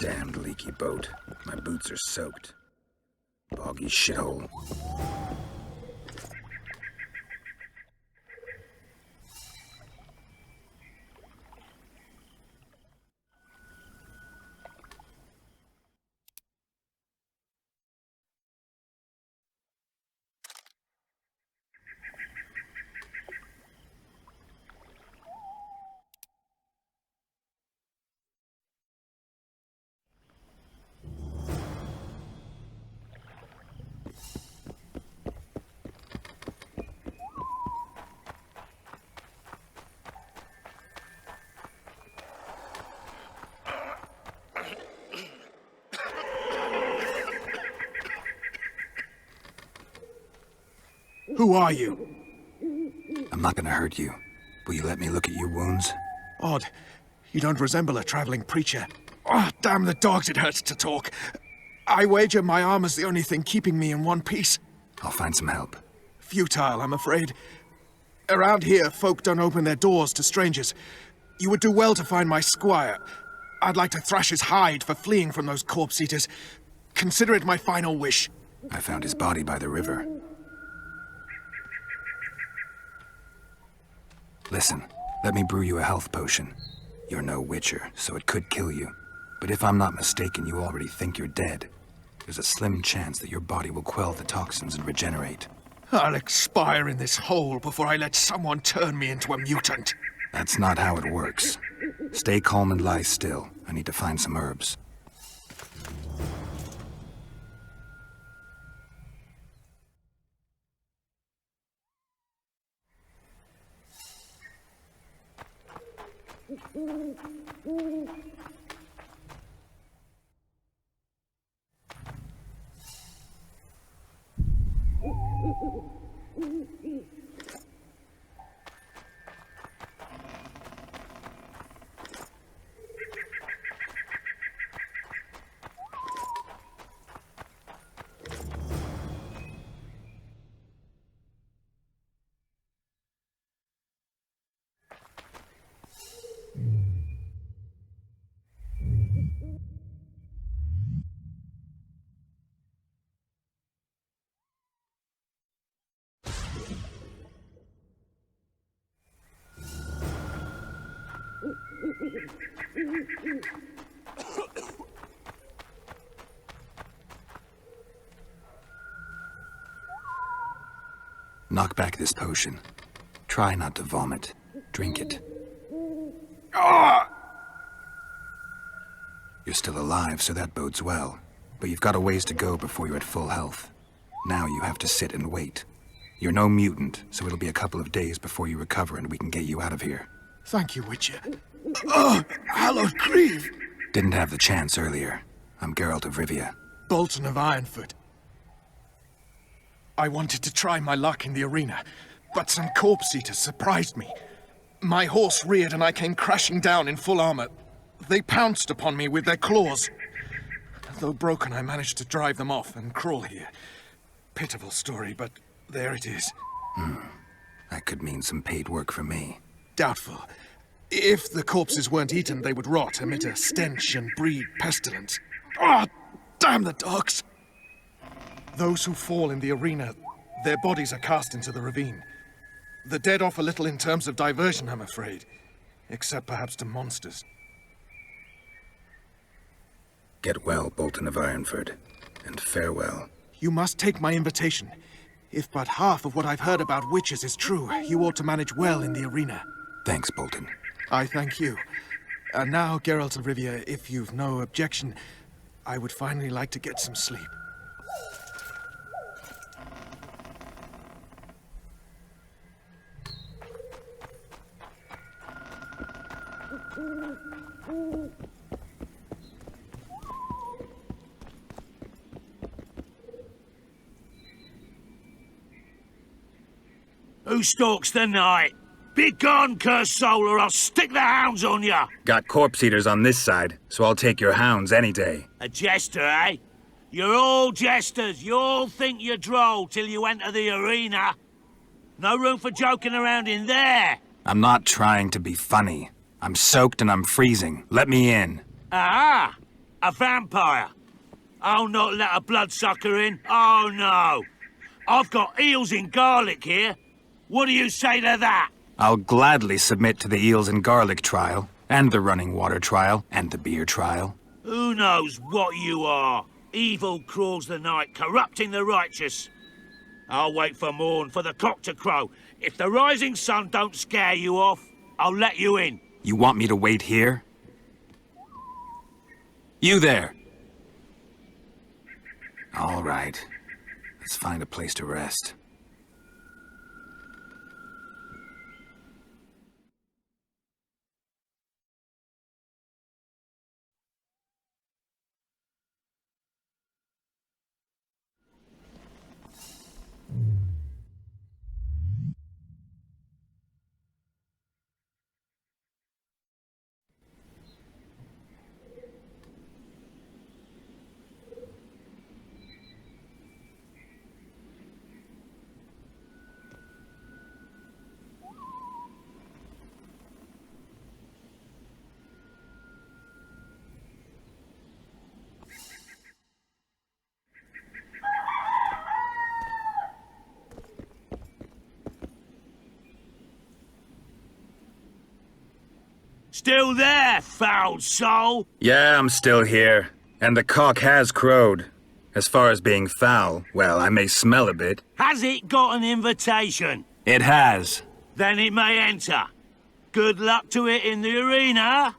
Damned leaky boat. My boots are soaked. Boggy shithole. Who are you? I'm not gonna hurt you. Will you let me look at your wounds? Odd. You don't resemble a traveling preacher. Oh, damn the dogs, it hurts to talk. I wager my armor's the only thing keeping me in one piece. I'll find some help. Futile, I'm afraid. Around here, folk don't open their doors to strangers. You would do well to find my squire. I'd like to thrash his hide for fleeing from those corpse-eaters. Consider it my final wish. I found his body by the river. Listen, let me brew you a health potion. You're no witcher, so it could kill you. But if I'm not mistaken, you already think you're dead. There's a slim chance that your body will quell the toxins and regenerate. I'll expire in this hole before I let someone turn me into a mutant. That's not how it works. Stay calm and lie still. I need to find some herbs. Knock back this potion. Try not to vomit. Drink it. You're still alive, so that bodes well. But you've got a ways to go before you're at full health. Now you have to sit and wait. You're no mutant, so it'll be a couple of days before you recover and we can get you out of here. Thank you, Witcher. Oh, hallowed grieve! Didn't have the chance earlier. I'm Geralt of Rivia. Bolton of Ironford. I wanted to try my luck in the arena, but some corpse-eaters surprised me. My horse reared and I came crashing down in full armor. They pounced upon me with their claws. Though broken, I managed to drive them off and crawl here. Pitiful story, but there it is. That could mean some paid work for me. Doubtful. If the corpses weren't eaten, they would rot, emit a stench and breed pestilence. Ah, damn the dogs! Those who fall in the arena, their bodies are cast into the ravine. The dead offer little in terms of diversion, I'm afraid. Except perhaps to monsters. Get well, Bolton of Ironford, and farewell. You must take my invitation. If but half of what I've heard about witches is true, you ought to manage well in the arena. Thanks, Bolton. I thank you. And now, Geralt of Rivia, if you've no objection, I would finally like to get some sleep. Who stalks the night? Be gone, cursed soul, or I'll stick the hounds on ya! Got corpse eaters on this side, so I'll take your hounds any day. A jester, eh? You're all jesters. You all think you're droll till you enter the arena. No room for joking around in there. I'm not trying to be funny. I'm soaked and I'm freezing. Let me in. Ah! A vampire. I'll not let a bloodsucker in. Oh, no. I've got eels in garlic here. What do you say to that? I'll gladly submit to the eels and garlic trial, and the running water trial, and the beer trial. Who knows what you are? Evil crawls the night, corrupting the righteous. I'll wait for morn, for the cock to crow. If the rising sun don't scare you off, I'll let you in. You want me to wait here? You there! All right. Let's find a place to rest. Still there, foul soul? Yeah, I'm still here. And the cock has crowed. As far as being foul, well, I may smell a bit. Has it got an invitation? It has. Then it may enter. Good luck to it in the arena.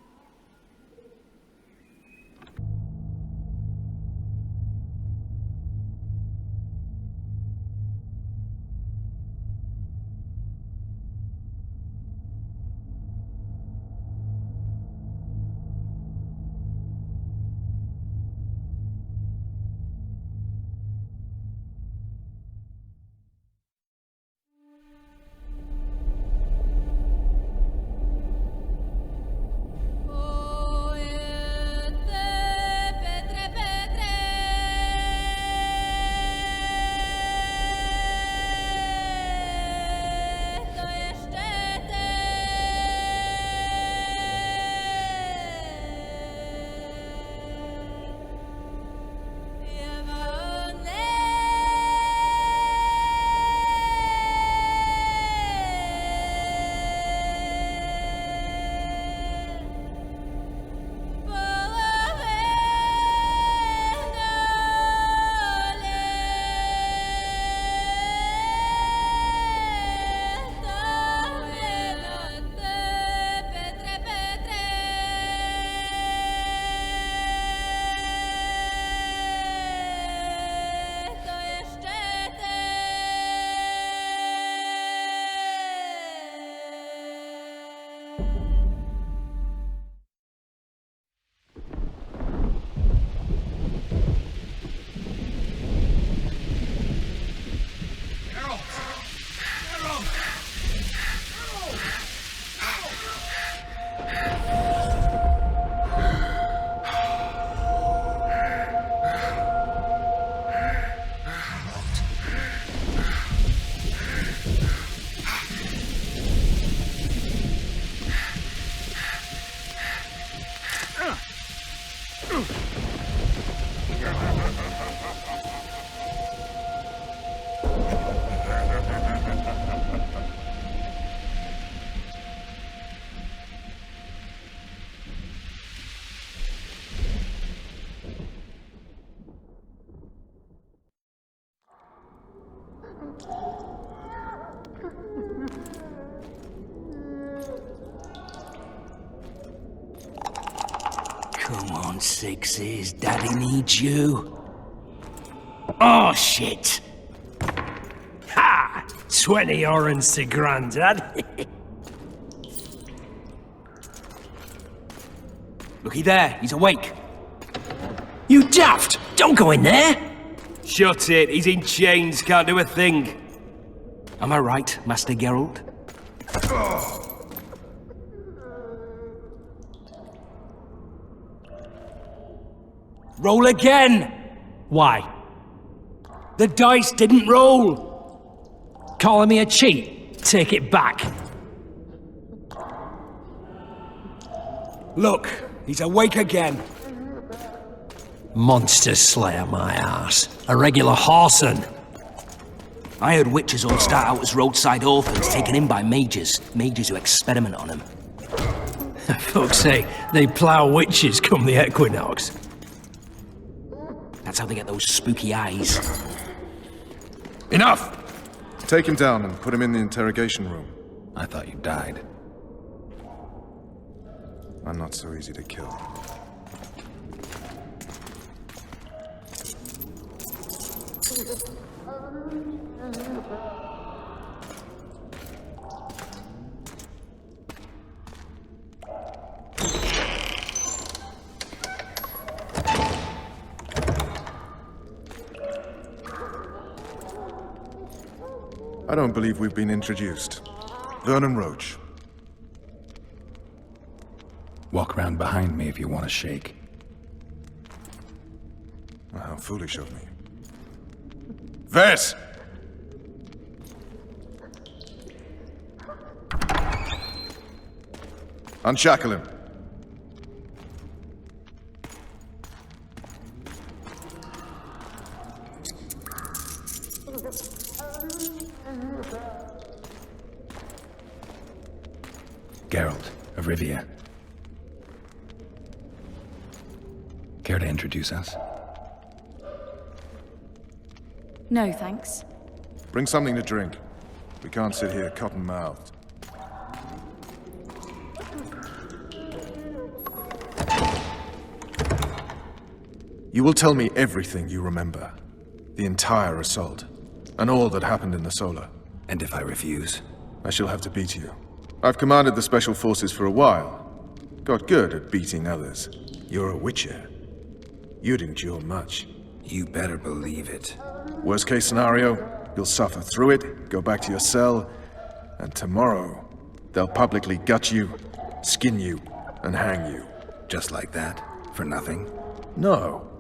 Come on, Sixes. Daddy needs you. Oh, shit. Ha! 20 orange to Grandad. Looky there. He's awake. You daft! Don't go in there! Shut it. He's in chains. Can't do a thing. Am I right, Master Geralt? Roll again! Why? The dice didn't roll! Calling me a cheat? Take it back. Look, he's awake again. Monster slayer, my ass. A regular whoreson. I heard witches all start out as roadside orphans taken in by mages. Mages who experiment on them. Fuck's sake, they plough witches come the equinox. That's how they get those spooky eyes. Enough! Take him down and put him in the interrogation room. I thought you died. I'm not so easy to kill. I don't believe we've been introduced. Vernon Roche. Walk around behind me if you want to shake. How foolish of me. Vess! Unshackle him. Geralt of Rivia. Care to introduce us? No, thanks. Bring something to drink. We can't sit here cotton-mouthed. You will tell me everything you remember. The entire assault. And all that happened in the Solar. And if I refuse? I shall have to beat you. I've commanded the Special Forces for a while. Got good at beating others. You're a Witcher. You'd endure much. You better believe it. Worst case scenario, you'll suffer through it, go back to your cell, and tomorrow, they'll publicly gut you, skin you, and hang you. Just like that? For nothing? No.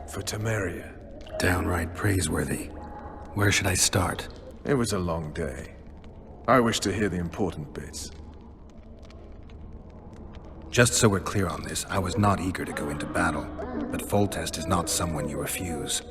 For Temeria. Downright praiseworthy. Where should I start? It was a long day. I wish to hear the important bits. Just so we're clear on this, I was not eager to go into battle, but Foltest is not someone you refuse.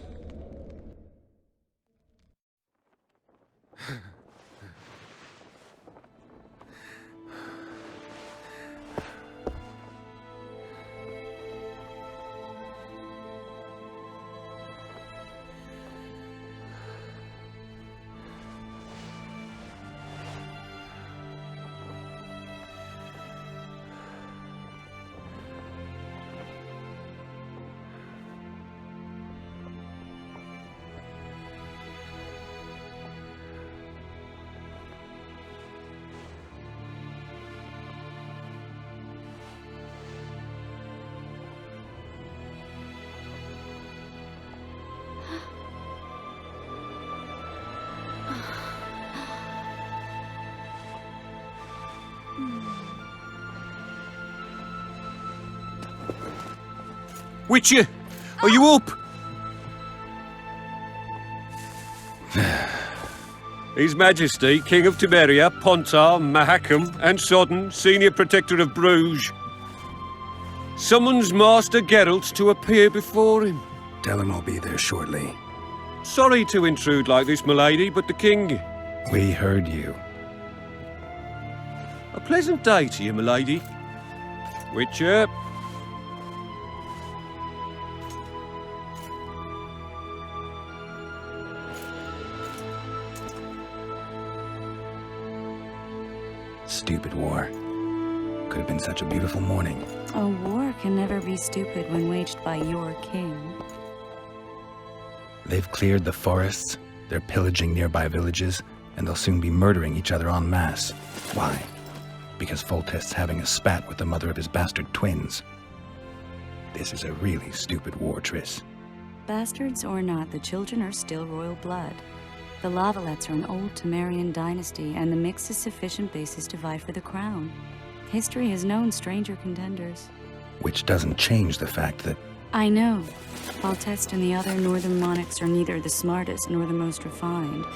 Witcher, are you up? His Majesty, King of Temeria, Pontar, Mahakam, and Sodden, Senior Protector of Bruges, summons Master Geralt to appear before him. Tell him I'll be there shortly. Sorry to intrude like this, milady, but the King... We heard you. A pleasant day to you, milady. Witcher. Stupid war. Could have been such a beautiful morning. A war can never be stupid when waged by your king. They've cleared the forests, they're pillaging nearby villages, and they'll soon be murdering each other en masse. Why? Because Foltest's having a spat with the mother of his bastard twins. This is a really stupid war, Triss. Bastards or not, the children are still royal blood. The Lavalettes are an old Temerian dynasty, and the mix is sufficient basis to vie for the crown. History has known stranger contenders. Which doesn't change the fact that... I know. Foltest and the other northern monarchs are neither the smartest nor the most refined,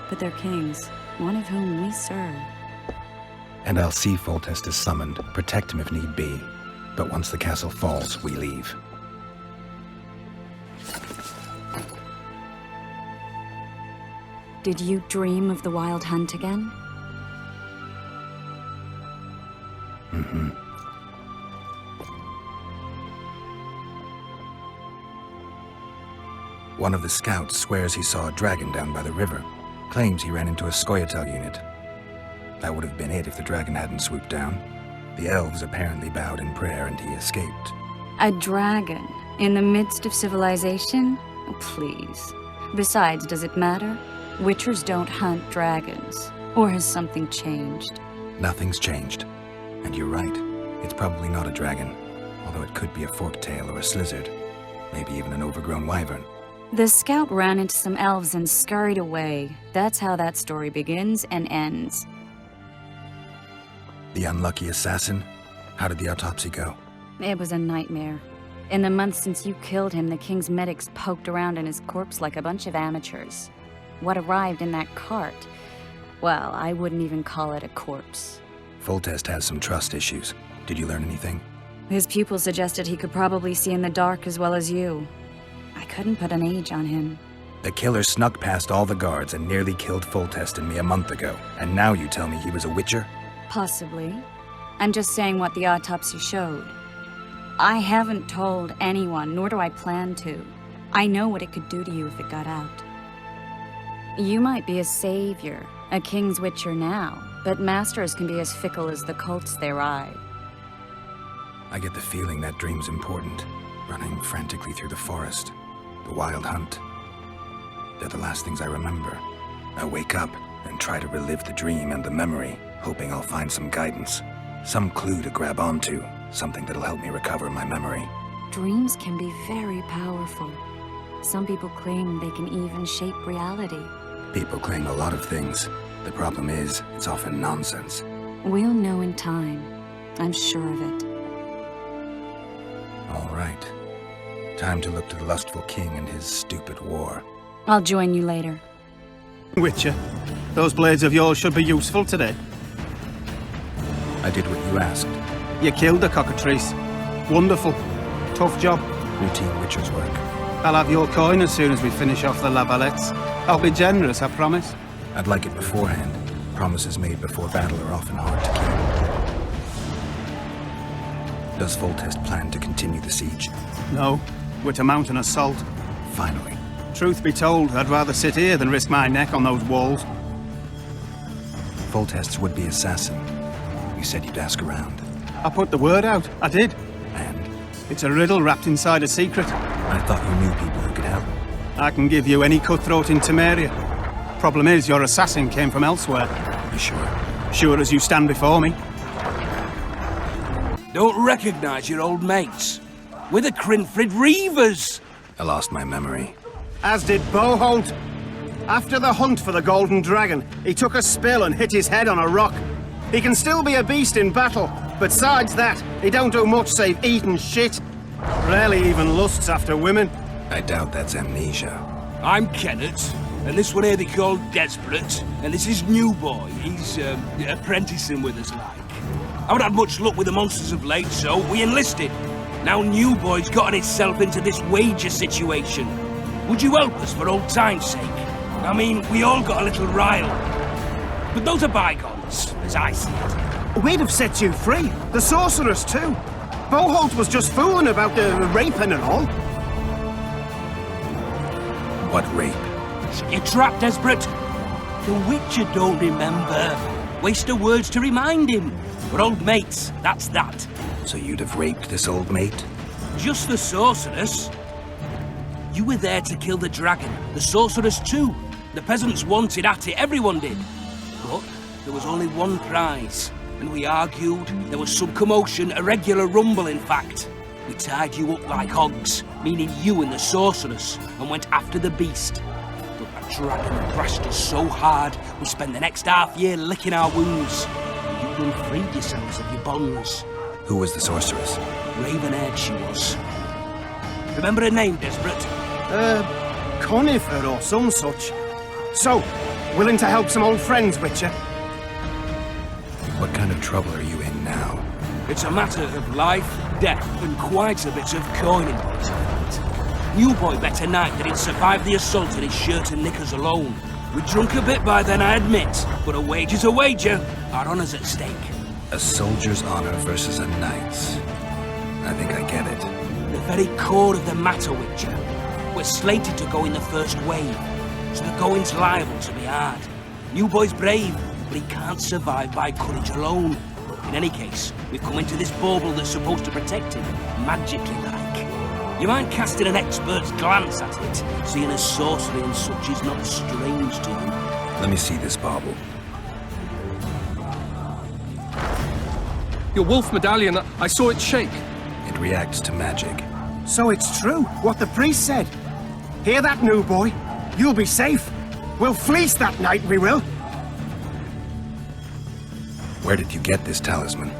but they're kings, one of whom we serve. And I'll see Foltest is summoned, protect him if need be. But once the castle falls, we leave. Did you dream of the wild hunt again? Mm-hmm. One of the scouts swears he saw a dragon down by the river. Claims he ran into a Scoia'tael unit. That would have been it if the dragon hadn't swooped down. The elves apparently bowed in prayer and he escaped. A dragon? In the midst of civilization? Oh, please. Besides, does it matter? Witchers don't hunt dragons. Or has something changed? Nothing's changed. And you're right. It's probably not a dragon. Although it could be a forktail or a slizzard. Maybe even an overgrown wyvern. The scout ran into some elves and scurried away. That's how that story begins and ends. The unlucky assassin? How did the autopsy go? It was a nightmare. In the months since you killed him, the king's medics poked around in his corpse like a bunch of amateurs. What arrived in that cart? Well, I wouldn't even call it a corpse. Foltest has some trust issues. Did you learn anything? His pupil suggested he could probably see in the dark as well as you. I couldn't put an age on him. The killer snuck past all the guards and nearly killed Foltest and me a month ago. And now you tell me he was a witcher? Possibly. I'm just saying what the autopsy showed. I haven't told anyone, nor do I plan to. I know what it could do to you if it got out. You might be a savior, a king's witcher now, but masters can be as fickle as the cults they ride. I get the feeling that dream's important. Running frantically through the forest. The wild hunt. They're the last things I remember. I wake up and try to relive the dream and the memory, hoping I'll find some guidance. Some clue to grab onto. Something that'll help me recover my memory. Dreams can be very powerful. Some people claim they can even shape reality. People claim a lot of things. The problem is, it's often nonsense. We'll know in time. I'm sure of it. All right. Time to look to the lustful king and his stupid war. I'll join you later. Witcher, those blades of yours should be useful today. I did what you asked. You killed the cockatrice. Wonderful. Tough job. Routine witcher's work. I'll have your coin as soon as we finish off the lavalettes. I'll be generous, I promise. I'd like it beforehand. Promises made before battle are often hard to keep. Does Foltest plan to continue the siege? No, we're to mount an assault. Finally. Truth be told, I'd rather sit here than risk my neck on those walls. Foltest's would-be assassin. You said you'd ask around. I put the word out. I did. And? It's a riddle wrapped inside a secret. I thought you knew people who could help. I can give you any cutthroat in Temeria. Problem is, your assassin came from elsewhere. You sure? Sure as you stand before me. Don't recognize your old mates. We're the Crinfrid Reavers. I lost my memory. As did Boholt. After the hunt for the Golden Dragon, he took a spill and hit his head on a rock. He can still be a beast in battle, but besides that, he don't do much save eat and shit. Rarely even lusts after women. I doubt that's amnesia. I'm Kenneth, and this one here they call Desperate, and this is New Boy. He's apprenticing with us, like. I haven't had much luck with the monsters of late, so we enlisted. Now New Boy's gotten himself into this wager situation. Would you help us for old time's sake? I mean, we all got a little riled. But those are bygones, as I see it. We'd have set you free. The Sorceress, too. Boholt was just fooling about the raping and all. What rape? You're trapped, Desperate. The Witcher don't remember. Waste of words to remind him. We're old mates, that's that. So you'd have raped this old mate? Just the Sorceress. You were there to kill the dragon. The Sorceress too. The peasants wanted at it, everyone did. But there was only one prize. And we argued, there was some commotion, a regular rumble in fact. We tied you up like hogs, meaning you and the Sorceress, and went after the beast. But that dragon thrashed us so hard, we spent the next half-year licking our wounds. You unfreed yourselves of your bonds. Who was the Sorceress? Raven-haired she was. Remember her name, Desperate? Conifer or some such. So, willing to help some old friends, Witcher? What kind of trouble are you in now? It's a matter of life, death, and quite a bit of coining, boys, I find. New Boy bet tonight that he'd survive the assault in his shirt and knickers alone. We drunk a bit by then, I admit, but a wager's a wager. Our honor's at stake. A soldier's honor versus a knight's. I think I get it. The very core of the matter, Witcher. We're slated to go in the first wave, so the going's liable to be hard. New boy's brave, but he can't survive by courage alone. In any case, we've come into this bauble that's supposed to protect him, magically like. You mind casting an expert's glance at it, seeing as sorcery and such is not strange to you? Let me see this bauble. Your wolf medallion, I saw it shake. It reacts to magic. So it's true, what the priest said. Hear that, new boy? You'll be safe. We'll fleece that night, we will. Where did you get this talisman?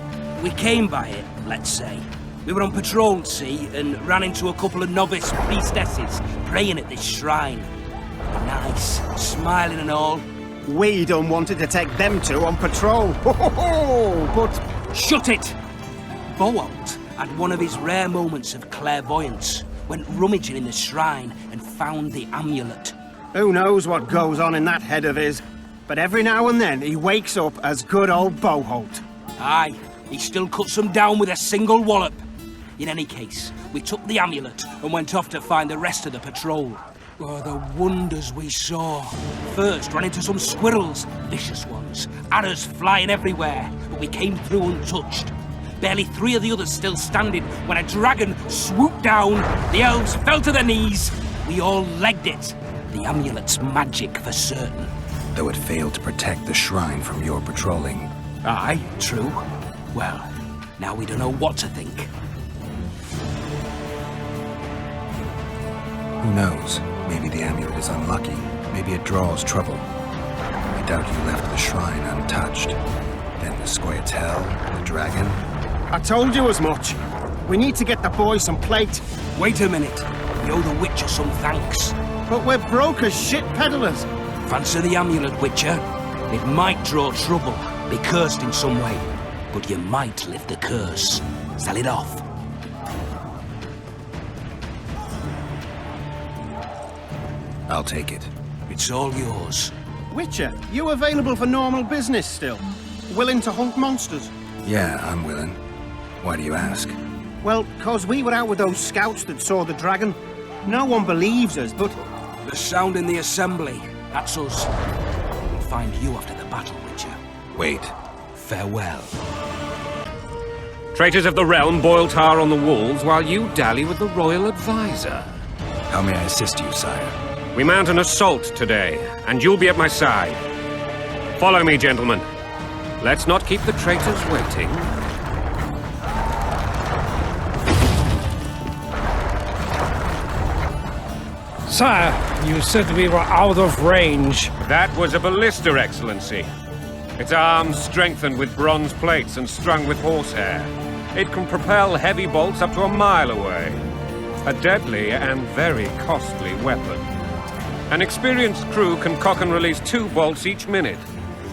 We came by it, let's say. We were on patrol, see, and ran into a couple of novice priestesses praying at this shrine. Nice, smiling and all. We done wanted to take them two on patrol. Ho ho ho! But Shut it! Geralt had one of his rare moments of clairvoyance, went rummaging in the shrine and found the amulet. who knows what goes on in that head of his? But every now and then he wakes up as good old Boholt. Aye, he still cuts them down with a single wallop. In any case, we took the amulet and went off to find the rest of the patrol. Oh, the wonders we saw. First, ran into some squirrels, vicious ones, arrows flying everywhere, but we came through untouched. Barely 3 of the others still standing when a dragon swooped down. The elves fell to their knees. We all legged it. The amulet's magic for certain. Though it failed to protect the shrine from your patrolling. Aye, true. Well, now we don't know what to think. Who knows? Maybe the amulet is unlucky. Maybe it draws trouble. I doubt you left the shrine untouched. Then the Scoia'tael, the dragon. I told you as much. We need to get the boy some plate. Wait a minute. We owe the Witcher some thanks. But we're broke as shit peddlers. Fancy the amulet, Witcher. It might draw trouble, be cursed in some way. But you might lift the curse. Sell it off. I'll take it. It's all yours. Witcher, you available for normal business still? Willing to hunt monsters? Yeah, I'm willing. Why do you ask? Well, 'cause we were out with those scouts that saw the dragon. No one believes us, but The sound in the assembly. That's us. We'll find you after the battle, Witcher. Wait. Farewell. Traitors of the realm boil tar on the walls while you dally with the royal advisor. How may I assist you, sire? We mount an assault today, and you'll be at my side. Follow me, gentlemen. Let's not keep the traitors waiting. Sire, you said we were out of range. That was a ballista, Excellency. Its arms strengthened with bronze plates and strung with horsehair. It can propel heavy bolts up to a mile away. A deadly and very costly weapon. An experienced crew can cock and release 2 bolts each minute.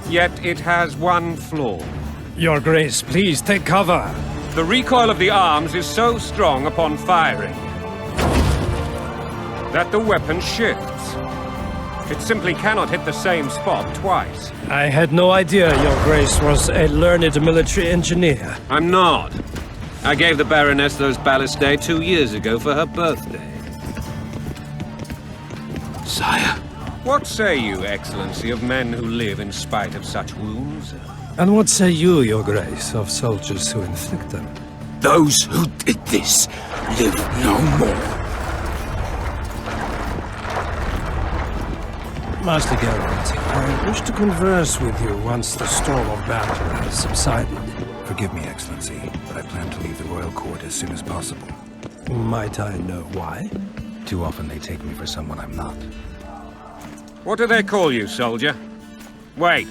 Yet it has one flaw. Your Grace, please take cover. The recoil of the arms is so strong upon firing that the weapon shifts. It simply cannot hit the same spot twice. I had no idea Your Grace was a learned military engineer. I'm not. I gave the Baroness those ballistae 2 years ago for her birthday. Sire. What say you, Excellency, of men who live in spite of such wounds? And what say you, Your Grace, of soldiers who inflict them? Those who did this live no more. Master Geralt, I wish to converse with you once the storm of battle has subsided. Forgive me, Excellency, but I plan to leave the royal court as soon as possible. Might I know why? Too often they take me for someone I'm not. What do they call you, soldier? Wait.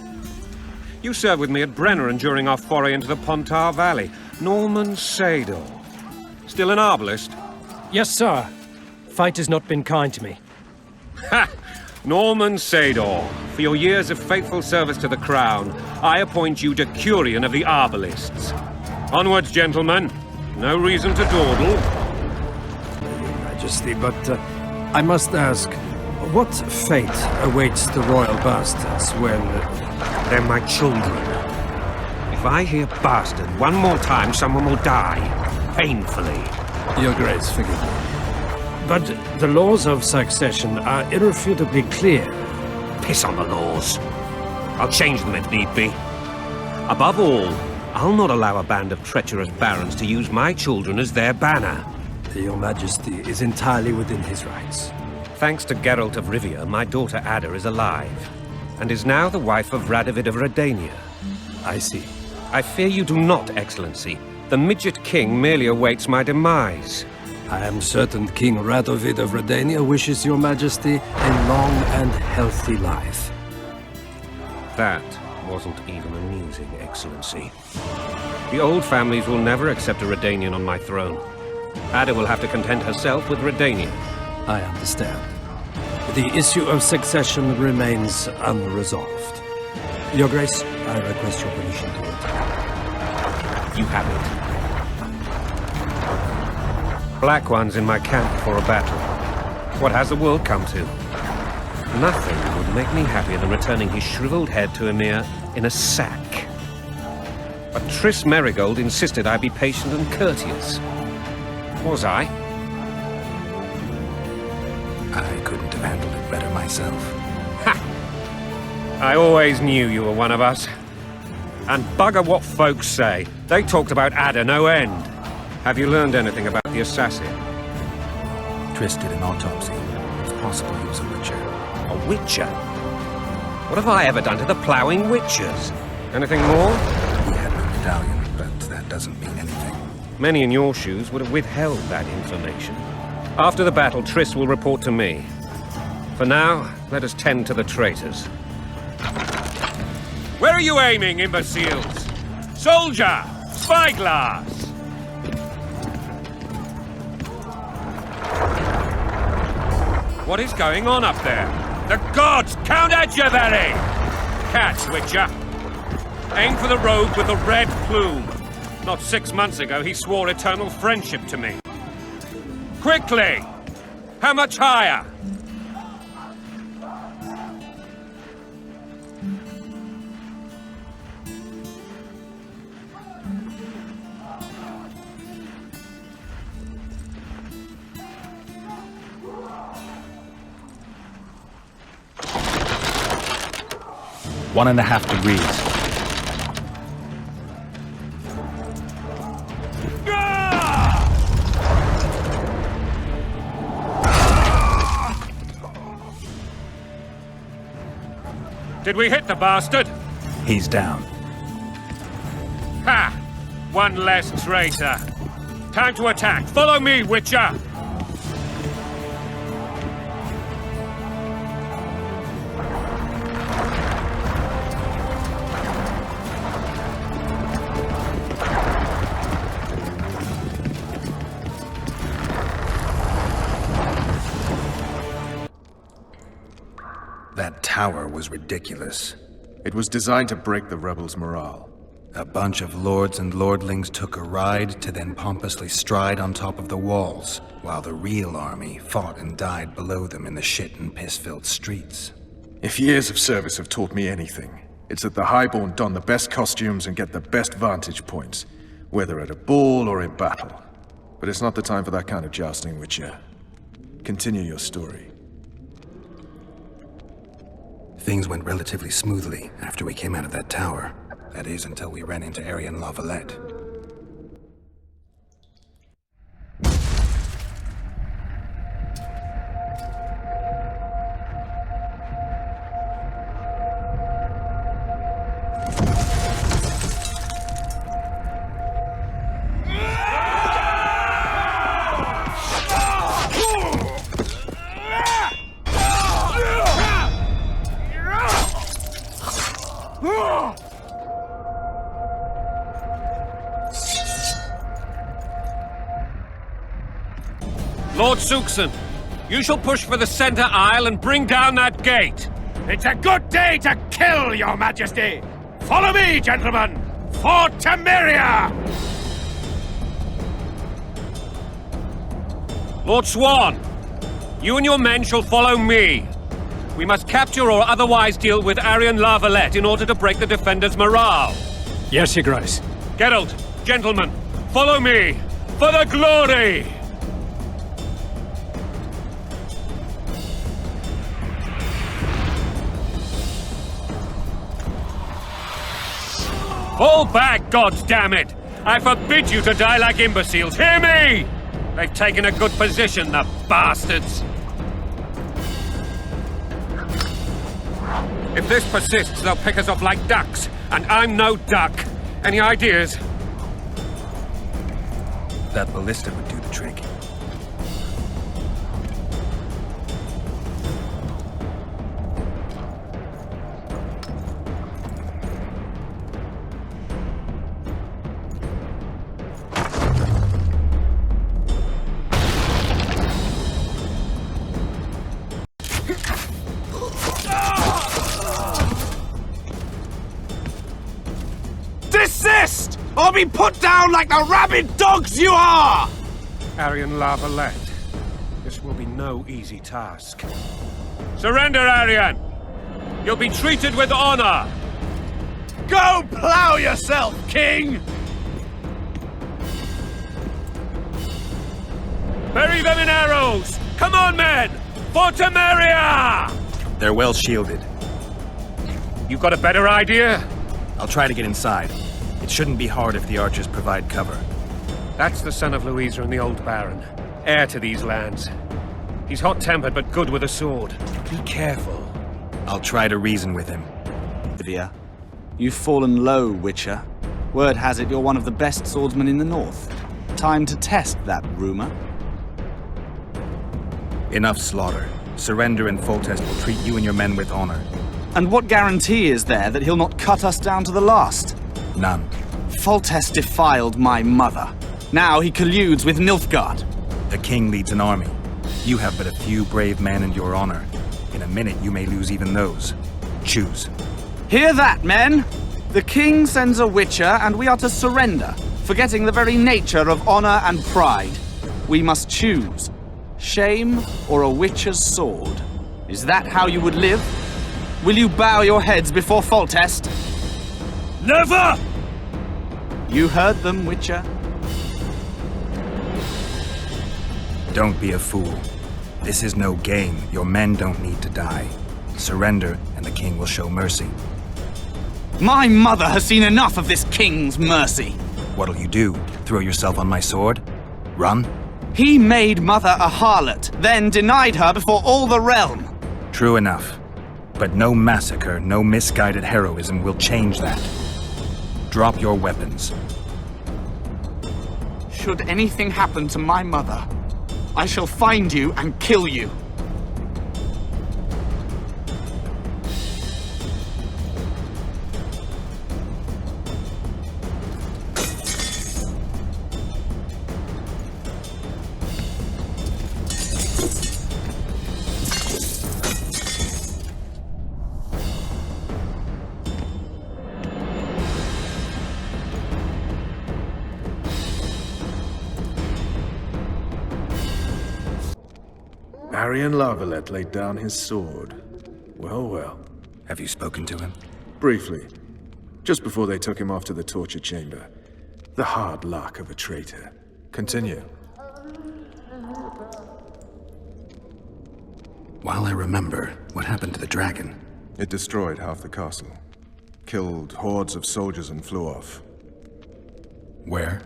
You served with me at Brenneran during our foray into the Pontar Valley. Norman Sador. Still an arbalist? Yes, sir. Fight has not been kind to me. Ha! Norman Sador, for your years of faithful service to the crown, I appoint you Decurion of the Arbalists. Onwards, gentlemen. No reason to dawdle. Your Majesty, but I must ask, what fate awaits the royal bastards when... They're my children. If I hear bastard one more time, someone will die. Painfully. Your Grace, forgive me. But the laws of succession are irrefutably clear. Piss on the laws. I'll change them if need be. Above all, I'll not allow a band of treacherous barons to use my children as their banner. Your Majesty is entirely within his rights. Thanks to Geralt of Rivia, my daughter Ada is alive, and is now the wife of Radovid of Redania. I see. I fear you do not, Excellency. The Midget King merely awaits my demise. I am certain King Radovid of Redania wishes your Majesty a long and healthy life. That wasn't even amusing, Excellency. The old families will never accept a Redanian on my throne. Ada will have to content herself with Redania. I understand. The issue of succession remains unresolved. Your Grace, I request your permission to retire. You have it. Black One's in my camp for a battle. What has the world come to? Nothing would make me happier than returning his shriveled head to Emir in a sack. But Triss Merigold insisted I be patient and courteous. Was I? I couldn't have handled it better myself. Ha! I always knew you were one of us. And bugger what folks say. They talked about Ada no end. Have you learned anything about the assassin? Triss did an autopsy. It's possible he was a witcher. A witcher? What have I ever done to the ploughing witchers? Anything more? He had no medallion, but that doesn't mean anything. Many in your shoes would have withheld that information. After the battle, Triss will report to me. For now, let us tend to the traitors. Where are you aiming, imbeciles? Soldier! Spyglass! What is going on up there? The gods! Count Edgevery! Catch, Witcher! Aim for the rogue with the red plume. Not 6 months ago, he swore eternal friendship to me. Quickly! How much higher? One and a half degrees. Did we hit the bastard? He's down. Ha! One less traitor. Time to attack. Follow me, Witcher! That tower was ridiculous. It was designed to break the rebels' morale. A bunch of lords and lordlings took a ride to then pompously stride on top of the walls, while the real army fought and died below them in the shit and piss-filled streets. If years of service have taught me anything, it's that the Highborn don the best costumes and get the best vantage points, whether at a ball or in battle. But it's not the time for that kind of jousting, Witcher. Continue your story. Things went relatively smoothly after we came out of that tower. That is, until we ran into Arian Lavalette. Lord Suxon, you shall push for the center aisle and bring down that gate. It's a good day to kill, your majesty. Follow me, gentlemen, for Temeria! Lord Swan, you and your men shall follow me. We must capture or otherwise deal with Aryan Lavalette in order to break the defenders' morale. Yes, Your Grace. Geralt, gentlemen, follow me! For the glory! Fall back, goddammit! I forbid you to die like imbeciles, hear me! They've taken a good position, the bastards! If this persists, they'll pick us off like ducks, and I'm no duck. Any ideas? That ballista would do the trick. Desist! Or be put down like the rabid dogs you are! Aryan Lavalette, this will be no easy task. Surrender, Aryan! You'll be treated with honor! Go plow yourself, King! Bury them in arrows! Come on, men! For Temeria! They're well shielded. You got a better idea? I'll try to get inside. It shouldn't be hard if the archers provide cover. That's the son of Louisa and the old Baron. Heir to these lands. He's hot-tempered but good with a sword. Be careful. I'll try to reason with him. Olivia, you've fallen low, Witcher. Word has it you're one of the best swordsmen in the north. Time to test that rumor. Enough slaughter. Surrender and Foltest will treat you and your men with honor. And what guarantee is there that he'll not cut us down to the last? None. Foltest defiled my mother. Now he colludes with Nilfgaard. The king leads an army. You have but a few brave men and your honor. In a minute, you may lose even those. Choose. Hear that, men? The king sends a witcher, and we are to surrender, forgetting the very nature of honor and pride. We must choose. Shame or a witcher's sword. Is that how you would live? Will you bow your heads before Foltest? Never! You heard them, Witcher. Don't be a fool. This is no game. Your men don't need to die. Surrender, and the king will show mercy. My mother has seen enough of this king's mercy. What'll you do? Throw yourself on my sword? Run? He made mother a harlot, then denied her before all the realm. True enough. But no massacre, no misguided heroism will change that. Drop your weapons. Should anything happen to my mother, I shall find you and kill you. Aryan Lavalette laid down his sword. Well, well. Have you spoken to him? Briefly. Just before they took him off to the torture chamber. The hard luck of a traitor. Continue. While I remember, what happened to the dragon? It destroyed half the castle. Killed hordes of soldiers and flew off. Where?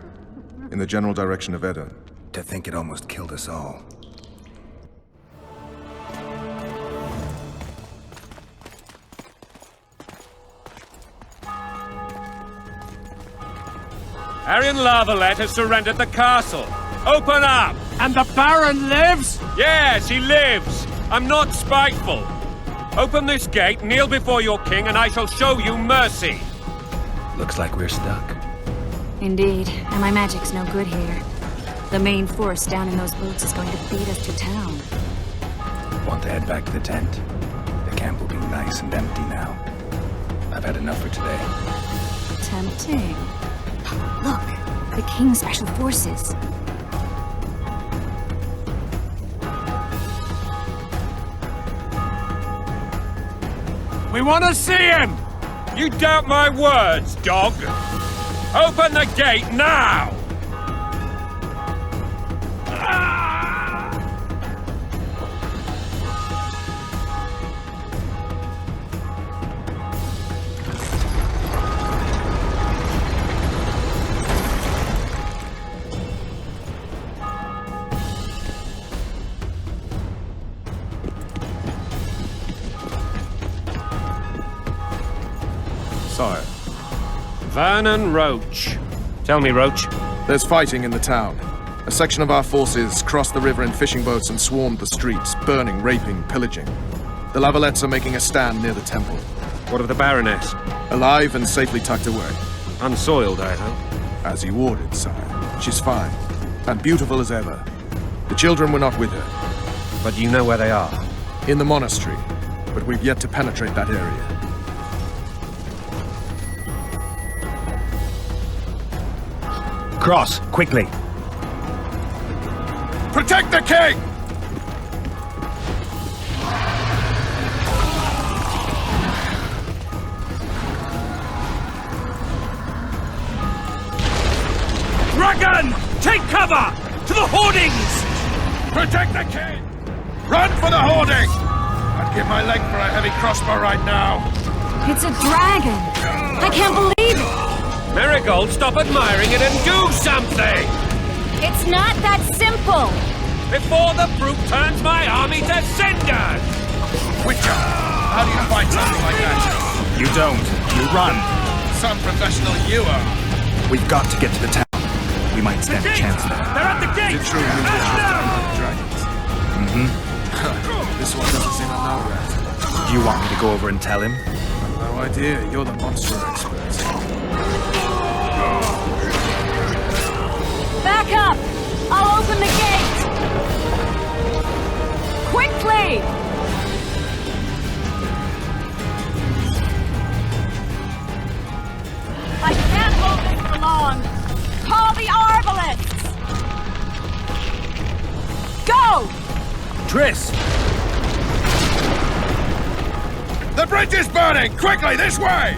In the general direction of Edda. To think it almost killed us all. Aryan Lavalette has surrendered the castle. Open up! And the Baron lives? Yes, he lives. I'm not spiteful. Open this gate, kneel before your king, and I shall show you mercy. Looks like we're stuck. Indeed, and my magic's no good here. The main force down in those boats is going to beat us to town. Want to head back to the tent? The camp will be nice and empty now. I've had enough for today. Tempting. Look, the King's Special Forces. We want to see him! You doubt my words, dog? Open the gate now! Sire, Vernon Roche. Tell me, Roche. there's fighting in the town. A section of our forces crossed the river in fishing boats and swarmed the streets, burning, raping, pillaging. The Lavalettes are making a stand near the temple. What of the Baroness? Alive and safely tucked away. Unsoiled, I hope. As you ordered, sire. She's fine, and beautiful as ever. The children were not with her. But you know where they are? In the monastery, but we've yet to penetrate that area. Cross, quickly. Protect the king! Dragon! Take cover! To the hoardings! Protect the king! Run for the hoarding! I'd give my leg for a heavy crossbow right now. It's a dragon! I can't believe it! Marigold, stop admiring it and do something! It's not that simple! Before the brute turns my army to cinders! Witcher, how do you fight something like that? You don't. You run. Some professional you are. We've got to get to the town. We might stand a chance there. They're at the gate! Is it true you dragons? Mm-hmm. This one doesn't seem to know that. Do you want me to go over and tell him? No idea. You're the monster expert. Back up! I'll open the gate! Quickly! I can't hold this for long! Call the Arbalists! Go! Triss! The bridge is burning! Quickly, this way!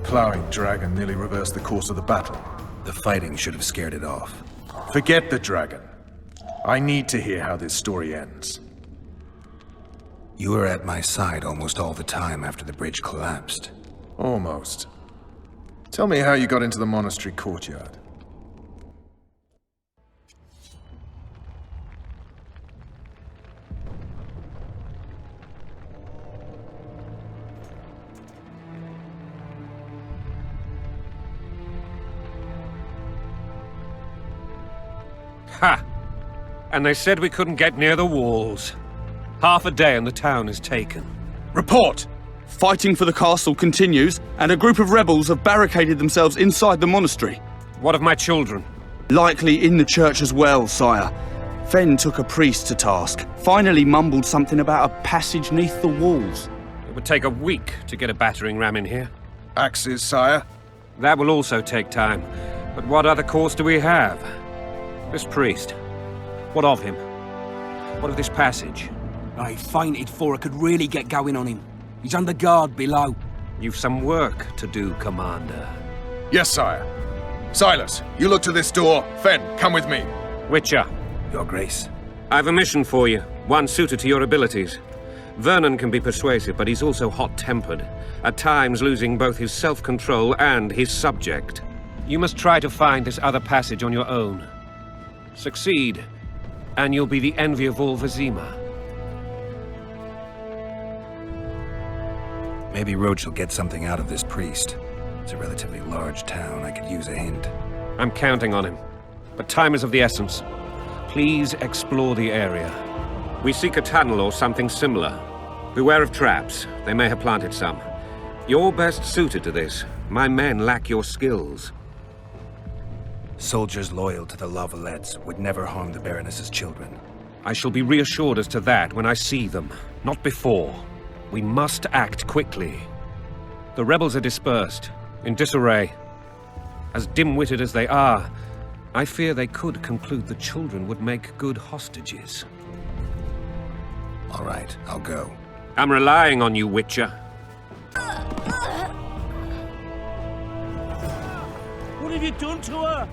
Plowing dragon nearly reversed the course of the battle. The fighting should have scared it off. Forget the dragon. I need to hear how this story ends. You were at my side almost all the time after the bridge collapsed. Almost. Tell me how you got into the monastery courtyard. Ha! And they said we couldn't get near the walls. Half a day and the town is taken. Report! Fighting for the castle continues, and a group of rebels have barricaded themselves inside the monastery. What of my children? Likely in the church as well, sire. Fen took a priest to task, finally mumbled something about a passage neath the walls. It would take a week to get a battering ram in here. Axes, sire. That will also take time. But what other course do we have? This priest. What of him? What of this passage? I fainted before I could really get going on him. He's under guard below. You've some work to do, Commander. Yes, sire. Silas, you look to this door. Fen, come with me. Witcher. Your Grace. I've a mission for you, one suited to your abilities. Vernon can be persuasive, but he's also hot-tempered, at times losing both his self-control and his subject. You must try to find this other passage on your own. Succeed, and you'll be the envy of all Vizima. Maybe Roche will get something out of this priest. It's a relatively large town. I could use a hint. I'm counting on him, but time is of the essence. Please explore the area. We seek a tunnel or something similar. Beware of traps. They may have planted some. You're best suited to this. My men lack your skills. Soldiers loyal to the Lavalettes would never harm the Baroness's children. I shall be reassured as to that when I see them, not before. We must act quickly. The rebels are dispersed, in disarray. As dim-witted as they are, I fear they could conclude the children would make good hostages. All right, I'll go. I'm relying on you, Witcher. What have you done to her?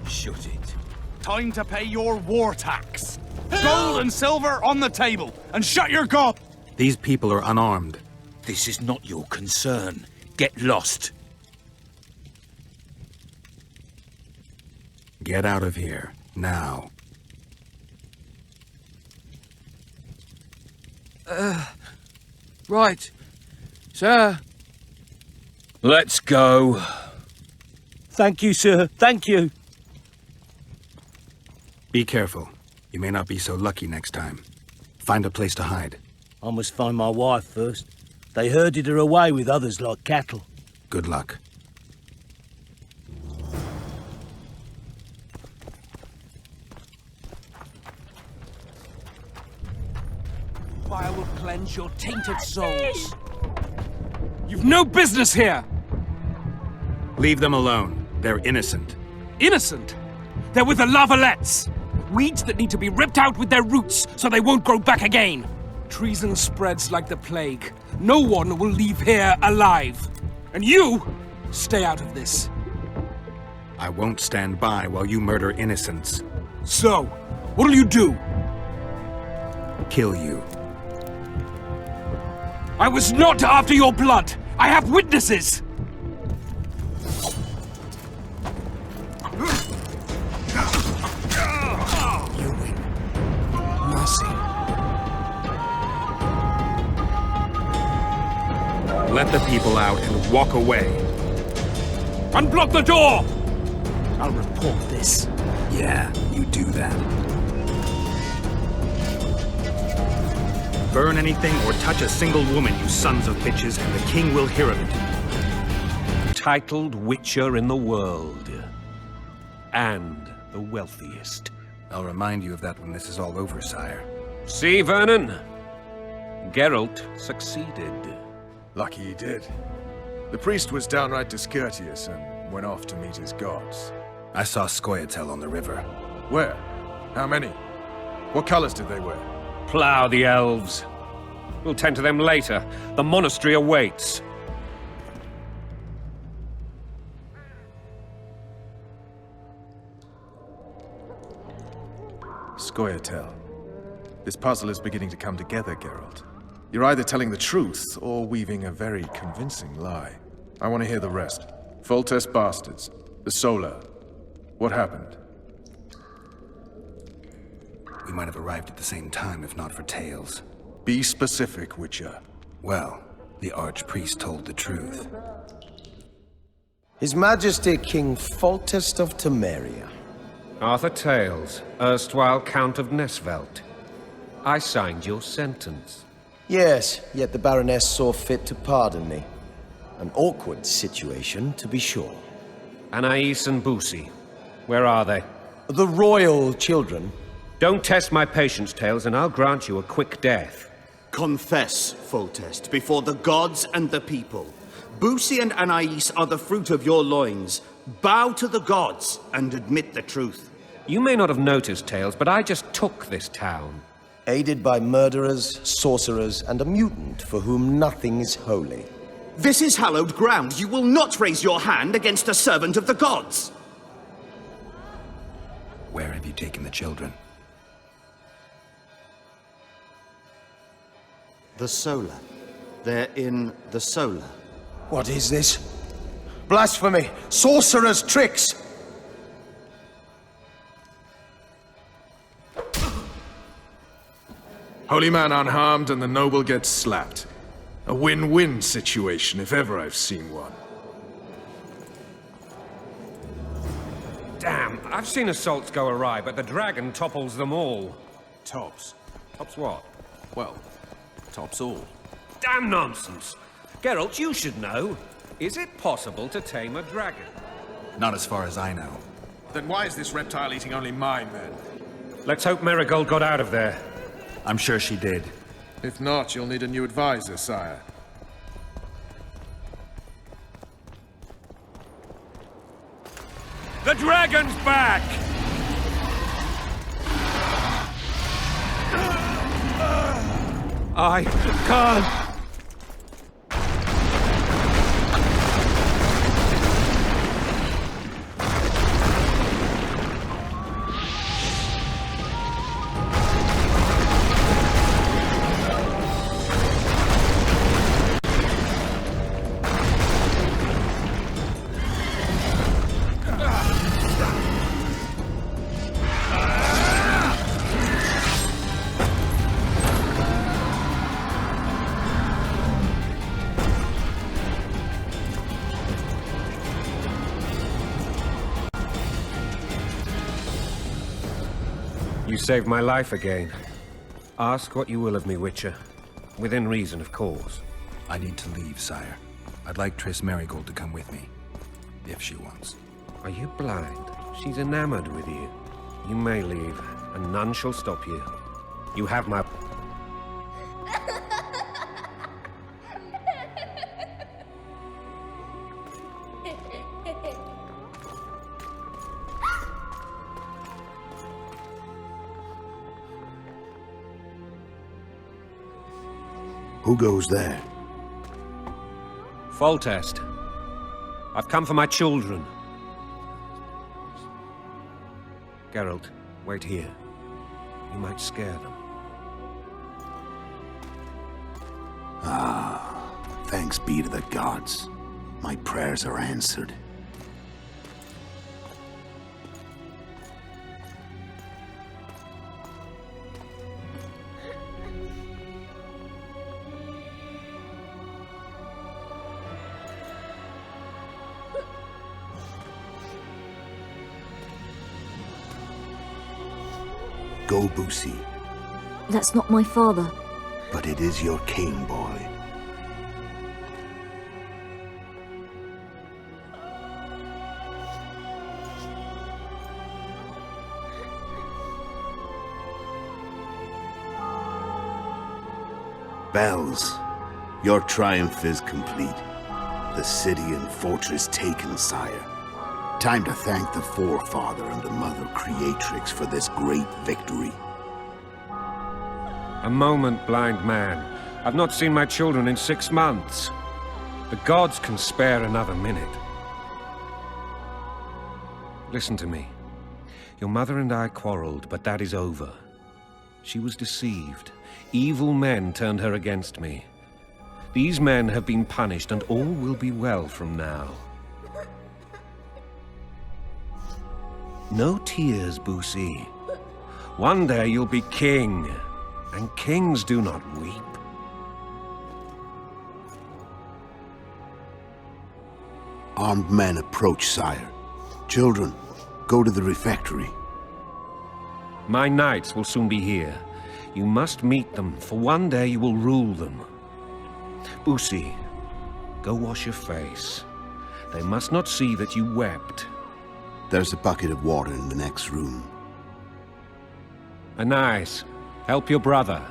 Shut it. Time to pay your war tax. Gold and silver on the table, and shut your gob! These people are unarmed. This is not your concern. Get lost. Get out of here, now. Right. Sir. Let's go. Thank you, sir. Thank you. Be careful. You may not be so lucky next time. Find a place to hide. I must find my wife first. They herded her away with others like cattle. Good luck. Fire will cleanse your tainted souls. You've no business here! Leave them alone. They're innocent. Innocent? They're with the Lavalettes! Weeds that need to be ripped out with their roots so they won't grow back again. Treason spreads like the plague. No one will leave here alive. And you, stay out of this. I won't stand by while you murder innocents. So, what'll you do? Kill you. I was not after your blood! I have witnesses! You win. Mercy. Let the people out and walk away. Unblock the door! I'll report this. Yeah, you do that. Burn anything or touch a single woman, you sons of bitches, and the king will hear of it. Titled Witcher in the world. And the wealthiest. I'll remind you of that when this is all over, sire. See, Vernon? Geralt succeeded. Lucky he did. The priest was downright discourteous and went off to meet his gods. I saw Scoia'tael on the river. Where? How many? What colors did they wear? Plough the elves. We'll tend to them later. The monastery awaits. Scoia'tael. This puzzle is beginning to come together, Geralt. You're either telling the truth or weaving a very convincing lie. I want to hear the rest. Foltest bastards. The Solar. What happened? We might have arrived at the same time if not for tales. Be specific, Witcher. Well, the archpriest told the truth. His Majesty King Foltest of Temeria. Arthur Tales, erstwhile Count of Nesvelt. I signed your sentence. Yes, yet the Baroness saw fit to pardon me. An awkward situation, to be sure. Anais and Boussy, where are they? The royal children. Don't test my patience, Tales, and I'll grant you a quick death. Confess, Foltest, before the gods and the people. Boussy and Anais are the fruit of your loins. Bow to the gods and admit the truth. You may not have noticed, Tales, but I just took this town. Aided by murderers, sorcerers, and a mutant for whom nothing is holy. This is hallowed ground. You will not raise your hand against a servant of the gods. Where have you taken the children? The Solar. They're in the Solar. What is this? Blasphemy! Sorcerer's tricks! Holy man unharmed and the noble gets slapped. A win-win situation, if ever I've seen one. Damn, I've seen assaults go awry, but the dragon topples them all. Tops. Tops what? Well, tops all. Damn nonsense! Geralt, you should know. Is it possible to tame a dragon? Not as far as I know. Then why is this reptile eating only my men? Let's hope Marigold got out of there. I'm sure she did. If not, you'll need a new advisor, sire. The dragon's back! I can't... You saved my life again. Ask what you will of me, Witcher. Within reason, of course. I need to leave, sire. I'd like Triss Marigold to come with me, if she wants. Are you blind? She's enamored with you. You may leave, and none shall stop you. You have my... Who goes there? Foltest. I've come for my children. Geralt, wait here. You might scare them. Ah, thanks be to the gods. My prayers are answered. Go, Boosie. That's not my father. But it is your king, boy. Bells, your triumph is complete. The city and fortress taken, sire. Time to thank the Forefather and the Mother Creatrix for this great victory. A moment, blind man. I've not seen my children in 6 months. The gods can spare another minute. Listen to me. Your mother and I quarreled, but that is over. She was deceived. Evil men turned her against me. These men have been punished, and all will be well from now. No tears, Boosie. One day you'll be king, and kings do not weep. Armed men approach, sire. Children, go to the refectory. My knights will soon be here. You must meet them, for one day you will rule them. Boosie, go wash your face. They must not see that you wept. There's a bucket of water in the next room. Anais, help your brother.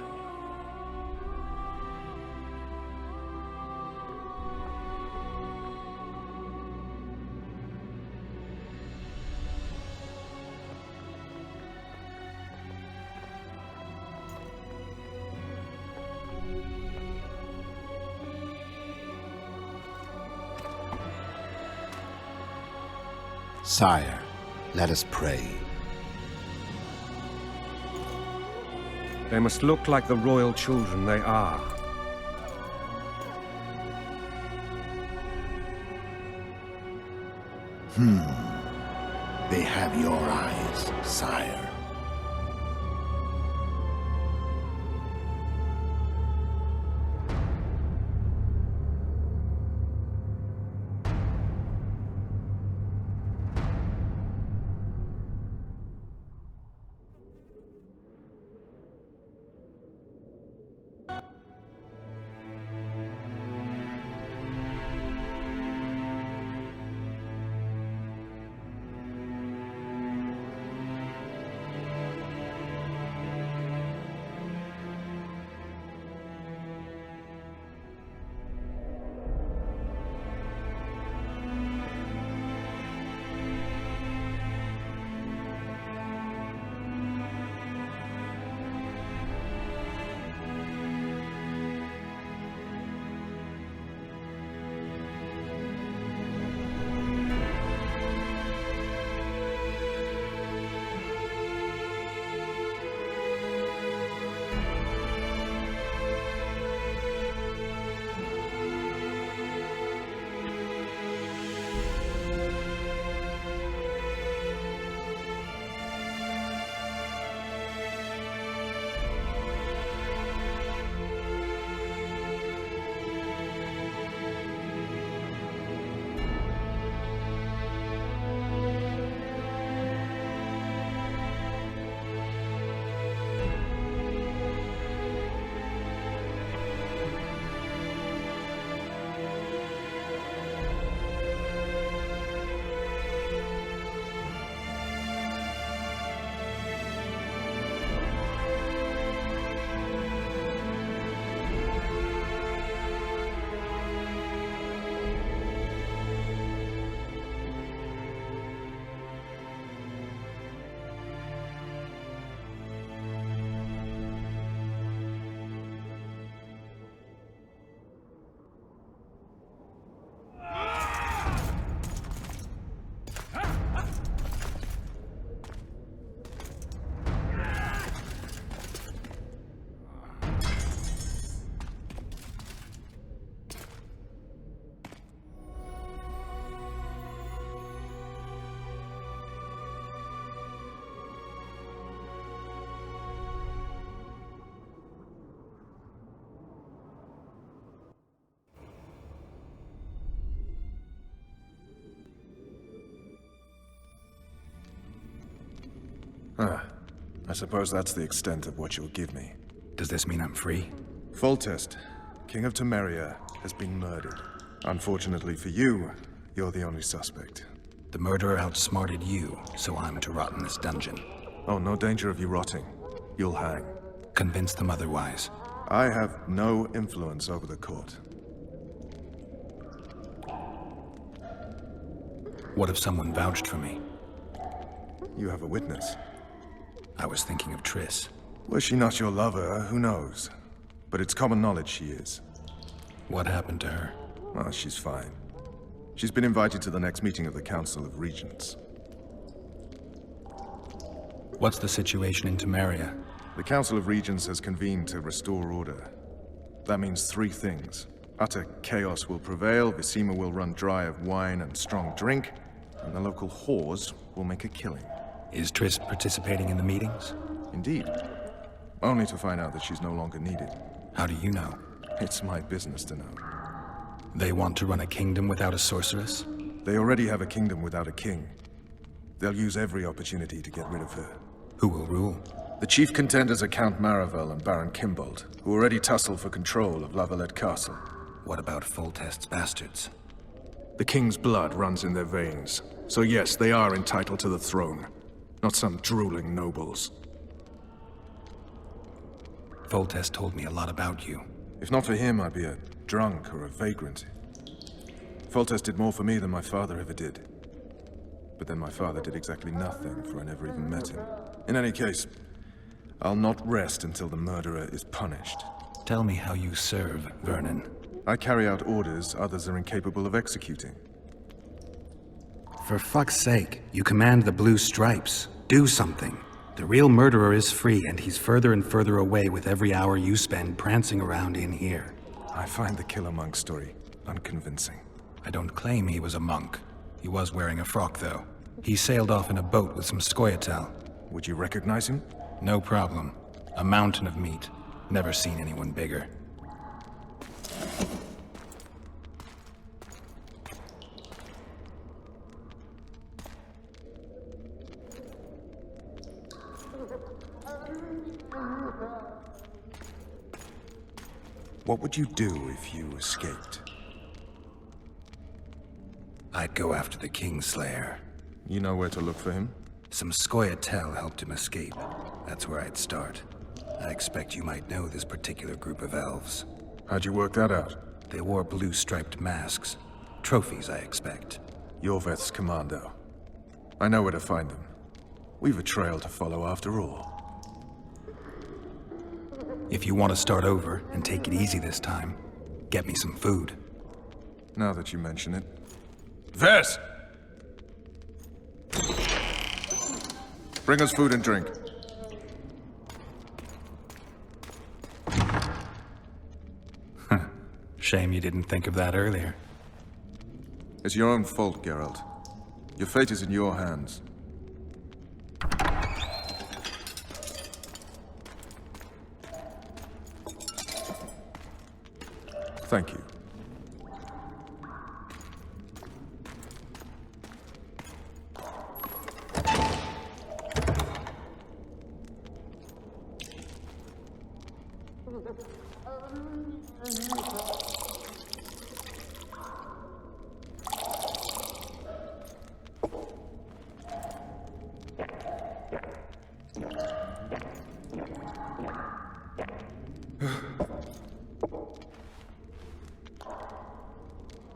Sire, let us pray. They must look like the royal children they are. They have your eyes, sire. I suppose that's the extent of what you'll give me. Does this mean I'm free? Foltest, King of Temeria, has been murdered. Unfortunately for you, you're the only suspect. The murderer outsmarted you, so I'm to rot in this dungeon. Oh, no danger of you rotting. You'll hang. Convince them otherwise. I have no influence over the court. What if someone vouched for me? You have a witness. I was thinking of Triss. Was she not your lover? Who knows? But it's common knowledge she is. What happened to her? Oh, she's fine. She's been invited to the next meeting of the Council of Regents. What's the situation in Temeria? The Council of Regents has convened to restore order. That means three things. Utter chaos will prevail, Visima will run dry of wine and strong drink, and the local whores will make a killing. Is Triss participating in the meetings? Indeed. Only to find out that she's no longer needed. How do you know? It's my business to know. They want to run a kingdom without a sorceress? They already have a kingdom without a king. They'll use every opportunity to get rid of her. Who will rule? The chief contenders are Count Maravel and Baron Kimbold, who already tussle for control of La Valette Castle. What about Foltest's bastards? The king's blood runs in their veins, so yes, they are entitled to the throne. Not some drooling nobles. Foltest told me a lot about you. If not for him, I'd be a drunk or a vagrant. Foltest did more for me than my father ever did. But then my father did exactly nothing, for I never even met him. In any case, I'll not rest until the murderer is punished. Tell me how you serve, Vernon. I carry out orders others are incapable of executing. For fuck's sake, you command the Blue Stripes. Do something. The real murderer is free, and he's further and further away with every hour you spend prancing around in here. I find the Killer Monk story unconvincing. I don't claim he was a monk. He was wearing a frock, though. He sailed off in a boat with some Scoia'tael. Would you recognize him? No problem. A mountain of meat. Never seen anyone bigger. What would you do if you escaped? I'd go after the Kingslayer. You know where to look for him? Some Scoia'tael helped him escape. That's where I'd start. I expect you might know this particular group of elves. How'd you work that out? They wore blue-striped masks. Trophies, I expect. Iorveth's commando. I know where to find them. We've a trail to follow after all. If you want to start over and take it easy this time, get me some food. Now that you mention it. Vess! Bring us food and drink. Shame you didn't think of that earlier. It's your own fault, Geralt. Your fate is in your hands. Thank you.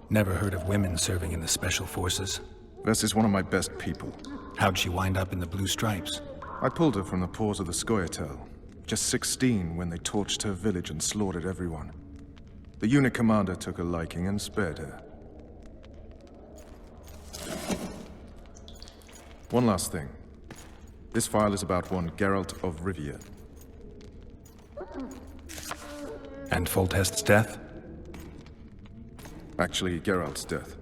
Never heard of women serving in the Special Forces. Vess is one of my best people. How'd she wind up in the Blue Stripes? I pulled her from the paws of the Scoia'tael. Just 16 when they torched her village and slaughtered everyone. The unit commander took a liking and spared her. One last thing. This file is about one Geralt of Rivia. And Foltest's death? Actually, Geralt's death.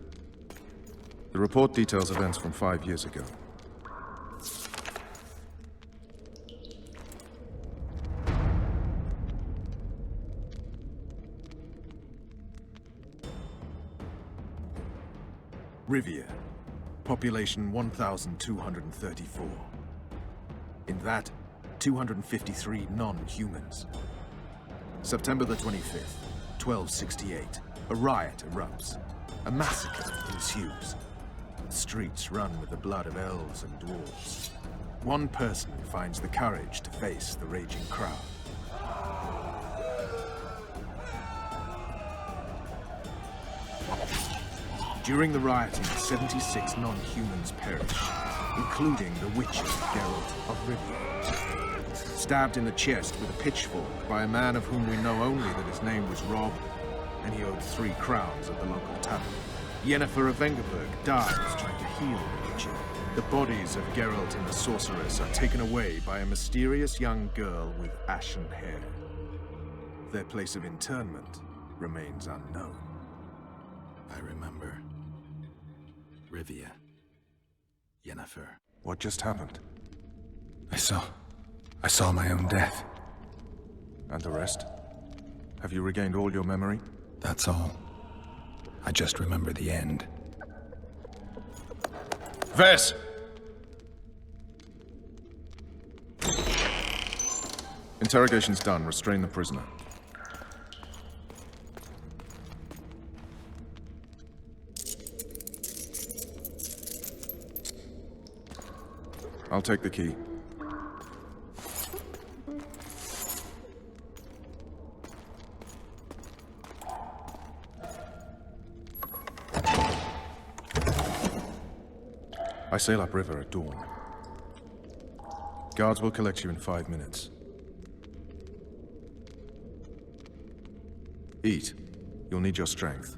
The report details events from 5 years ago. Rivia. Population 1,234. In that, 253 non-humans. September the 25th, 1268. A riot erupts. A massacre ensues. The streets run with the blood of elves and dwarves. One person finds the courage to face the raging crowd. During the rioting, 76 non-humans perish, including the Witcher, Geralt of Rivia. Stabbed in the chest with a pitchfork by a man of whom we know only that his name was Rob, and he owed 3 crowns at the local tavern. Yennefer of Vengerberg dies trying to heal the Witcher. The bodies of Geralt and the Sorceress are taken away by a mysterious young girl with ashen hair. Their place of interment remains unknown. I remember. Rivia. Yennefer. What just happened? I saw my own death. And the rest? Have you regained all your memory? That's all. I just remember the end. Vess! Interrogation's done. Restrain the prisoner. I'll take the key. I sail upriver at dawn. Guards will collect you in 5 minutes. Eat. You'll need your strength.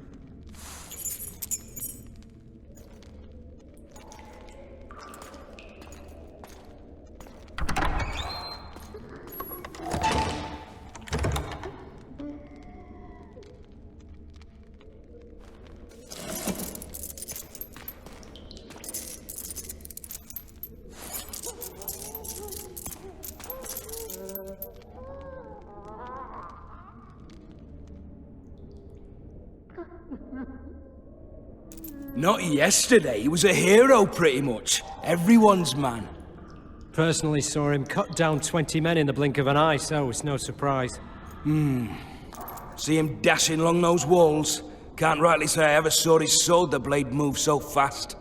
Not yesterday, he was a hero pretty much. Everyone's man. Personally saw him cut down 20 men in the blink of an eye, so it's no surprise. See him dashing along those walls. Can't rightly say I ever saw his sword the blade move so fast.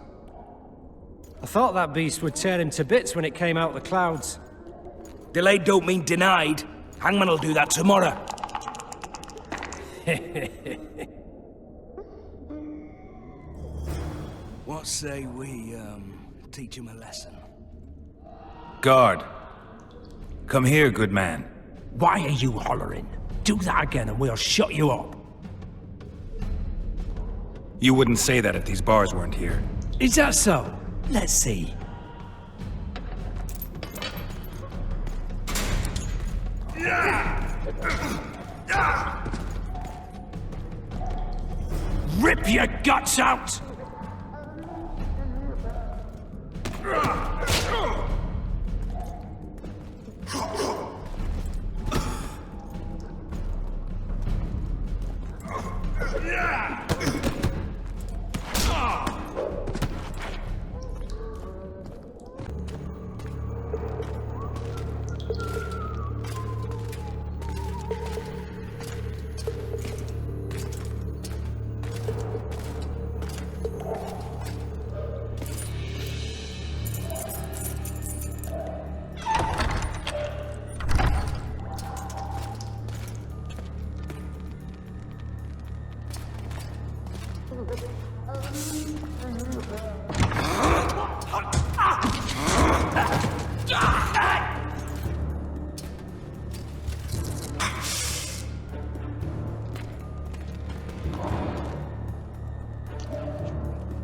I thought that beast would tear him to bits when it came out the clouds. Delayed don't mean denied. Hangman will do that tomorrow. What say we, teach him a lesson? Guard! Come here, good man. Why are you hollering? Do that again and we'll shut you up. You wouldn't say that if these bars weren't here. Is that so? Let's see. Rip your guts out!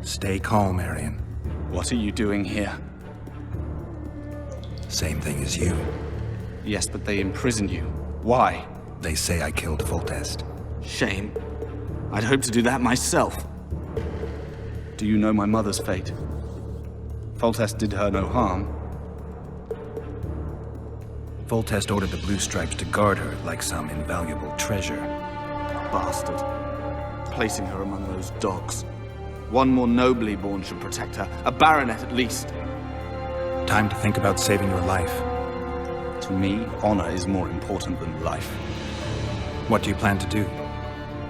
Stay calm, Arian. What are you doing here? Same thing as you. Yes, but they imprison you. Why? They say I killed Foltest. Shame. I'd hoped to do that myself. Do you know my mother's fate? Foltest did her no harm. Foltest ordered the Blue Stripes to guard her like some invaluable treasure. Bastard. Placing her among those dogs. One more nobly born should protect her. A baronet at least. Time to think about saving your life. To me, honor is more important than life. What do you plan to do?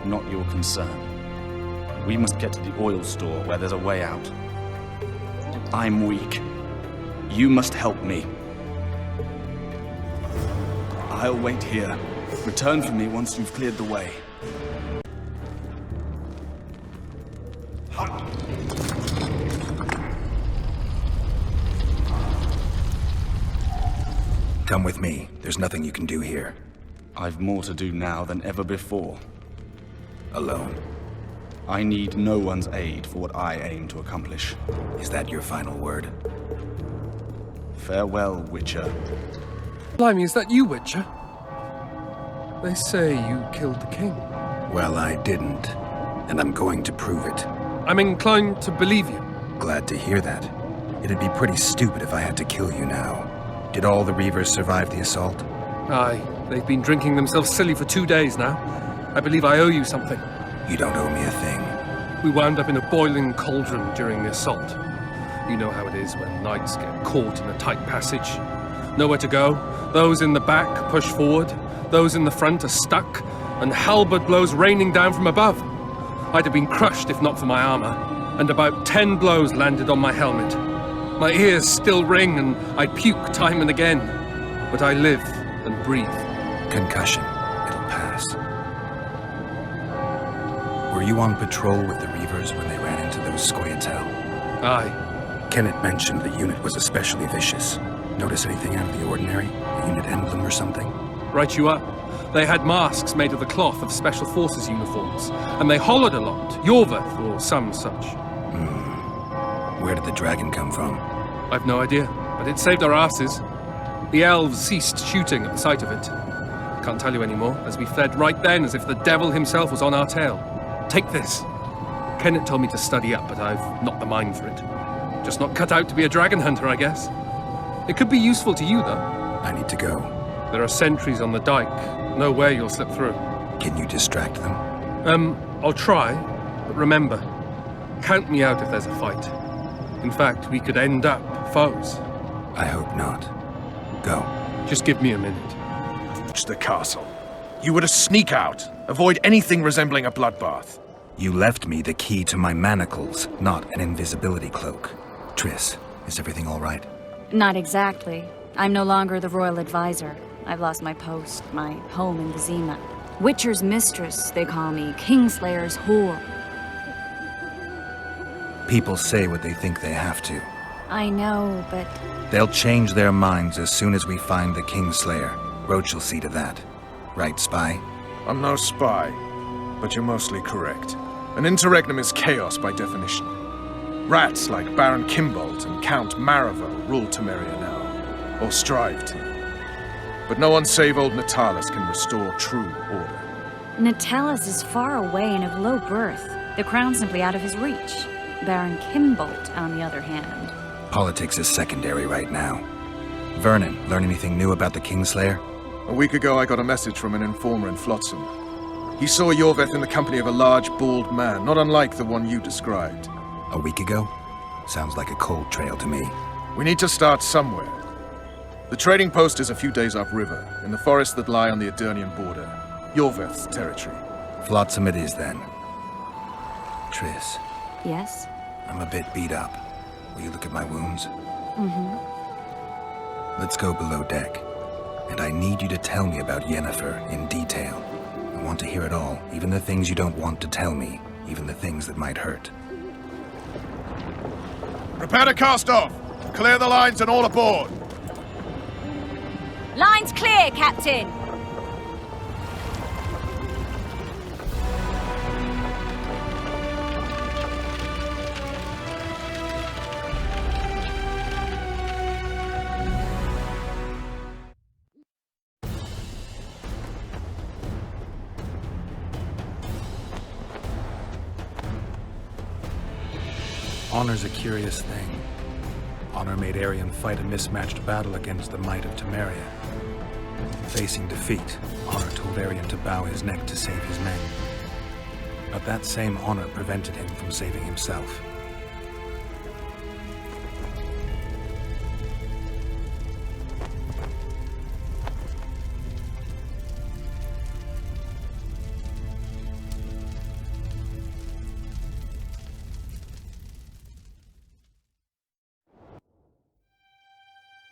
Not your concern. We must get to the oil store where there's a way out. I'm weak. You must help me. I'll wait here. Return for me once you've cleared the way. Come with me. There's nothing you can do here. I've more to do now than ever before. Alone. I need no one's aid for what I aim to accomplish. Is that your final word? Farewell, Witcher. Blimey, is that you, Witcher? They say you killed the king. Well, I didn't. And I'm going to prove it. I'm inclined to believe you. Glad to hear that. It'd be pretty stupid if I had to kill you now. Did all the Reavers survive the assault? Aye. They've been drinking themselves silly for 2 days now. I believe I owe you something. You don't owe me a thing. We wound up in a boiling cauldron during the assault. You know how it is when knights get caught in a tight passage. Nowhere to go. Those in the back push forward. Those in the front are stuck. And halberd blows raining down from above. I'd have been crushed if not for my armor. And about 10 blows landed on my helmet. My ears still ring and I'd puke time and again. But I live and breathe. Concussion. It'll pass. Were you on patrol with the Reavers when they ran into those Scoia'tael? Aye. Kenneth mentioned the unit was especially vicious. Notice anything out of the ordinary? A unit emblem or something? Right you up. They had masks made of the cloth of Special Forces uniforms, and they hollered a lot. Iorveth, or some such. Where did the dragon come from? I've no idea, but it saved our asses. The elves ceased shooting at the sight of it. Can't tell you anymore, as we fled right then as if the devil himself was on our tail. Take this. Kenneth told me to study up, but I've not the mind for it. Just not cut out to be a dragon hunter, I guess. It could be useful to you, though. I need to go. There are sentries on the dike. No way you'll slip through. Can you distract them? I'll try, but remember, count me out if there's a fight. In fact, we could end up foes. I hope not. Go. Just give me a minute. Reach the castle. You were to sneak out. Avoid anything resembling a bloodbath. You left me the key to my manacles, not an invisibility cloak. Triss, is everything all right? Not exactly. I'm no longer the royal advisor. I've lost my post, my home in Vizima. Witcher's mistress, they call me. Kingslayer's whore. People say what they think they have to. I know, but... They'll change their minds as soon as we find the Kingslayer. Roche will see to that. Right, spy? I'm no spy, but you're mostly correct. An interregnum is chaos by definition. Rats like Baron Kimbolt and Count Maravel rule Temeria now, or strive to. But no one save old Natalis can restore true order. Natalis is far away and of low birth. The crown's simply out of his reach. Baron Kimbolt, on the other hand. Politics is secondary right now. Vernon, learn anything new about the Kingslayer? A week ago, I got a message from an informer in Flotsam. He saw Iorveth in the company of a large, bald man, not unlike the one you described. A week ago? Sounds like a cold trail to me. We need to start somewhere. The trading post is a few days upriver, in the forests that lie on the Edirnian border. Iorveth's territory. Flotsam it is, then. Triss. Yes? I'm a bit beat up. Will you look at my wounds? Let's go below deck. And I need you to tell me about Yennefer in detail. I want to hear it all, even the things you don't want to tell me, even the things that might hurt. Prepare to cast off! Clear the lines and all aboard! Lines clear, Captain! Honor's a curious thing. Honor made Arion fight a mismatched battle against the might of Temeria. Facing defeat, Honor told Arion to bow his neck to save his men. But that same honor prevented him from saving himself.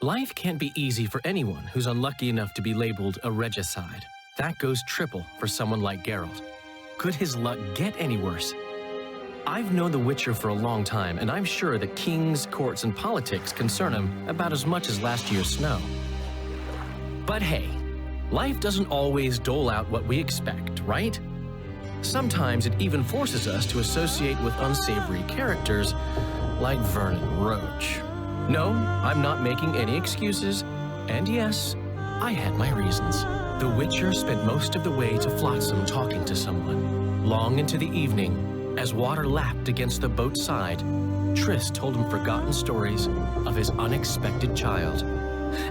Life can't be easy for anyone who's unlucky enough to be labeled a regicide. That goes triple for someone like Geralt. Could his luck get any worse? I've known the Witcher for a long time, and I'm sure that kings, courts, and politics concern him about as much as last year's snow. But hey, life doesn't always dole out what we expect, right? Sometimes it even forces us to associate with unsavory characters like Vernon Roche. No, I'm not making any excuses, and yes, I had my reasons. The Witcher spent most of the way to Flotsam talking to someone. Long into the evening, as water lapped against the boat's side, Triss told him forgotten stories of his unexpected child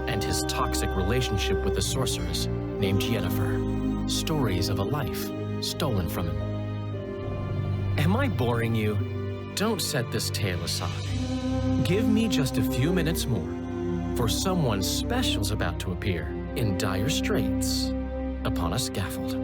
and his toxic relationship with the sorceress named Yennefer. Stories of a life stolen from him. Am I boring you? Don't set this tale aside. Give me just a few minutes more, for someone special's about to appear in dire straits upon a scaffold.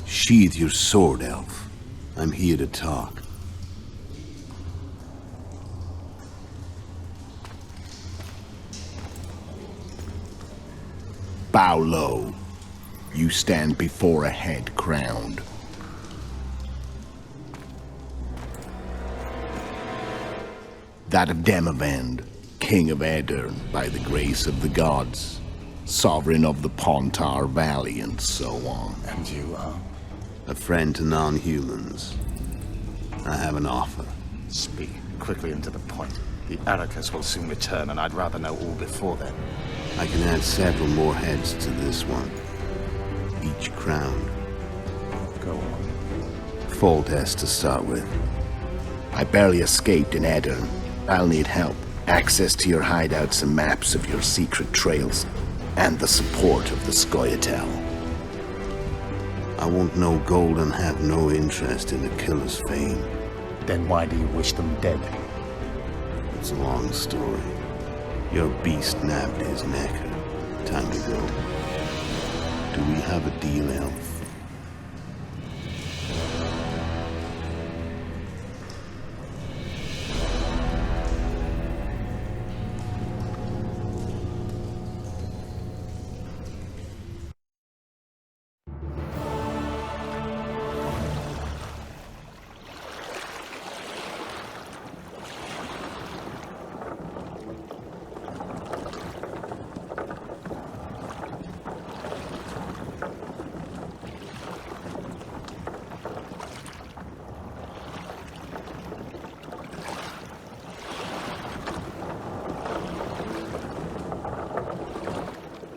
Sheathe your sword, elf. I'm here to talk. Bow low. You stand before a head crowned. That of Demavend, King of Aedirn, by the grace of the gods, sovereign of the Pontar Valley, and so on. And you are? A friend to non-humans. I have an offer. Speak quickly and to the point. The Arrakis will soon return, and I'd rather know all before then. I can add several more heads to this one. Each crowned. Go on. Full test to start with. I barely escaped in Aedirn. I'll need help. Access to your hideouts and maps of your secret trails. And the support of the Scoia'tael. I want no gold and have no interest in the killer's fame. Then why do you wish them dead? It's a long story. Your beast nabbed his neck. Time to go. Do we have a deal, elf?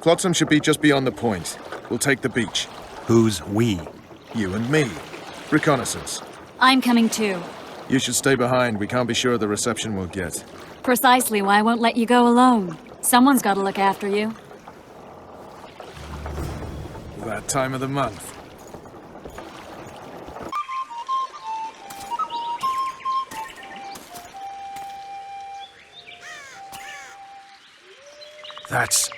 Flotsam should be just beyond the point. We'll take the beach. Who's we? You and me. Reconnaissance. I'm coming too. You should stay behind. We can't be sure of the reception we'll get. Precisely why I won't let you go alone. Someone's got to look after you. That time of the month. That's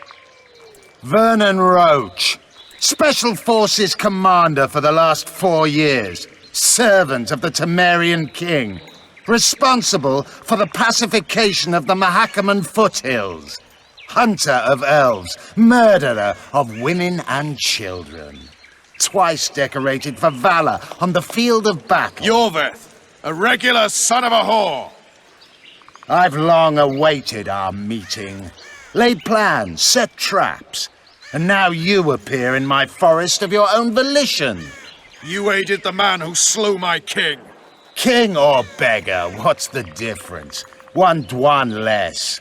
Vernon Roche, Special Forces Commander for the last 4 years, servant of the Temerian King, responsible for the pacification of the Mahakaman foothills, hunter of elves, murderer of women and children, twice decorated for valor on the field of battle. Iorveth, a regular son of a whore! I've long awaited our meeting. Laid plans, set traps, and now you appear in my forest of your own volition. You aided the man who slew my king. King or beggar, what's the difference? One Dwan less.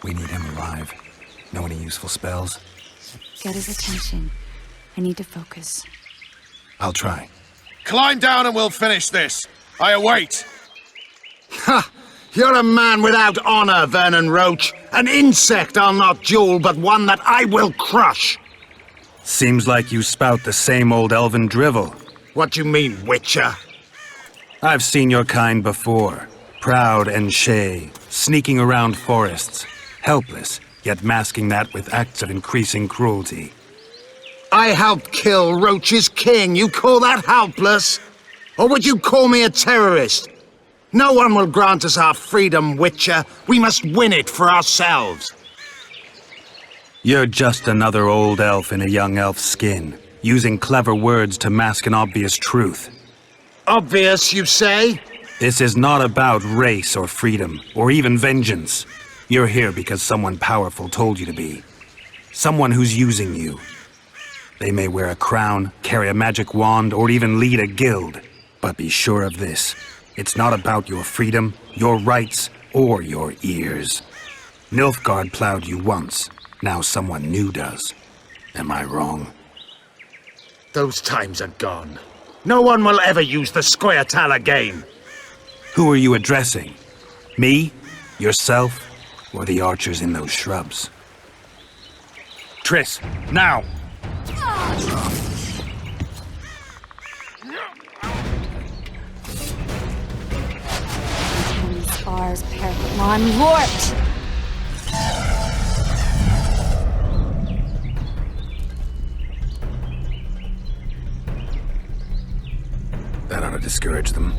We need him alive. Know any useful spells? Get his attention. I need to focus. I'll try. Climb down and we'll finish this. I await. Ha! You're a man without honor, Vernon Roche. An insect I'll not duel, but one that I will crush. Seems like you spout the same old elven drivel. What do you mean, Witcher? I've seen your kind before. Proud and shay, sneaking around forests. Helpless, yet masking that with acts of increasing cruelty. I helped kill Roche's king. You call that helpless? Or would you call me a terrorist? No one will grant us our freedom, Witcher. We must win it for ourselves. You're just another old elf in a young elf's skin, using clever words to mask an obvious truth. Obvious, you say? This is not about race or freedom, or even vengeance. You're here because someone powerful told you to be. Someone who's using you. They may wear a crown, carry a magic wand, or even lead a guild. But be sure of this. It's not about your freedom, your rights, or your ears. Nilfgaard plowed you once. Now someone new does. Am I wrong? Those times are gone. No one will ever use the square tile again. Who are you addressing? Me? Yourself? Or the archers in those shrubs? Triss, now! Spars, Pergamon, Lort! That ought to discourage them.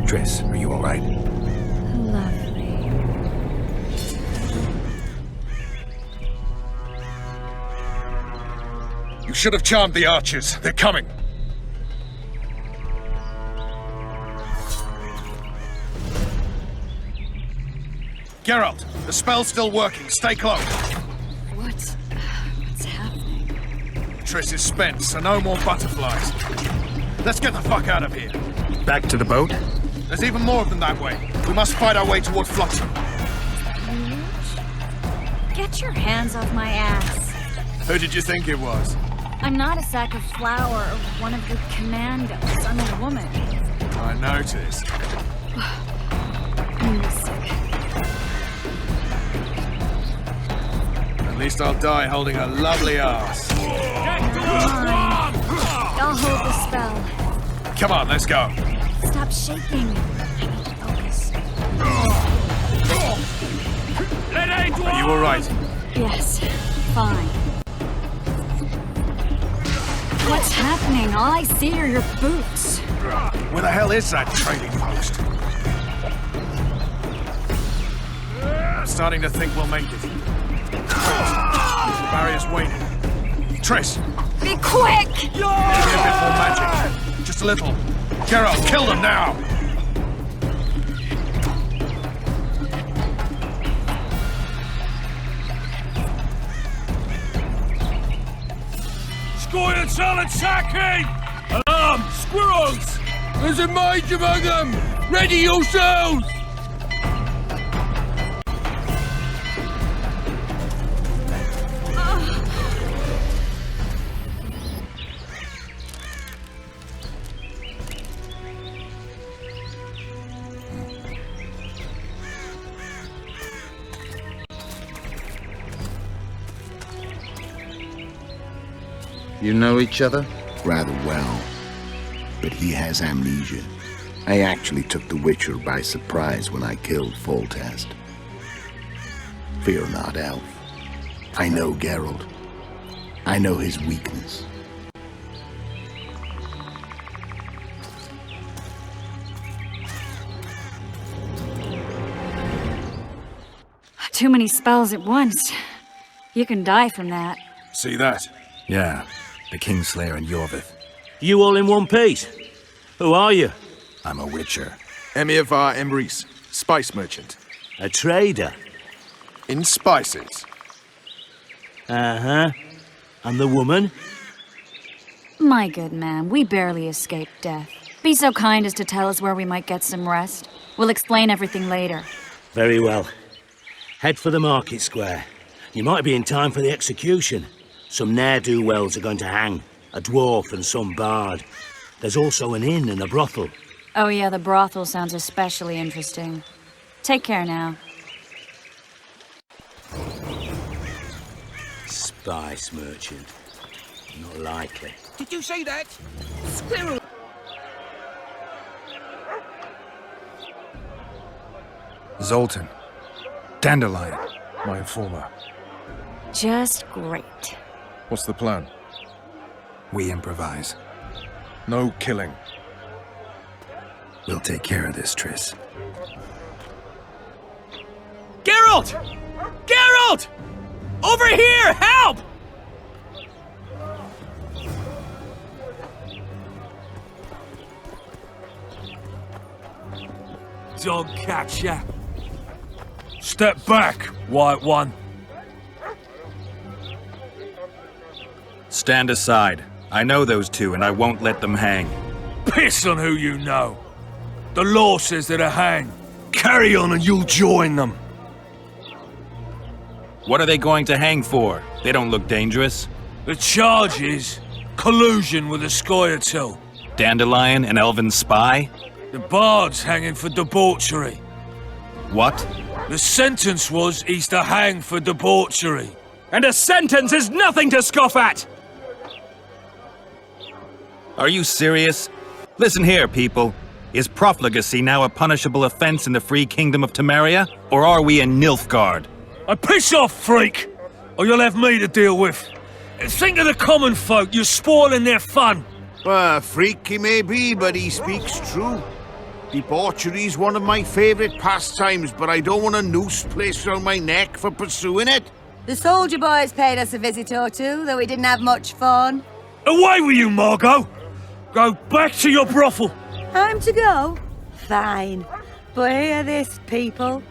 Triss, are you all right? Lovely. You should have charmed the archers. They're coming. Geralt, the spell's still working. Stay close. What's happening? Triss is spent, so no more butterflies. Let's get the fuck out of here. Back to the boat? There's even more of them that way. We must fight our way toward Flotsam. Get your hands off my ass. Who did you think it was? I'm not a sack of flour or one of your commandos. I'm a woman. I noticed. I'm sick. At least I'll die holding a lovely ass. I'll hold the spell. Come on, let's go. Stop shaking. I need to focus. Are you all right? Yes, fine. What's happening? All I see are your boots. Where the hell is that trading post? I'm starting to think we'll make it. The barrier's waning. Triss! Be quick! Maybe a bit more magic. Just a little. Geralt, kill them now! Scoil solid sacking! Alarm! Squirrels! There's a mage among them! Ready yourselves! You know each other? Rather well. But he has amnesia. I actually took the Witcher by surprise when I killed Foltest. Fear not, Elf. I know Geralt. I know his weakness. Too many spells at once. You can die from that. See that? Yeah, the Kingslayer and Iorveth. You all in one piece? Who are you? I'm a Witcher. Iorveth Emrys, spice merchant. A trader? In spices. Uh-huh. And the woman? My good man, we barely escaped death. Be so kind as to tell us where we might get some rest. We'll explain everything later. Very well. Head for the market square. You might be in time for the execution. Some ne'er-do-wells are going to hang. A dwarf and some bard. There's also an inn and a brothel. Oh yeah, the brothel sounds especially interesting. Take care now. Spice merchant. Not likely. Did you say that? Squirrel! Zoltan. Dandelion, my informer. Just great. What's the plan? We improvise. No killing. We'll take care of this, Triss. Geralt! Geralt! Over here! Help! Dog catcher. Step back, White One. Stand aside. I know those two, and I won't let them hang. Piss on who you know. The law says they're to hang. Carry on and you'll join them. What are they going to hang for? They don't look dangerous. The charge is collusion with a Scoia'tael. Dandelion, an elven spy? The bard's hanging for debauchery. What? The sentence was he's to hang for debauchery. And a sentence is nothing to scoff at! Are you serious? Listen here, people. Is profligacy now a punishable offense in the free kingdom of Temeria? Or are we in Nilfgaard? Piss off, freak! Or you'll have me to deal with. Think of the common folk, you're spoiling their fun. Freak he may be, but he speaks true. Debauchery's one of my favourite pastimes, but I don't want a noose placed around my neck for pursuing it. The soldier boys paid us a visit or two, though we didn't have much fun. Away with you, Margot! Go back to your brothel. Time to go? Fine. But hear this, people.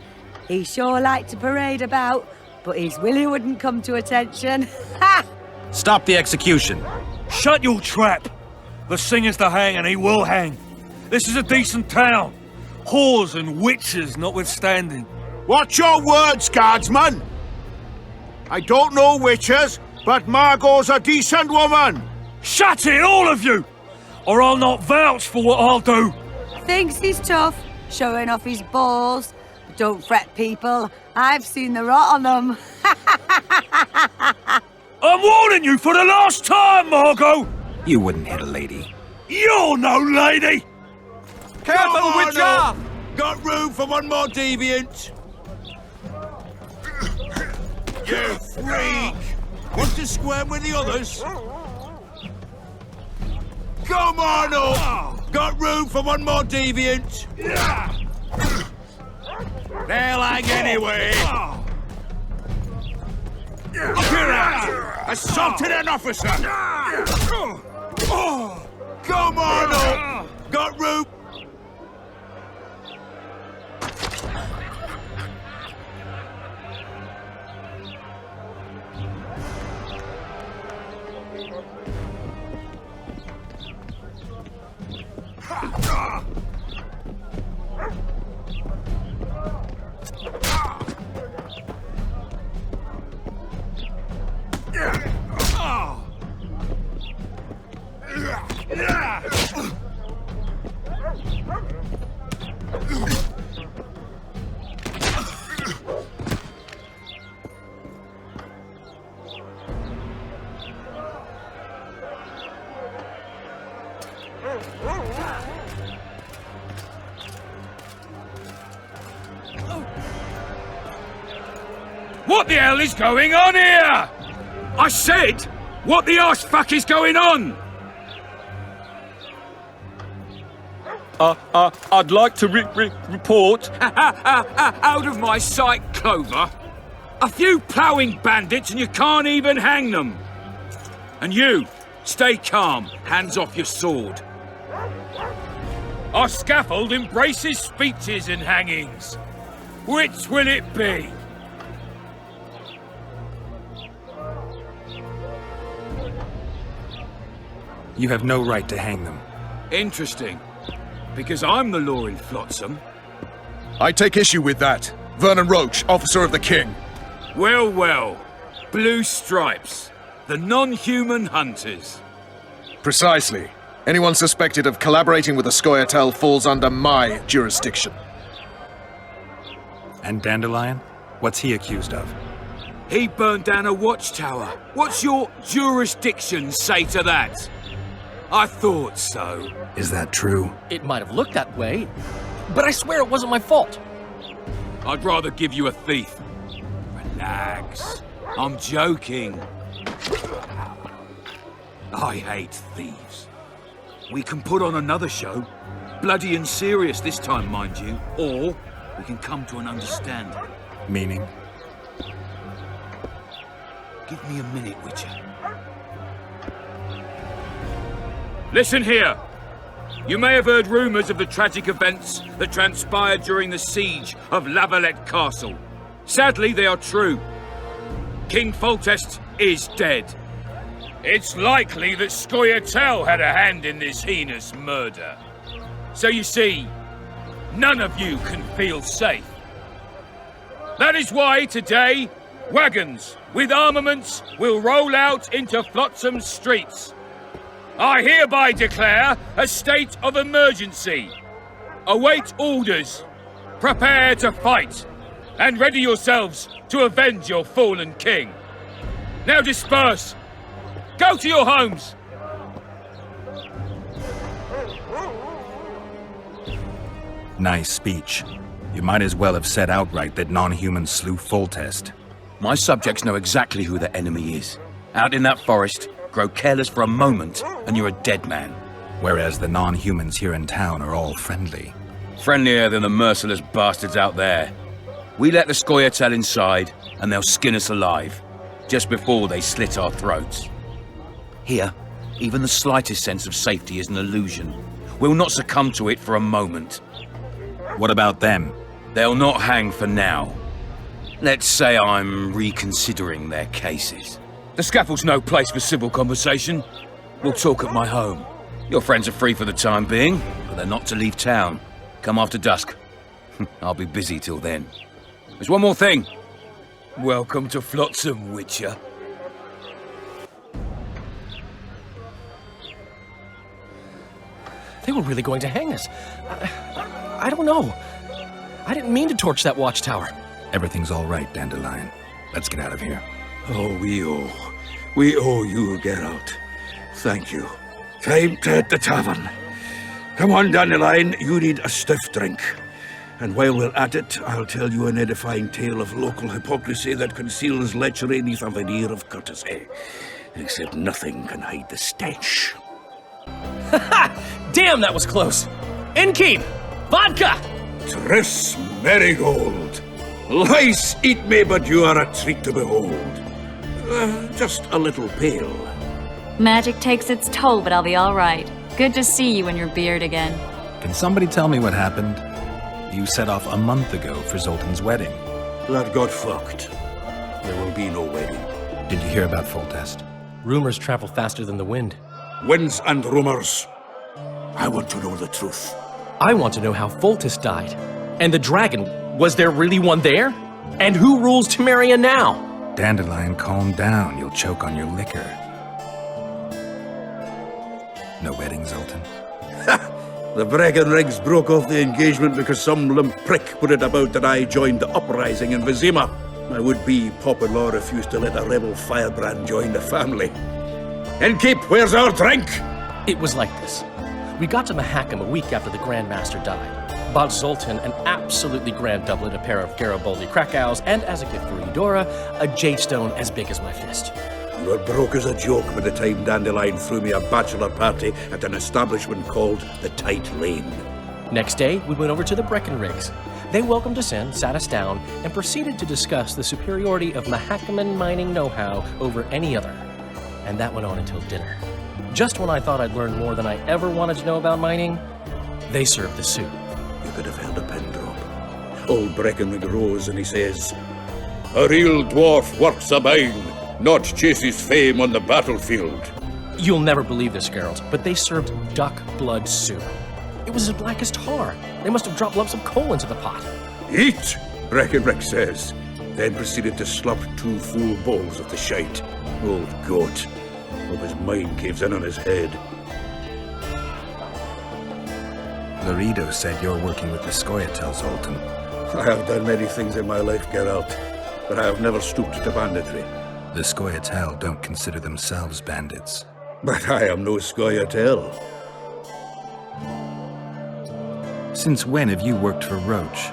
He sure liked to parade about, but his Willie wouldn't come to attention. Ha! Stop the execution. Shut your trap. The singer's to hang and he will hang. This is a decent town. Whores and witches notwithstanding. Watch your words, guardsman! I don't know witches, but Margot's a decent woman! Shut it, all of you! Or I'll not vouch for what I'll do. Thinks he's tough, showing off his balls. But don't fret, people. I've seen the rot on them. I'm warning you for the last time, Margot! You wouldn't hit a lady. You're no lady! Careful, Witcher! Got room for one more deviant? You freak! Want to square with the others? Come on up! Got room for one more deviant? They'll hang anyway! Geralt! Assaulted an officer! Come on up! Got room? What the hell is going on here? I said, what the arse fuck is going on? I'd like to report. Out of my sight, Clover. A few ploughing bandits and you can't even hang them. And you, stay calm, hands off your sword. Our scaffold embraces speeches and hangings. Which will it be? You have no right to hang them. Interesting. Because I'm the law in Flotsam. I take issue with that. Vernon Roche, officer of the king. Well, well. Blue Stripes. The non-human hunters. Precisely. Anyone suspected of collaborating with the Scoia'tael falls under my jurisdiction. And Dandelion? What's he accused of? He burned down a watchtower. What's your jurisdiction say to that? I thought so. Is that true? It might have looked that way, but I swear it wasn't my fault. I'd rather give you a thief. Relax. I'm joking. I hate thieves. We can put on another show. Bloody and serious this time, mind you. Or we can come to an understanding. Meaning? Give me a minute, Witcher. Listen here. You may have heard rumours of the tragic events that transpired during the siege of Lavalette Castle. Sadly, they are true. King Foltest is dead. It's likely that Scoia'tael had a hand in this heinous murder. So you see, none of you can feel safe. That is why today, wagons with armaments will roll out into Flotsam's streets. I hereby declare a state of emergency. Await orders. Prepare to fight. And ready yourselves to avenge your fallen king. Now disperse. Go to your homes. Nice speech. You might as well have said outright that non-humans slew Foltest. My subjects know exactly who the enemy is. Out in that forest, grow careless for a moment, and you're a dead man. Whereas the non-humans here in town are all friendly. Friendlier than the merciless bastards out there. We let the Scoia'tael inside, and they'll skin us alive, just before they slit our throats. Here, even the slightest sense of safety is an illusion. We'll not succumb to it for a moment. What about them? They'll not hang for now. Let's say I'm reconsidering their cases. The scaffold's no place for civil conversation. We'll talk at my home. Your friends are free for the time being, but they're not to leave town. Come after dusk. I'll be busy till then. There's one more thing. Welcome to Flotsam, Witcher. They were really going to hang us. I don't know. I didn't mean to torch that watchtower. Everything's all right, Dandelion. Let's get out of here. Oh, we owe you, Geralt. Thank you. Time to hit the tavern. Come on, Dandelion, you need a stiff drink. And while we're at it, I'll tell you an edifying tale of local hypocrisy that conceals lechery neath a veneer of courtesy. Except nothing can hide the stench. Damn, that was close. Innkeep! Vodka! Triss Marigold. Lice eat me, but you are a treat to behold. Just a little pale. Magic takes its toll, but I'll be all right. Good to see you and your beard again. Can somebody tell me what happened? You set off a month ago for Zoltan's wedding. That got fucked. There will be no wedding. Did you hear about Foltest? Rumors travel faster than the wind. Winds and rumors. I want to know the truth. I want to know how Foltest died. And the dragon, was there really one there? And who rules Temeria now? Dandelion, calm down. You'll choke on your liquor. No wedding, Zoltan? The Breckenrigs broke off the engagement because some limp prick put it about that I joined the uprising in Vizima. My would-be Pop-in-law refused to let a rebel firebrand join the family. Innkeep, where's our drink? It was like this. We got to Mahakam a week after the Grand Master died. bought Zoltan an absolutely grand doublet, a pair of Garibaldi Krakau's, and as a gift for Eudora, a jade stone as big as my fist. You were broke as a joke by the time Dandelion threw me a bachelor party at an establishment called the Tight Lane. Next day, we went over to the Breckenriggs. They welcomed us in, sat us down, and proceeded to discuss the superiority of Mahakaman mining know-how over any other. And that went on until dinner. Just when I thought I'd learned more than I ever wanted to know about mining, they served the soup. You could have held a pen drop. Old Breckenridge rose and he says, "A real dwarf works a mine, not chases fame on the battlefield." You'll never believe this, Geralt, but they served duck blood soup. It was as black as tar. They must have dropped lumps of coal into the pot. "Eat," Breckenridge says, then proceeded to slop 2 full bowls of the shite. Old goat. Hope his mind caves in on his head. Laredo said you're working with the Scoia'tael, Zoltan. I have done many things in my life, Geralt, but I have never stooped to banditry. The Scoia'tael don't consider themselves bandits. But I am no Scoia'tael. Since when have you worked for Roche?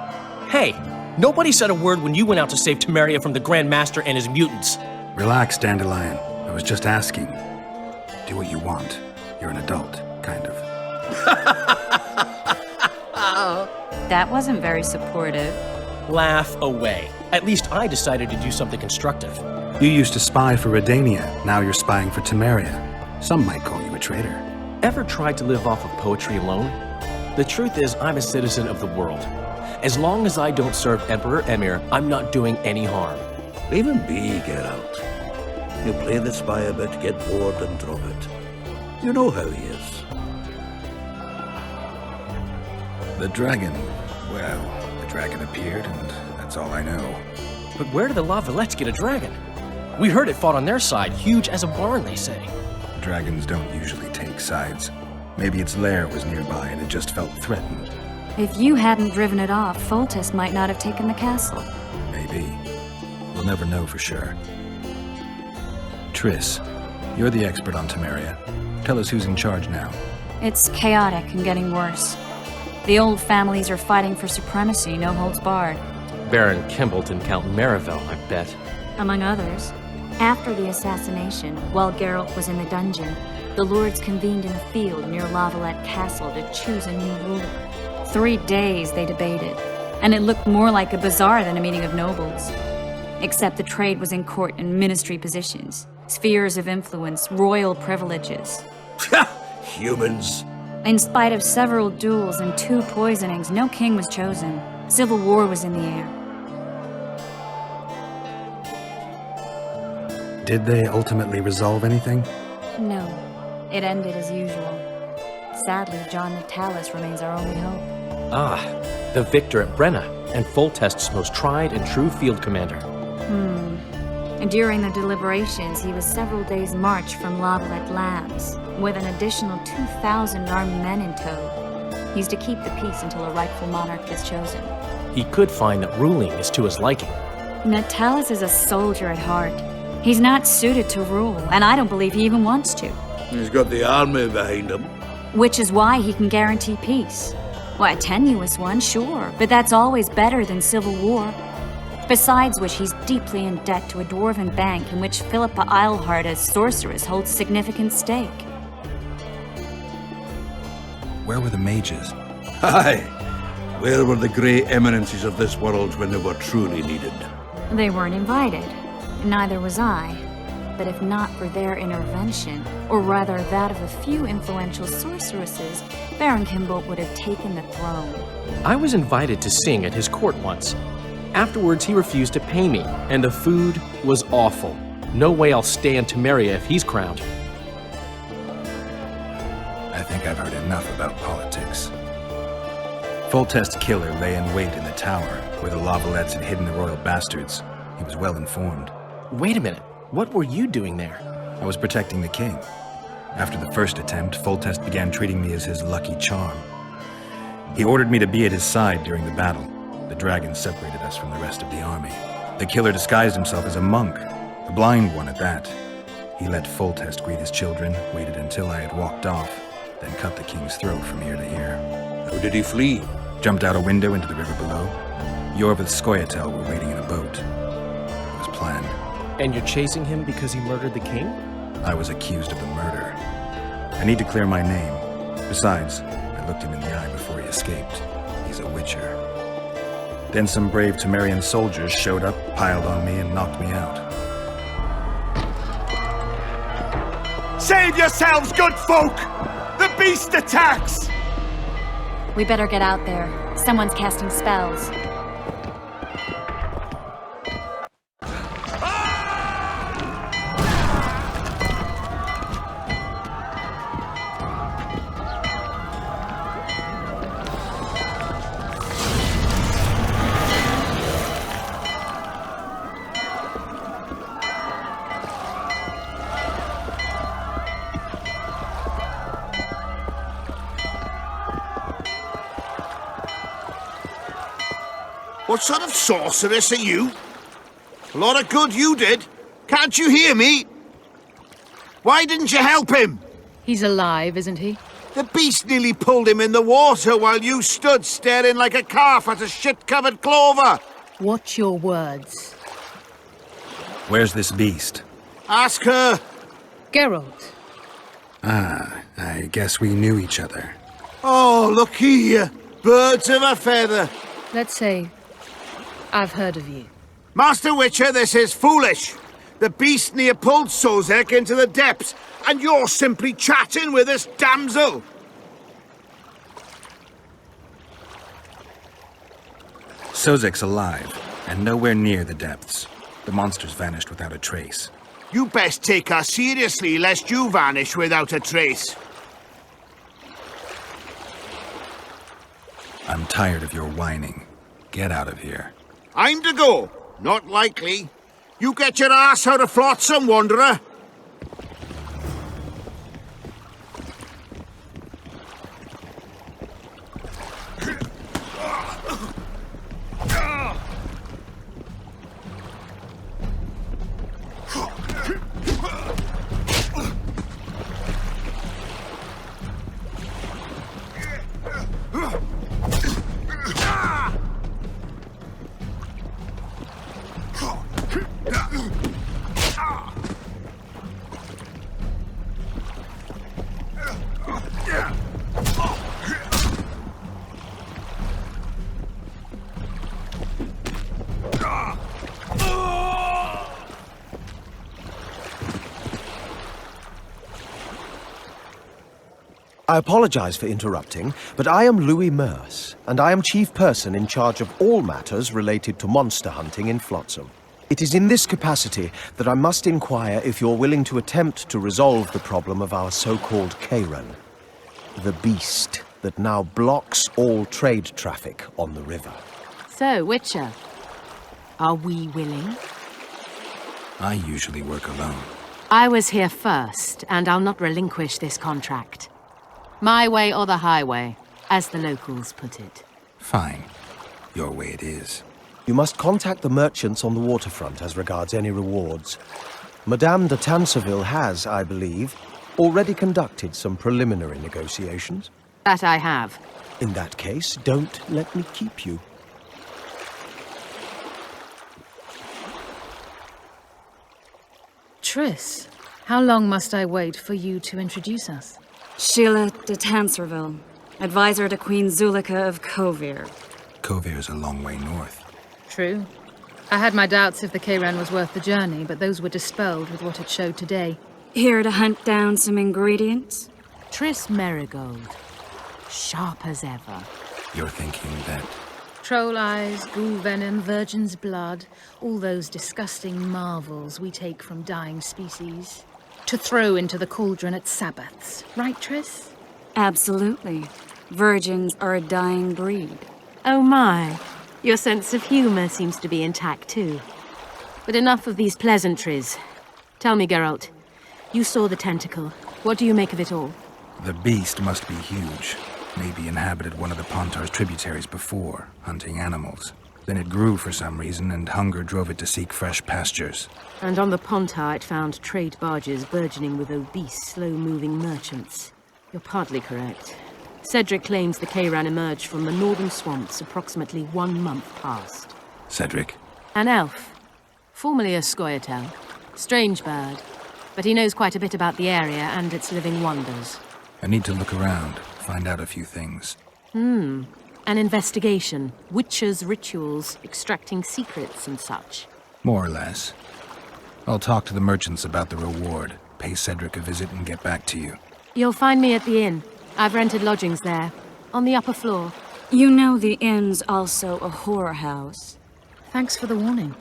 Hey, nobody said a word when you went out to save Temeria from the Grand Master and his mutants. Relax, Dandelion. I was just asking. Do what you want. You're an adult, kind of. That wasn't very supportive. Laugh away. At least I decided to do something constructive. You used to spy for Redania. Now you're spying for Temeria. Some might call you a traitor. Ever tried to live off of poetry alone? The truth is, I'm a citizen of the world. As long as I don't serve Emperor Emir, I'm not doing any harm. Leave him be, Geralt. You play the spy a bit, get bored and drop it. You know how he is. The dragon. Well, the dragon appeared, and that's all I know. But where did the Lavalettes get a dragon? We heard it fought on their side, huge as a barn, they say. Dragons don't usually take sides. Maybe its lair was nearby and it just felt threatened. If you hadn't driven it off, Foltest might not have taken the castle. Maybe. We'll never know for sure. Triss, you're the expert on Temeria. Tell us who's in charge now. It's chaotic and getting worse. The old families are fighting for supremacy, no holds barred. Baron Kimbolt and Count Marivel, I bet. Among others. After the assassination, while Geralt was in the dungeon, the lords convened in a field near Lavalette Castle to choose a new ruler. 3 days they debated, and it looked more like a bazaar than a meeting of nobles. Except the trade was in court and ministry positions, spheres of influence, royal privileges. Humans. In spite of several duels and 2 poisonings, no king was chosen. Civil war was in the air. Did they ultimately resolve anything? No. It ended as usual. Sadly, John Natalis remains our only hope. Ah, the victor at Brenna, and Foltest's most tried and true field commander. And during the deliberations, he was several days' march from Lavalette Labs, with an additional 2,000 armed men in tow. He's to keep the peace until a rightful monarch is chosen. He could find that ruling is to his liking. Natalis is a soldier at heart. He's not suited to rule, and I don't believe he even wants to. He's got the army behind him. Which is why he can guarantee peace. Why, a tenuous one, sure, but that's always better than civil war. Besides which, he's deeply in debt to a dwarven bank in which Philippa Eilhart as sorceress holds significant stake. Where were the mages? Aye. Where were the grey eminences of this world when they were truly needed? They weren't invited. Neither was I. But if not for their intervention, or rather that of a few influential sorceresses, Baron Kimbolt would have taken the throne. I was invited to sing at his court once. Afterwards, he refused to pay me, and the food was awful. No way I'll stay in Temeria if he's crowned. I think I've heard enough about politics. Foltest's killer lay in wait in the tower, where the Lavalettes had hidden the royal bastards. He was well informed. Wait a minute. What were you doing there? I was protecting the king. After the first attempt, Foltest began treating me as his lucky charm. He ordered me to be at his side during the battle. The dragon separated us from the rest of the army. The killer disguised himself as a monk, a blind one at that. He let Foltest greet his children, waited until I had walked off, then cut the king's throat from ear to ear. How did he flee? Jumped out a window into the river below. Iorveth Scoia'tael were waiting in a boat. It was planned. And you're chasing him because he murdered the king? I was accused of the murder. I need to clear my name. Besides, I looked him in the eye before he escaped. He's a witcher. Then some brave Temerian soldiers showed up, piled on me, and knocked me out. Save yourselves, good folk! The beast attacks! We better get out there. Someone's casting spells. What sort of sorceress are you? A lot of good you did. Can't you hear me? Why didn't you help him? He's alive, isn't he? The beast nearly pulled him in the water while you stood staring like a calf at a shit-covered clover. Watch your words. Where's this beast? Ask her. Geralt. Ah, I guess we knew each other. Oh, look here. Birds of a feather. Let's say I've heard of you. Master Witcher, this is foolish. The beast near pulled Sozek into the depths, and you're simply chatting with this damsel. Sozek's alive, and nowhere near the depths. The monster's vanished without a trace. You best take her seriously, lest you vanish without a trace. I'm tired of your whining. Get out of here. I'm to go. Not likely. You get your ass out of Flotsam, wanderer. I apologize for interrupting, but I am Louis Merce, and I am chief person in charge of all matters related to monster hunting in Flotsam. It is in this capacity that I must inquire if you're willing to attempt to resolve the problem of our so-called Kayran, the beast that now blocks all trade traffic on the river. So, Witcher, are we willing? I usually work alone. I was here first, and I'll not relinquish this contract. My way or the highway, as the locals put it. Fine. Your way it is. You must contact the merchants on the waterfront as regards any rewards. Madame de Tanseville has, I believe, already conducted some preliminary negotiations. That I have. In that case, don't let me keep you. Triss, how long must I wait for you to introduce us? Sheila de Tanserville, advisor to Queen Zulika of Kovir. Kovir's a long way north. True. I had my doubts if the Kayran was worth the journey, but those were dispelled with what it showed today. Here to hunt down some ingredients? Triss Merigold. Sharp as ever. You're thinking that... Troll eyes, ghoul venom, virgin's blood, all those disgusting marvels we take from dying species. To throw into the cauldron at Sabbaths. Right, Triss? Absolutely. Virgins are a dying breed. Oh my. Your sense of humor seems to be intact too. But enough of these pleasantries. Tell me, Geralt, you saw the tentacle. What do you make of it all? The beast must be huge. Maybe inhabited one of the Pontar's tributaries before, hunting animals. Then it grew for some reason, and hunger drove it to seek fresh pastures. And on the Pontar it found trade barges burgeoning with obese, slow-moving merchants. You're partly correct. Cedric claims the Kayran emerged from the northern swamps approximately 1 month past. Cedric? An elf, formerly a Scoia'tael. Strange bird, but he knows quite a bit about the area and its living wonders. I need to look around, find out a few things. An investigation. Witches' rituals, extracting secrets and such. More or less. I'll talk to the merchants about the reward, pay Cedric a visit and get back to you. You'll find me at the inn. I've rented lodgings there, on the upper floor. You know the inn's also a whorehouse. Thanks for the warning.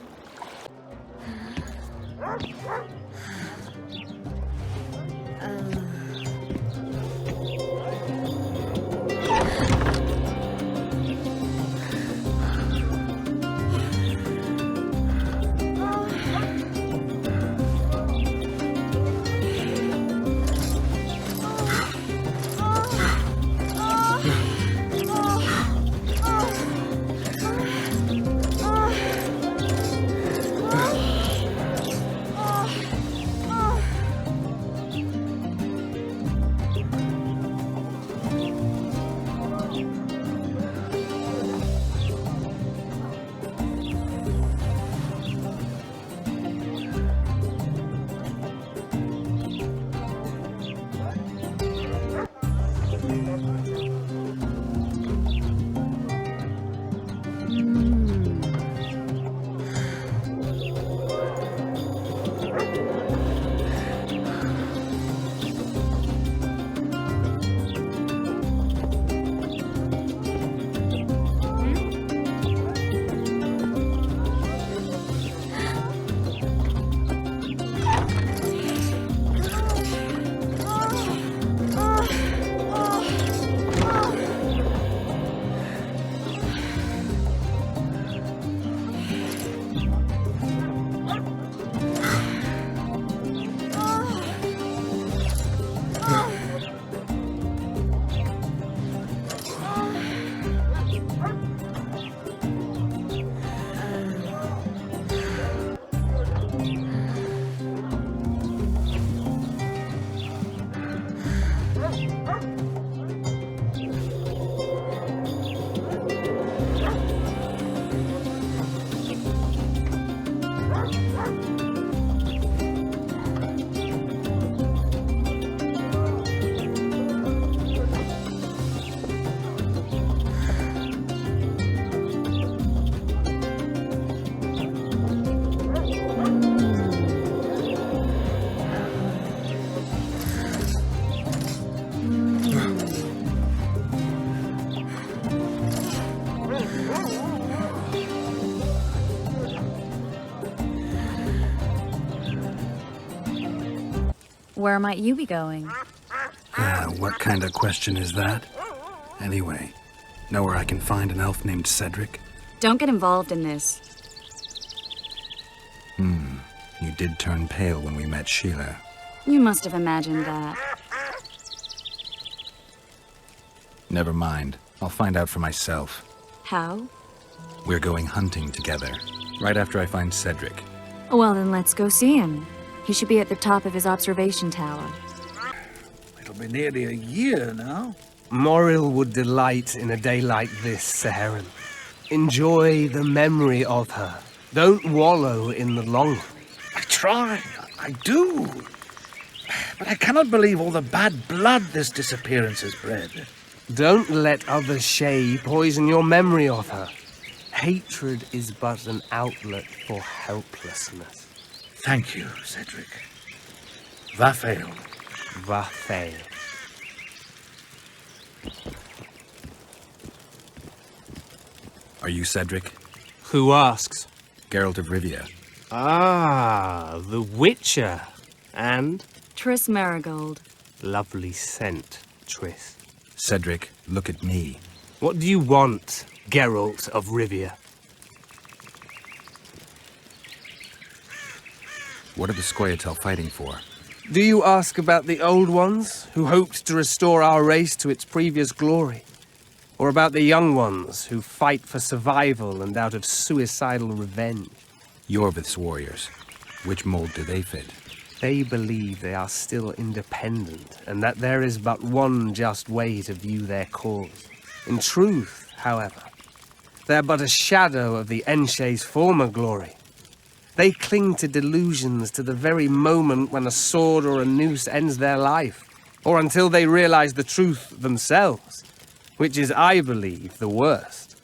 Where might you be going? What kind of question is that? Anyway, know where I can find an elf named Cedric? Don't get involved in this. You did turn pale when we met Sheila. You must have imagined that. Never mind. I'll find out for myself. How? We're going hunting together, right after I find Cedric. Well, then let's go see him. He should be at the top of his observation tower. It'll be nearly a year now. Moril would delight in a day like this, Saharan. Enjoy the memory of her. Don't wallow in the longing. I try, I do. But I cannot believe all the bad blood this disappearance has bred. Don't let other Shay poison your memory of her. Hatred is but an outlet for helplessness. Thank you, Cedric. Vafael. Vafael. Are you Cedric? Who asks? Geralt of Rivia. Ah, the Witcher. And? Triss Marigold. Lovely scent, Triss. Cedric, look at me. What do you want, Geralt of Rivia? What are the Scoia'tael fighting for? Do you ask about the old ones, who hoped to restore our race to its previous glory? Or about the young ones, who fight for survival and out of suicidal revenge? Iorveth's warriors. Which mold do they fit? They believe they are still independent, and that there is but one just way to view their cause. In truth, however, they're but a shadow of the Enshe's former glory. They cling to delusions to the very moment when a sword or a noose ends their life, or until they realize the truth themselves, which is, I believe, the worst.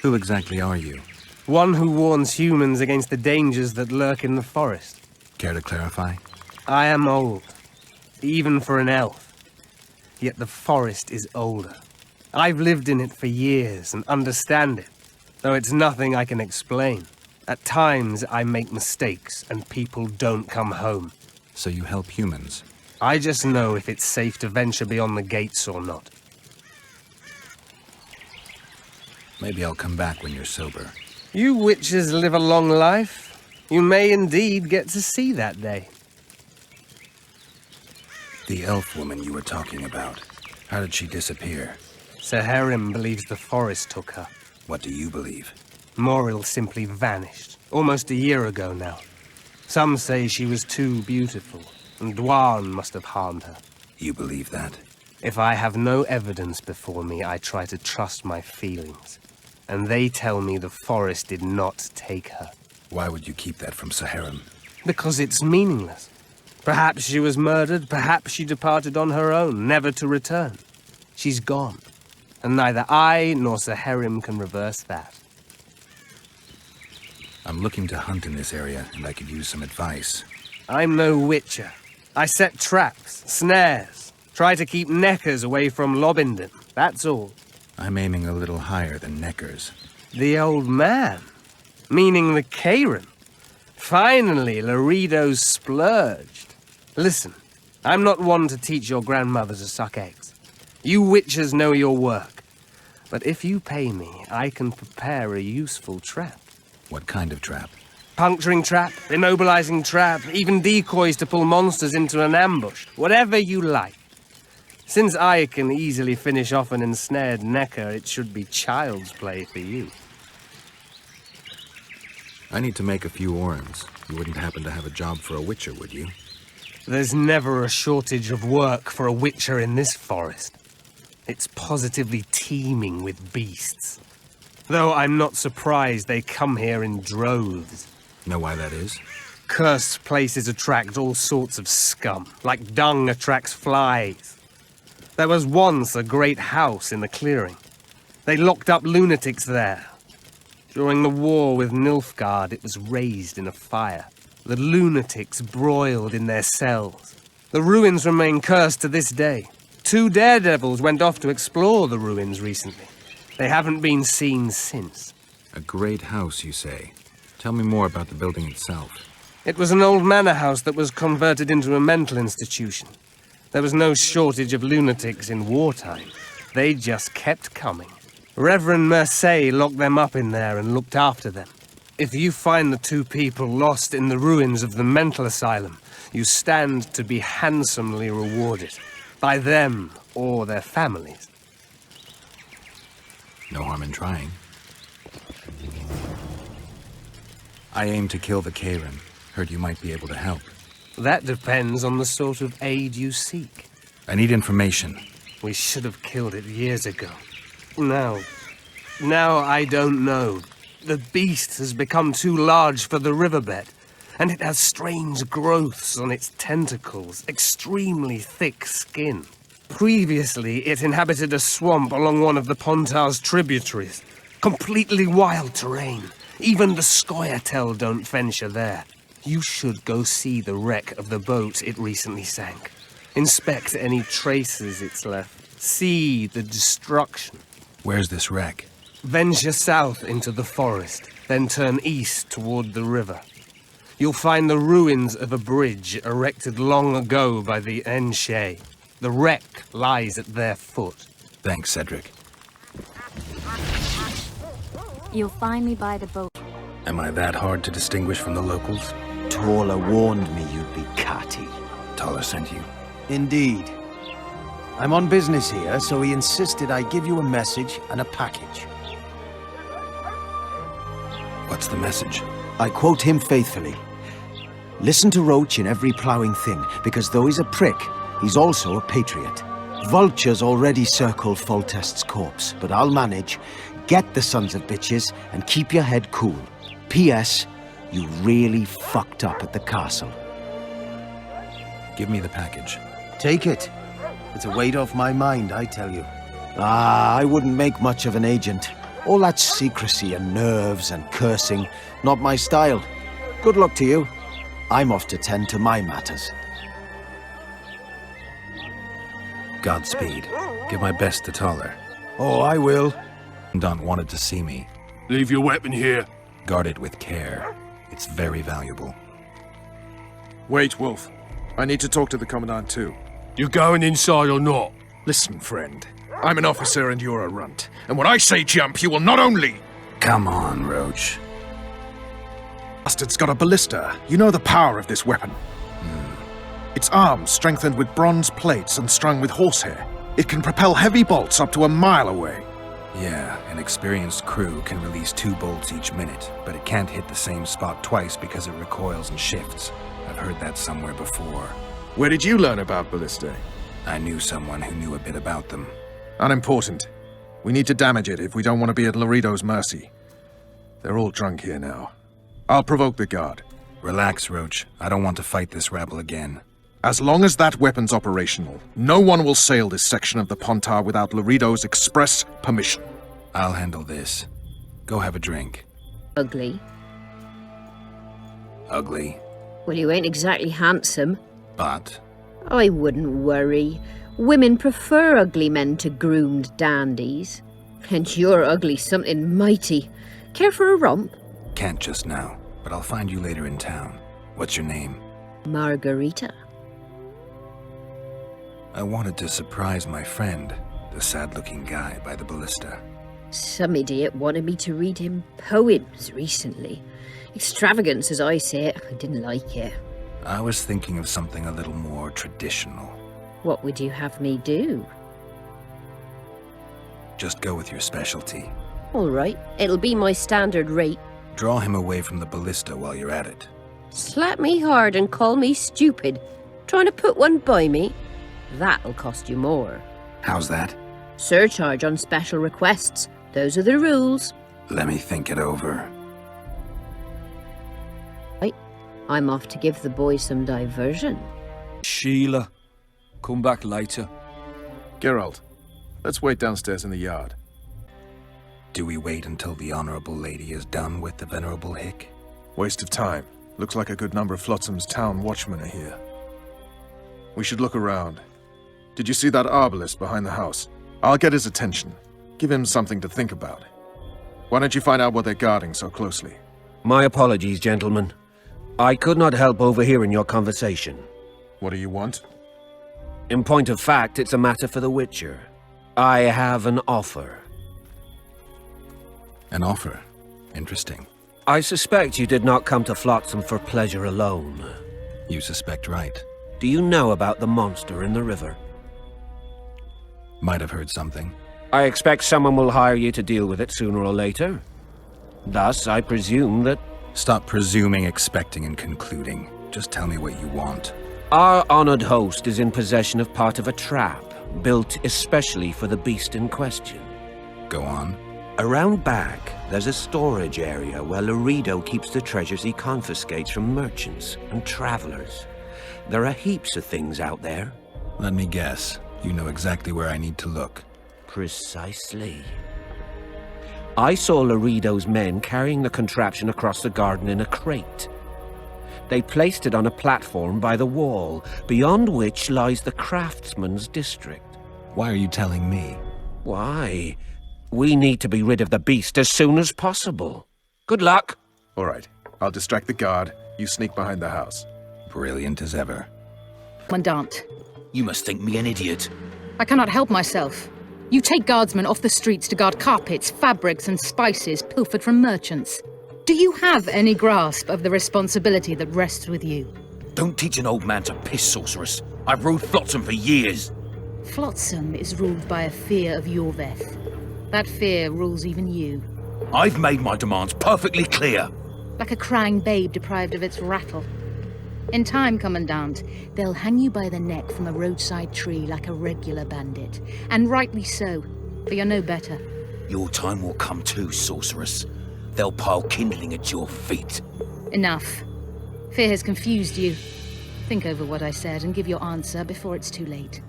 Who exactly are you? One who warns humans against the dangers that lurk in the forest. Care to clarify? I am old, even for an elf. Yet the forest is older. I've lived in it for years and understand it, though it's nothing I can explain. At times, I make mistakes and people don't come home. So you help humans? I just know if it's safe to venture beyond the gates or not. Maybe I'll come back when you're sober. You witches live a long life. You may indeed get to see that day. The elf woman you were talking about, how did she disappear? Saharim believes the forest took her. What do you believe? Moril simply vanished, almost a year ago now. Some say she was too beautiful, and Dwan must have harmed her. You believe that? If I have no evidence before me, I try to trust my feelings. And they tell me the forest did not take her. Why would you keep that from Saharim? Because it's meaningless. Perhaps she was murdered, perhaps she departed on her own, never to return. She's gone, and neither I nor Saharim can reverse that. I'm looking to hunt in this area, and I could use some advice. I'm no witcher. I set traps, snares, try to keep neckers away from Lobinden, that's all. I'm aiming a little higher than neckers. The old man? Meaning the Karen? Finally, Laredo's splurged. Listen, I'm not one to teach your grandmother to suck eggs. You witchers know your work. But if you pay me, I can prepare a useful trap. What kind of trap? Puncturing trap, immobilizing trap, even decoys to pull monsters into an ambush. Whatever you like. Since I can easily finish off an ensnared necker, it should be child's play for you. I need to make a few orens. You wouldn't happen to have a job for a witcher, would you? There's never a shortage of work for a witcher in this forest. It's positively teeming with beasts. Though I'm not surprised they come here in droves. Know why that is? Cursed places attract all sorts of scum, like dung attracts flies. There was once a great house in the clearing. They locked up lunatics there. During the war with Nilfgaard, it was raised in a fire. The lunatics broiled in their cells. The ruins remain cursed to this day. 2 daredevils went off to explore the ruins recently. They haven't been seen since. A great house, you say? Tell me more about the building itself. It was an old manor house that was converted into a mental institution. There was no shortage of lunatics in wartime. They just kept coming. Reverend Mercey locked them up in there and looked after them. If you find the 2 people lost in the ruins of the mental asylum, you stand to be handsomely rewarded. By them or their families. No harm in trying. I aim to kill the Karen. Heard you might be able to help. That depends on the sort of aid you seek. I need information. We should have killed it years ago. Now I don't know. The beast has become too large for the riverbed, and it has strange growths on its tentacles, extremely thick skin. Previously, it inhabited a swamp along one of the Pontar's tributaries. Completely wild terrain. Even the Scoia'tael don't venture there. You should go see the wreck of the boat it recently sank. Inspect any traces it's left. See the destruction. Where's this wreck? Venture south into the forest, then turn east toward the river. You'll find the ruins of a bridge erected long ago by the Enshe. The wreck lies at their foot. Thanks, Cedric. You'll find me by the boat. Am I that hard to distinguish from the locals? Taller warned me you'd be catty. Taller sent you? Indeed. I'm on business here, so he insisted I give you a message and a package. What's the message? I quote him faithfully. Listen to Roche in every ploughing thing, because though he's a prick, he's also a patriot. Vultures already circle Foltest's corpse, but I'll manage. Get the sons of bitches, and keep your head cool. P.S. You really fucked up at the castle. Give me the package. Take it. It's a weight off my mind, I tell you. I wouldn't make much of an agent. All that secrecy and nerves and cursing, not my style. Good luck to you. I'm off to tend to my matters. Godspeed. Give my best to Taller. Oh, I will. Commandant wanted to see me. Leave your weapon here. Guard it with care. It's very valuable. Wait, Wolf. I need to talk to the Commandant too. You going inside or not? Listen, friend. I'm an officer and you're a runt. And when I say jump, you will not only... Come on, Roche. Bastard's got a ballista. You know the power of this weapon. Its arms strengthened with bronze plates and strung with horsehair. It can propel heavy bolts up to a mile away. Yeah, an experienced crew can release 2 bolts each minute, but it can't hit the same spot twice because it recoils and shifts. I've heard that somewhere before. Where did you learn about ballistae? I knew someone who knew a bit about them. Unimportant. We need to damage it if we don't want to be at Laredo's mercy. They're all drunk here now. I'll provoke the guard. Relax, Roche. I don't want to fight this rabble again. As long as that weapon's operational, no one will sail this section of the Pontar without Laredo's express permission. I'll handle this. Go have a drink. Ugly. Ugly? Well, you ain't exactly handsome. But? I wouldn't worry. Women prefer ugly men to groomed dandies. And you're ugly something mighty. Care for a romp? Can't just now, but I'll find you later in town. What's your name? Margarita. I wanted to surprise my friend, the sad-looking guy by the ballista. Some idiot wanted me to read him poems recently. Extravagance, as I say it. I didn't like it. I was thinking of something a little more traditional. What would you have me do? Just go with your specialty. All right, it'll be my standard rate. Draw him away from the ballista while you're at it. Slap me hard and call me stupid. Trying to put one by me? That'll cost you more. How's that? Surcharge on special requests. Those are the rules. Let me think it over. Right, I'm off to give the boys some diversion. Sheila, come back later. Geralt, let's wait downstairs in the yard. Do we wait until the Honorable Lady is done with the Venerable Hick? Waste of time. Looks like a good number of Flotsam's town watchmen are here. We should look around. Did you see that arbalist behind the house? I'll get his attention. Give him something to think about. Why don't you find out what they're guarding so closely? My apologies, gentlemen. I could not help overhearing your conversation. What do you want? In point of fact, it's a matter for the Witcher. I have an offer. An offer? Interesting. I suspect you did not come to Flotsam for pleasure alone. You suspect right. Do you know about the monster in the river? Might have heard something. I expect someone will hire you to deal with it sooner or later. Thus, I presume that... Stop presuming, expecting, and concluding. Just tell me what you want. Our honored host is in possession of part of a trap, built especially for the beast in question. Go on. Around back, there's a storage area where Laredo keeps the treasures he confiscates from merchants and travelers. There are heaps of things out there. Let me guess. You know exactly where I need to look. Precisely. I saw Laredo's men carrying the contraption across the garden in a crate. They placed it on a platform by the wall, beyond which lies the craftsman's district. Why are you telling me? Why? We need to be rid of the beast as soon as possible. Good luck. All right. I'll distract the guard. You sneak behind the house. Brilliant as ever. Commandant. You must think me an idiot. I cannot help myself. You take guardsmen off the streets to guard carpets, fabrics and spices pilfered from merchants. Do you have any grasp of the responsibility that rests with you? Don't teach an old man to piss, sorceress. I've ruled Flotsam for years. Flotsam is ruled by a fear of Iorveth. That fear rules even you. I've made my demands perfectly clear. like a crying babe deprived of its rattle. In time, Commandant, they'll hang you by the neck from a roadside tree like a regular bandit. And rightly so, for you're no better. Your time will come too, Sorceress. They'll pile kindling at your feet. Enough. Fear has confused you. Think over what I said and give your answer before it's too late.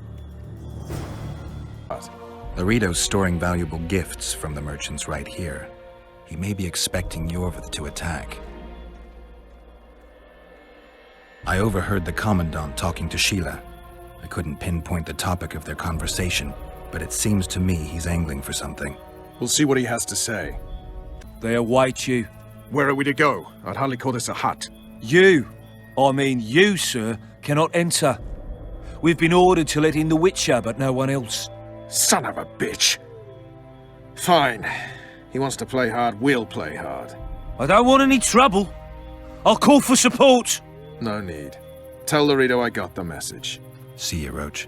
Laredo's storing valuable gifts from the merchants right here. He may be expecting Iorveth to attack. I overheard the Commandant talking to Sheila. I couldn't pinpoint the topic of their conversation, but it seems to me he's angling for something. We'll see what he has to say. They await you. Where are we to go? I'd hardly call this a hut. You, sir, cannot enter. We've been ordered to let in the Witcher, but no one else. Son of a bitch. Fine. He wants to play hard, we'll play hard. I don't want any trouble. I'll call for support. No need. Tell Laredo I got the message. See you, Roche.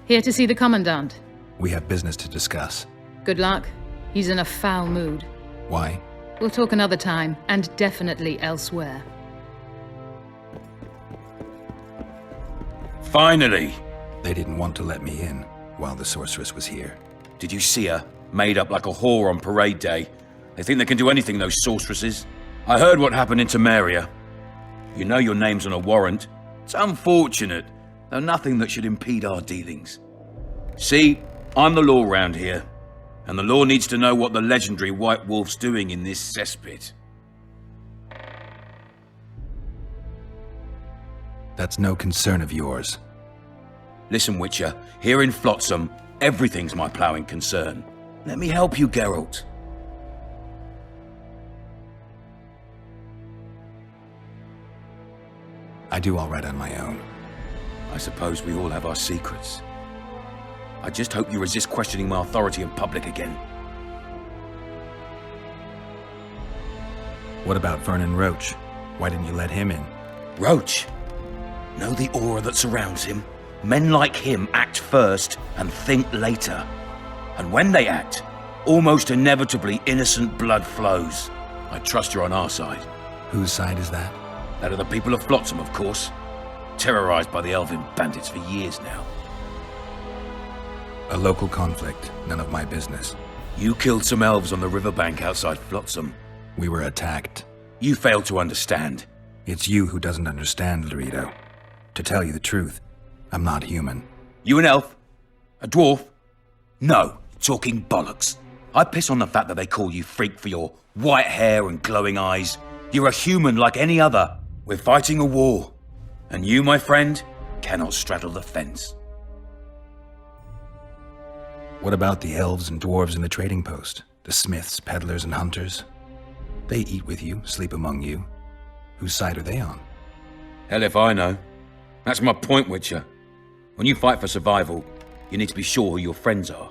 Here to see the Commandant. We have business to discuss. Good luck. He's in a foul mood. Why? We'll talk another time, and definitely elsewhere. Finally! They didn't want to let me in while the Sorceress was here. Did you see her? Made up like a whore on parade day. They think they can do anything, those Sorceresses. I heard what happened in Temeria. You know your name's on a warrant. It's unfortunate, though nothing that should impede our dealings. See, I'm the law round here, and the law needs to know what the legendary White Wolf's doing in this cesspit. That's no concern of yours. Listen, Witcher, here in Flotsam, everything's my ploughing concern. Let me help you, Geralt. I do all right on my own. I suppose we all have our secrets. I just hope you resist questioning my authority in public again. What about Vernon Roche? Why didn't you let him in? Roche? Know the aura that surrounds him? Men like him act first and think later. And when they act, almost inevitably innocent blood flows. I trust you're on our side. Whose side is that? That of the people of Flotsam, of course. Terrorized by the elven bandits for years now. A local conflict, none of my business. You killed some elves on the riverbank outside Flotsam. We were attacked. You failed to understand. It's you who doesn't understand, Laredo. To tell you the truth, I'm not human. You an elf? A dwarf? No, talking bollocks. I piss on the fact that they call you freak for your white hair and glowing eyes. You're a human like any other. We're fighting a war. And you, my friend, cannot straddle the fence. What about the elves and dwarves in the trading post? The smiths, peddlers, and hunters? They eat with you, sleep among you. Whose side are they on? Hell if I know. That's my point, Witcher. When you fight for survival, you need to be sure who your friends are.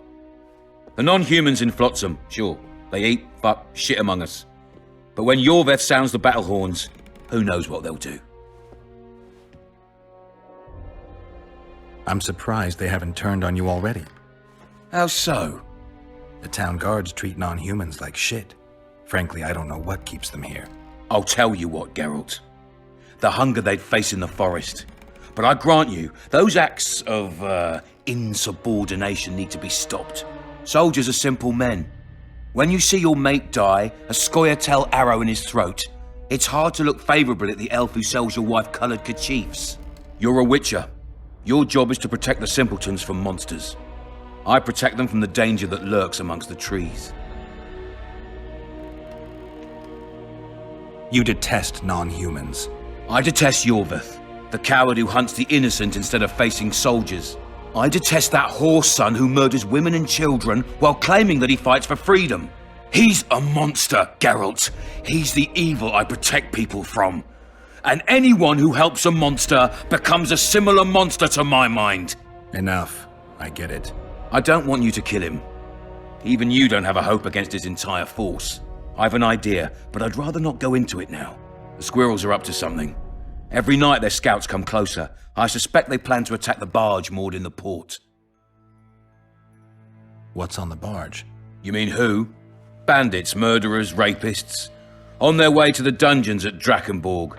The non-humans in Flotsam, sure, they eat, fuck, shit among us. But when Iorveth sounds the battle horns, who knows what they'll do. I'm surprised they haven't turned on you already. How so? The town guards treat non-humans like shit. Frankly, I don't know what keeps them here. I'll tell you what, Geralt. The hunger they'd face in the forest. But I grant you, those acts of, insubordination need to be stopped. Soldiers are simple men. When you see your mate die, a scoia'tael arrow in his throat, it's hard to look favourably at the elf who sells your wife coloured kerchiefs. You're a Witcher. Your job is to protect the simpletons from monsters. I protect them from the danger that lurks amongst the trees. You detest non-humans. I detest Iorveth, the coward who hunts the innocent instead of facing soldiers. I detest that whore son who murders women and children while claiming that he fights for freedom. He's a monster, Geralt. He's the evil I protect people from. And anyone who helps a monster becomes a similar monster to my mind. Enough. I get it. I don't want you to kill him. Even you don't have a hope against his entire force. I have an idea, but I'd rather not go into it now. The squirrels are up to something. Every night their scouts come closer. I suspect they plan to attack the barge moored in the port. What's on the barge? You mean who? Bandits, murderers, rapists. On their way to the dungeons at Drakenborg.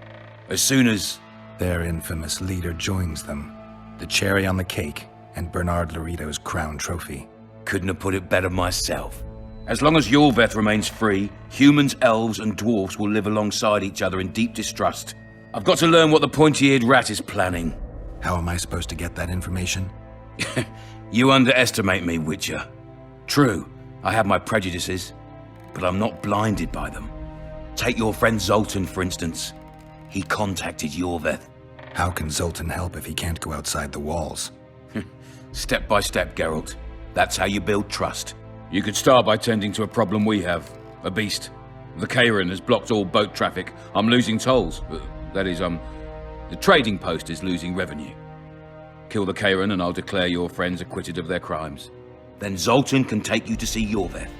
As soon as... Their infamous leader joins them. The cherry on the cake, and Bernard Lorito's crown trophy. Couldn't have put it better myself. As long as Iorveth remains free, humans, elves, and dwarves will live alongside each other in deep distrust. I've got to learn what the pointy-eared rat is planning. How am I supposed to get that information? You underestimate me, Witcher. True, I have my prejudices, but I'm not blinded by them. Take your friend Zoltan, for instance. He contacted Iorveth. How can Zoltan help if he can't go outside the walls? Step by step, Geralt. That's how you build trust. You could start by tending to a problem we have. A beast. The Kairan has blocked all boat traffic. I'm losing tolls. That is, the trading post is losing revenue. Kill the Kairan and I'll declare your friends acquitted of their crimes. Then Zoltan can take you to see Iorveth.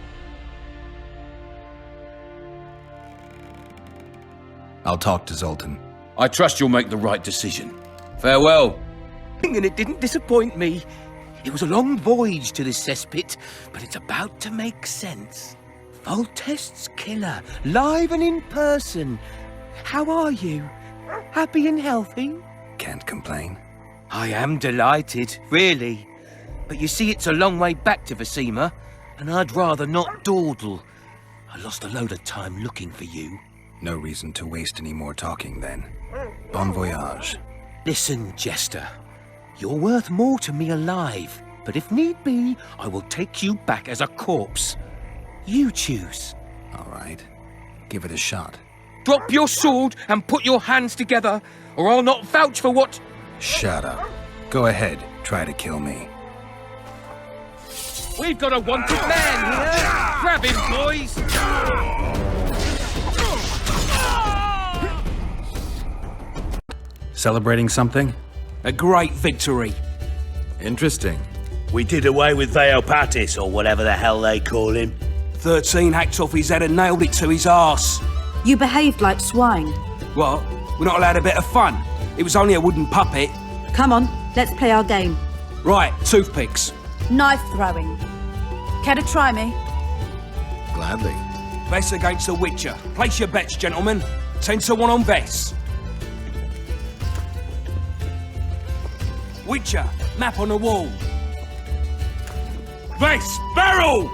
I'll talk to Zoltan. I trust you'll make the right decision. Farewell. And it didn't disappoint me. It was a long voyage to this cesspit, but it's about to make sense. Foltest's killer, live and in person. How are you? Happy and healthy? Can't complain. I am delighted, really. But you see, it's a long way back to Vecima, and I'd rather not dawdle. I lost a load of time looking for you. No reason to waste any more talking, then. Bon voyage. Listen, Jester. You're worth more to me alive, but if need be, I will take you back as a corpse. You choose. All right. Give it a shot. Drop your sword and put your hands together, or I'll not vouch for what... Shut up. Go ahead. Try to kill me. We've got a wanted man here! Grab him, boys! Celebrating something? A great victory. Interesting. We did away with Veopatis, or whatever the hell they call him. 13 hacked off his head and nailed it to his arse. You behaved like swine. What? We're not allowed a bit of fun? It was only a wooden puppet. Come on, let's play our game. Right, toothpicks. Knife throwing. Care to try me? Gladly. Vess against the Witcher. Place your bets, gentlemen. 10-1 on Vess. Witcher, map on the wall. Vess, barrel!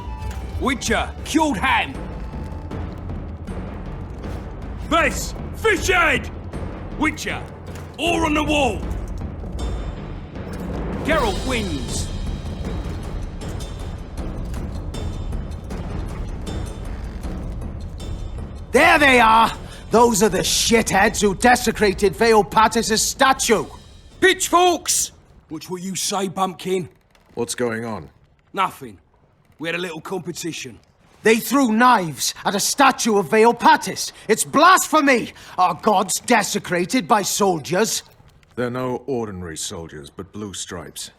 Witcher, cured ham. Vess, fish head! Witcher, oar on the wall. Geralt wins. There they are! Those are the shitheads who desecrated Veopatis' statue! Pitchforks! What's what you say, Bumpkin? What's going on? Nothing. We had a little competition. They threw knives at a statue of Veopatis! It's blasphemy! Our gods desecrated by soldiers! They're no ordinary soldiers, but blue stripes.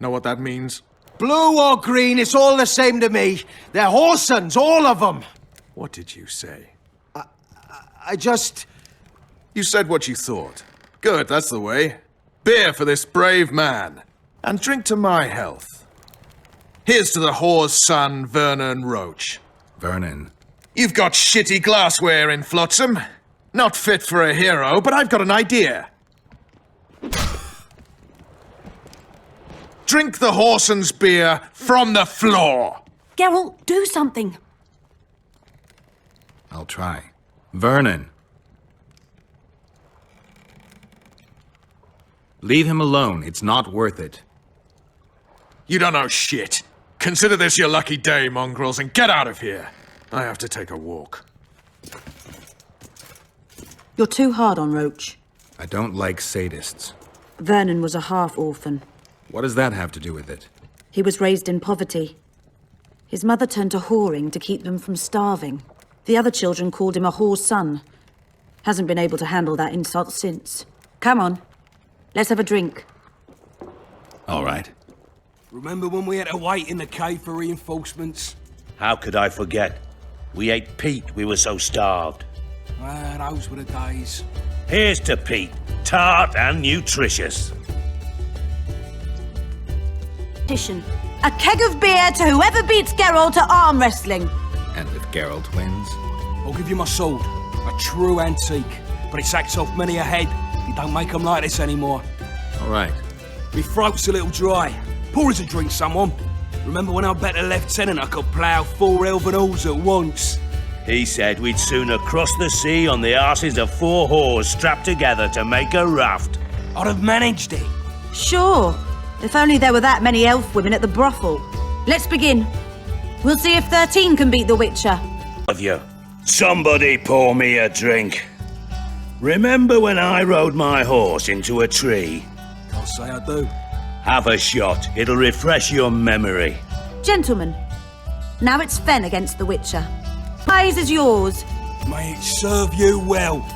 Know what that means? Blue or green, it's all the same to me. They're Horsons, all of them! What did you say? I just... You said what you thought. Good, that's the way. Beer for this brave man. And drink to my health. Here's to the whore's son, Vernon Roche. Vernon? You've got shitty glassware in Flotsam. Not fit for a hero, but I've got an idea. Drink the Horson's beer from the floor. Geralt, do something. I'll try. Vernon! Leave him alone. It's not worth it. You don't know shit. Consider this your lucky day, mongrels, and get out of here. I have to take a walk. You're too hard on Roche. I don't like sadists. Vernon was a half-orphan. What does that have to do with it? He was raised in poverty. His mother turned to whoring to keep them from starving. The other children called him a whore's son. Hasn't been able to handle that insult since. Come on. Let's have a drink. All right. Remember when we had to wait in the cave for reinforcements? How could I forget? We ate Pete, we were so starved. Ah, those were the days. Here's to Pete, tart and nutritious. A keg of beer to whoever beats Geralt at arm wrestling. And if Geralt wins? I'll give you my sword. A true antique. But it sacks off many a head. You don't make them like this anymore. All right. Me throat's a little dry. Pour us a drink, someone. Remember when I bet a lieutenant I could plough 4 elven halls at once? He said we'd sooner cross the sea on the arses of 4 whores strapped together to make a raft. I'd have managed it. Sure. If only there were that many elf women at the brothel. Let's begin. We'll see if 13 can beat the Witcher. Of you. Somebody pour me a drink. Remember when I rode my horse into a tree? Can't say I do. Have a shot. It'll refresh your memory. Gentlemen, now it's Fen against the Witcher. Prize is yours. May it serve you well.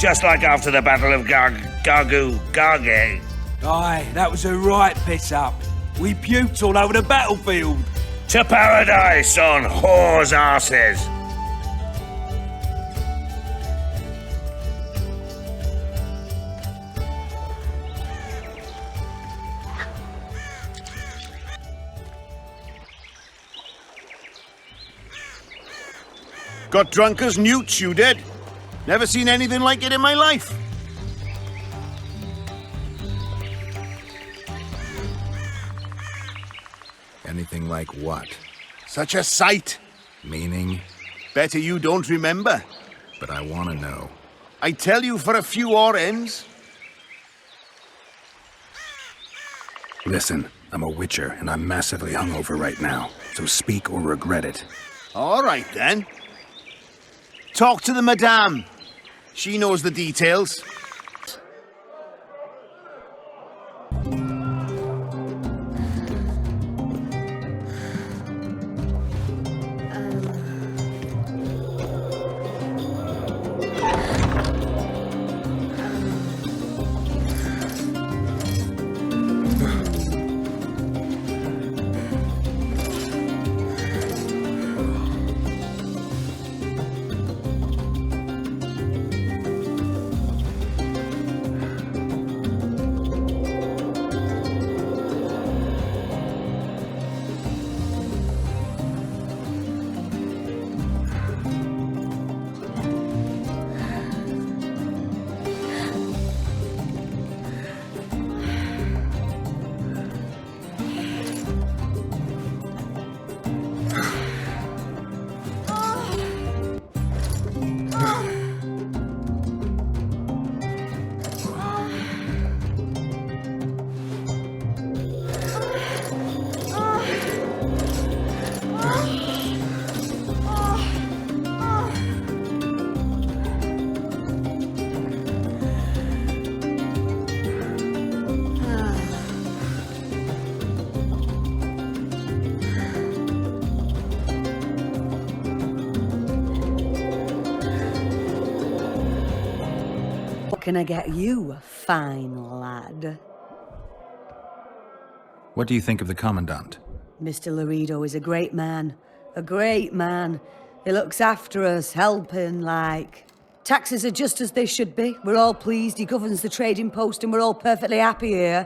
Just like after the Battle of Gargu. Aye, that was a right piss-up. We puked all over the battlefield. To paradise on whores' arses. Got drunk as newts, you did. Never seen anything like it in my life. Anything like what? Such a sight. Meaning? Better you don't remember. But I want to know. I tell you for a few ends. Listen, I'm a witcher, and I'm massively hungover right now. So speak or regret it. All right, then. Talk to the madame. She knows the details. Can I get you, fine lad? What do you think of the Commandant? Mr. Laredo is a great man. A great man. He looks after us, helping, like. Taxes are just as they should be. We're all pleased. He governs the trading post and we're all perfectly happy here.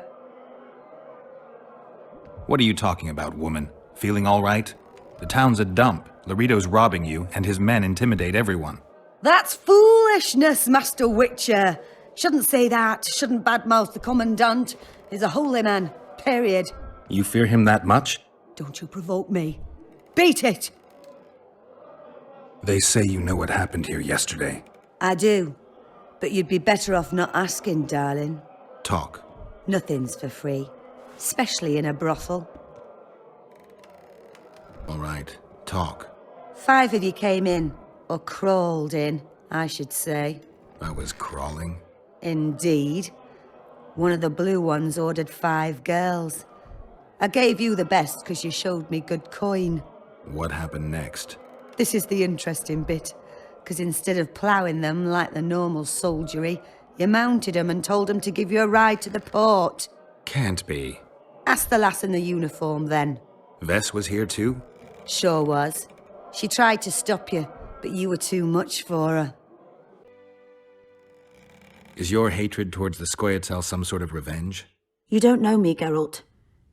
What are you talking about, woman? Feeling all right? The town's a dump. Laredo's robbing you, and his men intimidate everyone. That's foolishness, Master Witcher. Shouldn't say that. Shouldn't badmouth the Commandant. He's a holy man. Period. You fear him that much? Don't you provoke me. Beat it! They say you know what happened here yesterday. I do. But you'd be better off not asking, darling. Talk. Nothing's for free. Especially in a brothel. All right. Talk. 5 of you came in. Or crawled in, I should say. I was crawling? Indeed. One of the blue ones ordered 5 girls. I gave you the best because you showed me good coin. What happened next? This is the interesting bit. Because instead of ploughing them like the normal soldiery, you mounted them and told them to give you a ride to the port. Can't be. Ask the lass in the uniform then. Vess was here too? Sure was. She tried to stop you. But you were too much for her. Is your hatred towards the Scoia'tael some sort of revenge? You don't know me, Geralt.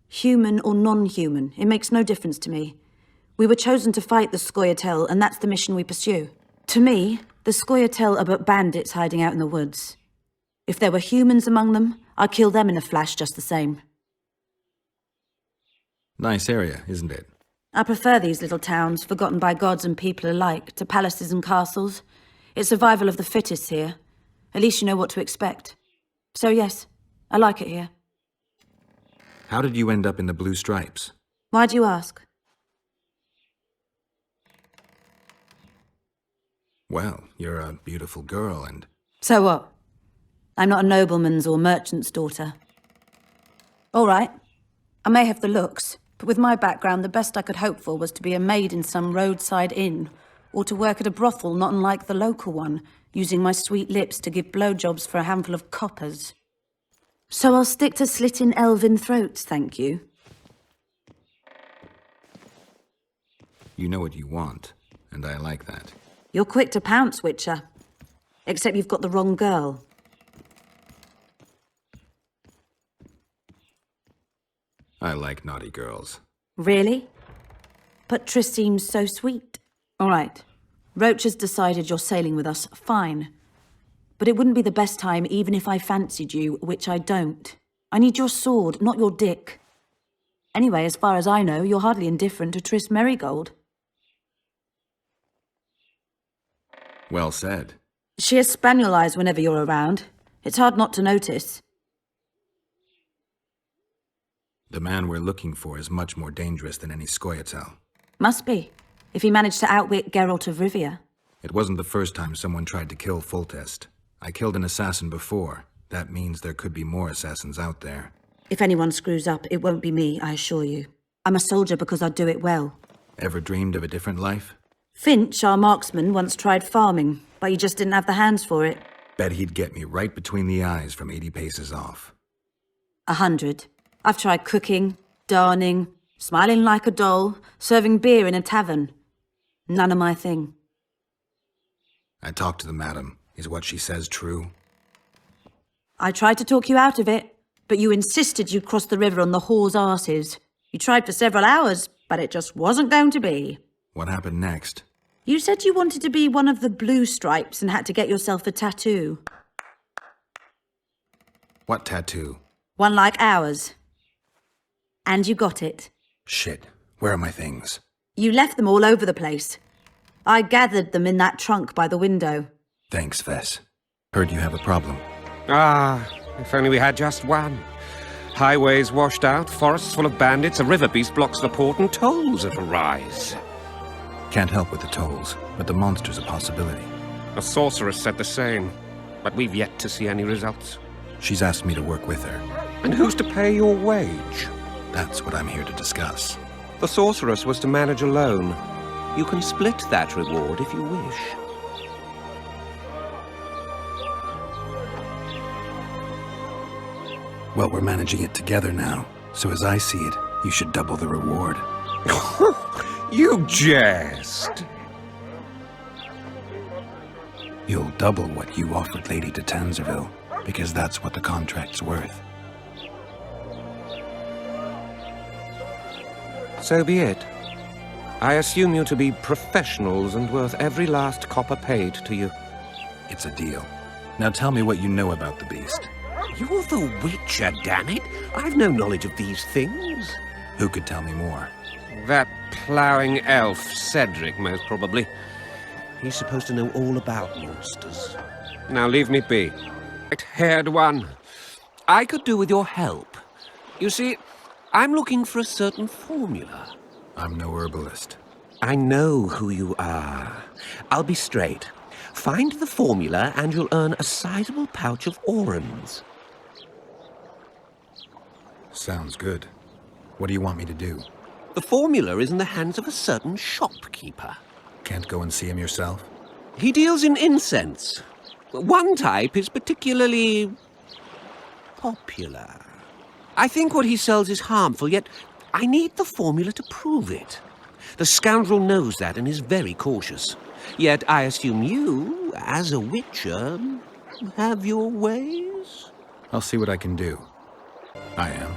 Human or non-human, it makes no difference to me. We were chosen to fight the Scoia'tael, and that's the mission we pursue. To me, the Scoia'tael are but bandits hiding out in the woods. If there were humans among them, I'd kill them in a flash just the same. Nice area, isn't it? I prefer these little towns, forgotten by gods and people alike, to palaces and castles. It's survival of the fittest here. At least you know what to expect. So yes, I like it here. How did you end up in the Blue Stripes? Why do you ask? Well, you're a beautiful girl and... So what? I'm not a nobleman's or merchant's daughter. All right, I may have the looks, but with my background, the best I could hope for was to be a maid in some roadside inn, or to work at a brothel not unlike the local one, using my sweet lips to give blowjobs for a handful of coppers. So I'll stick to slitting elven throats, thank you. You know what you want, and I like that. You're quick to pounce, Witcher. Except you've got the wrong girl. I like naughty girls. Really? But Triss seems so sweet. All right. Roche has decided you're sailing with us. Fine. But it wouldn't be the best time even if I fancied you, which I don't. I need your sword, not your dick. Anyway, as far as I know, you're hardly indifferent to Triss Merigold. Well said. She has spaniel eyes whenever you're around. It's hard not to notice. The man we're looking for is much more dangerous than any Scoia'tael. Must be, if he managed to outwit Geralt of Rivia. It wasn't the first time someone tried to kill Foltest. I killed an assassin before. That means there could be more assassins out there. If anyone screws up, it won't be me, I assure you. I'm a soldier because I do it well. Ever dreamed of a different life? Finch, our marksman, once tried farming, but he just didn't have the hands for it. Bet he'd get me right between the eyes from 80 paces off. 100. I've tried cooking, darning, smiling like a doll, serving beer in a tavern. None of my thing. I talked to the madam. Is what she says true? I tried to talk you out of it, but you insisted you'd cross the river on the whore's arses. You tried for several hours, but it just wasn't going to be. What happened next? You said you wanted to be one of the Blue Stripes and had to get yourself a tattoo. What tattoo? One like ours. And you got it. Shit. Where are my things? You left them all over the place. I gathered them in that trunk by the window. Thanks, Vess. Heard you have a problem. Ah, if only we had just one. Highways washed out, forests full of bandits, a river beast blocks the port, and tolls at a rise. Can't help with the tolls, but the monster's a possibility. A sorceress said the same, but we've yet to see any results. She's asked me to work with her. And who's to pay your wage? That's what I'm here to discuss. The sorceress was to manage alone. You can split that reward if you wish. Well, we're managing it together now, so as I see it, you should double the reward. You jest! You'll double what you offered Lady de Tanzerville, because that's what the contract's worth. So be it. I assume you to be professionals and worth every last copper paid to you. It's a deal. Now tell me what you know about the beast. You're the Witcher, damn it! I've no knowledge of these things. Who could tell me more? That ploughing elf, Cedric, most probably. He's supposed to know all about monsters. Now leave me be. White-haired one. I could do with your help. You see, I'm looking for a certain formula. I'm no herbalist. I know who you are. I'll be straight. Find the formula and you'll earn a sizable pouch of orans. Sounds good. What do you want me to do? The formula is in the hands of a certain shopkeeper. Can't go and see him yourself? He deals in incense. One type is particularly popular. I think what he sells is harmful, yet I need the formula to prove it. The scoundrel knows that and is very cautious. Yet I assume you, as a witcher, have your ways? I'll see what I can do. I am.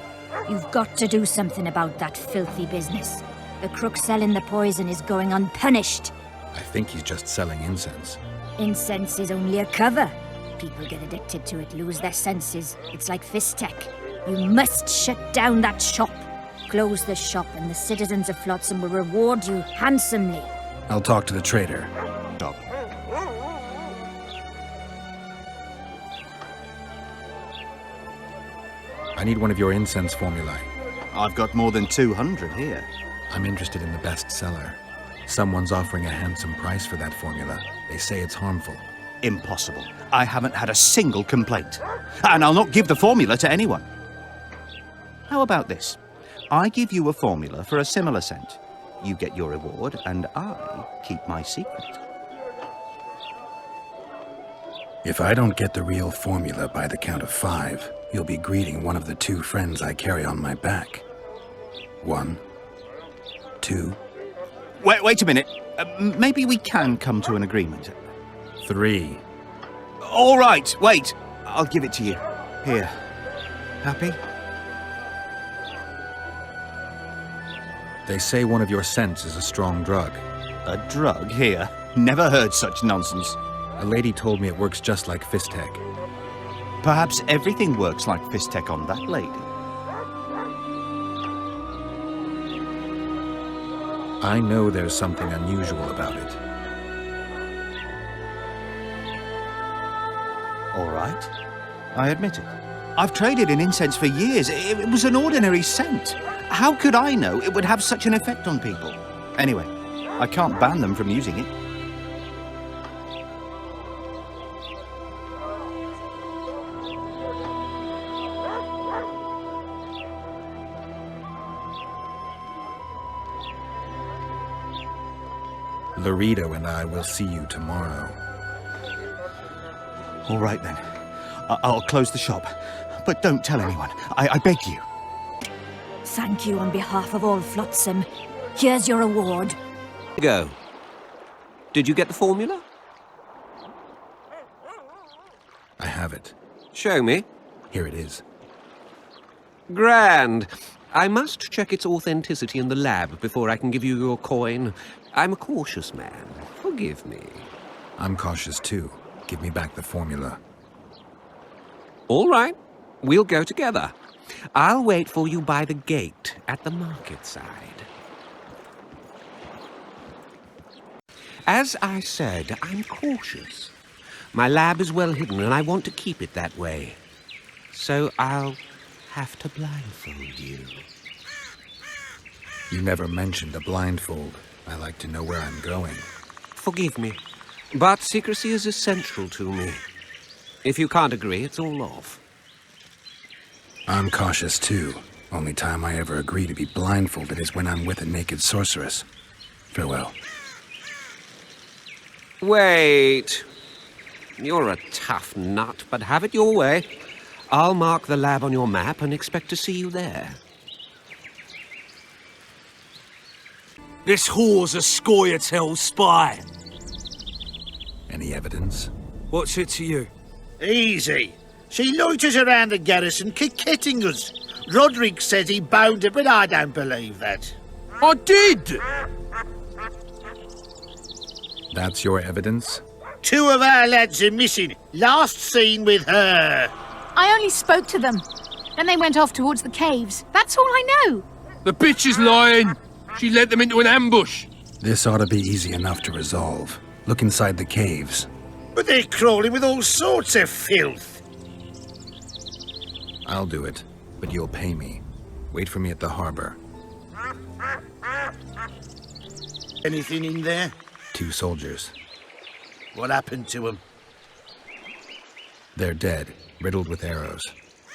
You've got to do something about that filthy business. The crook selling the poison is going unpunished. I think he's just selling incense. Incense is only a cover. People get addicted to it, lose their senses. It's like Fistek. You must shut down that shop. Close the shop and the citizens of Flotsam will reward you handsomely. I'll talk to the trader. Stop. I need one of your incense formulae. I've got more than 200 here. I'm interested in the best seller. Someone's offering a handsome price for that formula. They say it's harmful. Impossible. I haven't had a single complaint. And I'll not give the formula to anyone. How about this? I give you a formula for a similar scent. You get your reward, and I keep my secret. If I don't get the real formula by the count of 5, you'll be greeting one of the 2 friends I carry on my back. 1, 2... Wait a minute. Maybe we can come to an agreement. 3. All right, wait. I'll give it to you. Here. Happy? They say one of your scents is a strong drug. A drug here? Never heard such nonsense. A lady told me it works just like Fistek. Perhaps everything works like Fistek on that lady. I know there's something unusual about it. All right. I admit it. I've traded in incense for years. It was an ordinary scent. How could I know it would have such an effect on people? Anyway, I can't ban them from using it. Laredo and I will see you tomorrow. All right, then. I'll close the shop. But don't tell anyone. I beg you. Thank you on behalf of all Flotsam. Here's your reward. Go. Did you get the formula? I have it. Show me. Here it is. Grand. I must check its authenticity in the lab before I can give you your coin. I'm a cautious man. Forgive me. I'm cautious too. Give me back the formula. All right. We'll go together. I'll wait for you by the gate at the market side. As I said, I'm cautious. My lab is well hidden and I want to keep it that way. So I'll have to blindfold you. You never mentioned a blindfold. I like to know where I'm going. Forgive me, but secrecy is essential to me. If you can't agree, it's all off. I'm cautious too. Only time I ever agree to be blindfolded is when I'm with a naked sorceress. Farewell. Wait. You're a tough nut, but have it your way. I'll mark the lab on your map and expect to see you there. This whore's a Scoia'tael spy. Any evidence? What's it to you? Easy. She loiters around the garrison, kick-kitting us. Roderick says he bound her, but I don't believe that. I did! That's your evidence? 2 of our lads are missing. Last seen with her. I only spoke to them. Then they went off towards the caves. That's all I know. The bitch is lying. She led them into an ambush. This ought to be easy enough to resolve. Look inside the caves. But they're crawling with all sorts of filth. I'll do it, but you'll pay me. Wait for me at the harbor. Anything in there? 2 soldiers. What happened to them? They're dead, riddled with arrows.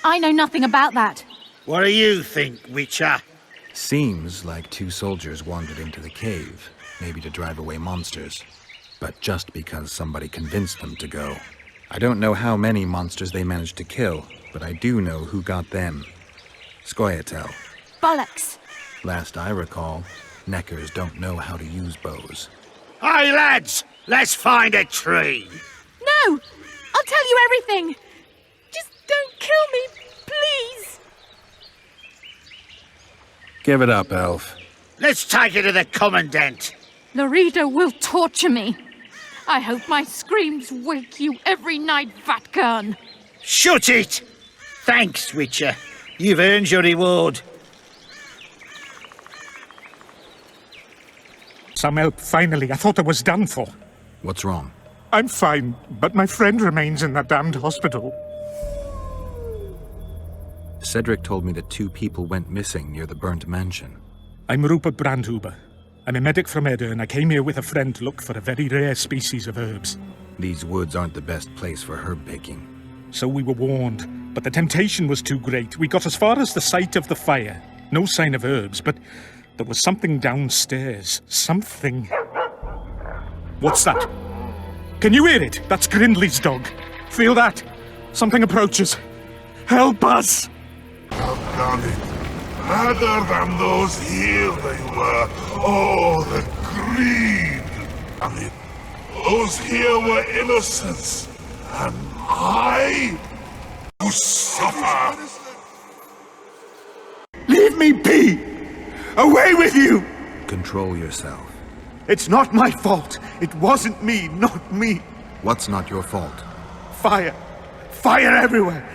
I know nothing about that. What do you think, Witcher? Seems like 2 soldiers wandered into the cave, maybe to drive away monsters. But just because somebody convinced them to go. I don't know how many monsters they managed to kill, but I do know who got them. Scoia'tael. Bollocks. Last I recall, Neckers don't know how to use bows. Hey, lads! Let's find a tree! No! I'll tell you everything! Just don't kill me, please! Give it up, Elf. Let's take it to the Commandant. Lorita will torture me. I hope my screams wake you every night, Vatkan. Shut it! Thanks, Witcher. You've earned your reward. Some help, finally. I thought I was done for. What's wrong? I'm fine, but my friend remains in that damned hospital. Cedric told me that 2 people went missing near the burnt mansion. I'm Rupert Brandhuber. I'm a medic from Edda, and I came here with a friend to look for a very rare species of herbs. These woods aren't the best place for herb picking. So we were warned, but the temptation was too great. We got as far as the site of the fire. No sign of herbs, but there was something downstairs. Something. What's that? Can you hear it? That's Grindley's dog. Feel that? Something approaches. Help us! I've done it. Madder than those here they were. Oh, the greed! I mean, those here were innocents, and I will suffer. Leave me be! Away with you! Control yourself. It's not my fault. It wasn't me, not me. What's not your fault? Fire. Fire everywhere.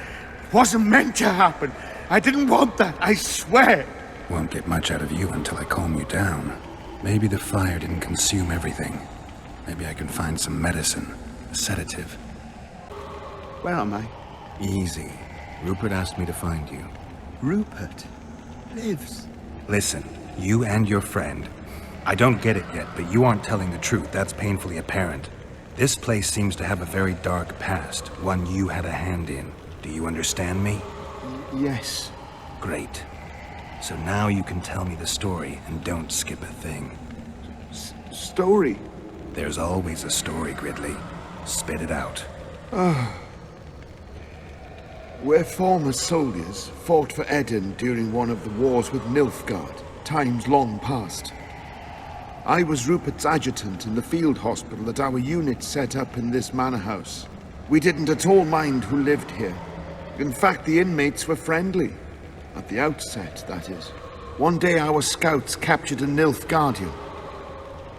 It wasn't meant to happen. I didn't want that, I swear. Won't get much out of you until I calm you down. Maybe the fire didn't consume everything. Maybe I can find some medicine, a sedative. Where am I? Easy. Rupert asked me to find you. Rupert lives. Listen, you and your friend. I don't get it yet, but you aren't telling the truth. That's painfully apparent. This place seems to have a very dark past, one you had a hand in. Do you understand me? Yes. Great. So now you can tell me the story and don't skip a thing. Story? There's always a story, Gridley. Spit it out. We're former soldiers, fought for Eden during one of the wars with Nilfgaard, times long past. I was Rupert's adjutant in the field hospital that our unit set up in this manor house. We didn't at all mind who lived here. In fact, the inmates were friendly. At the outset, that is. One day our scouts captured a Nilfgaardian.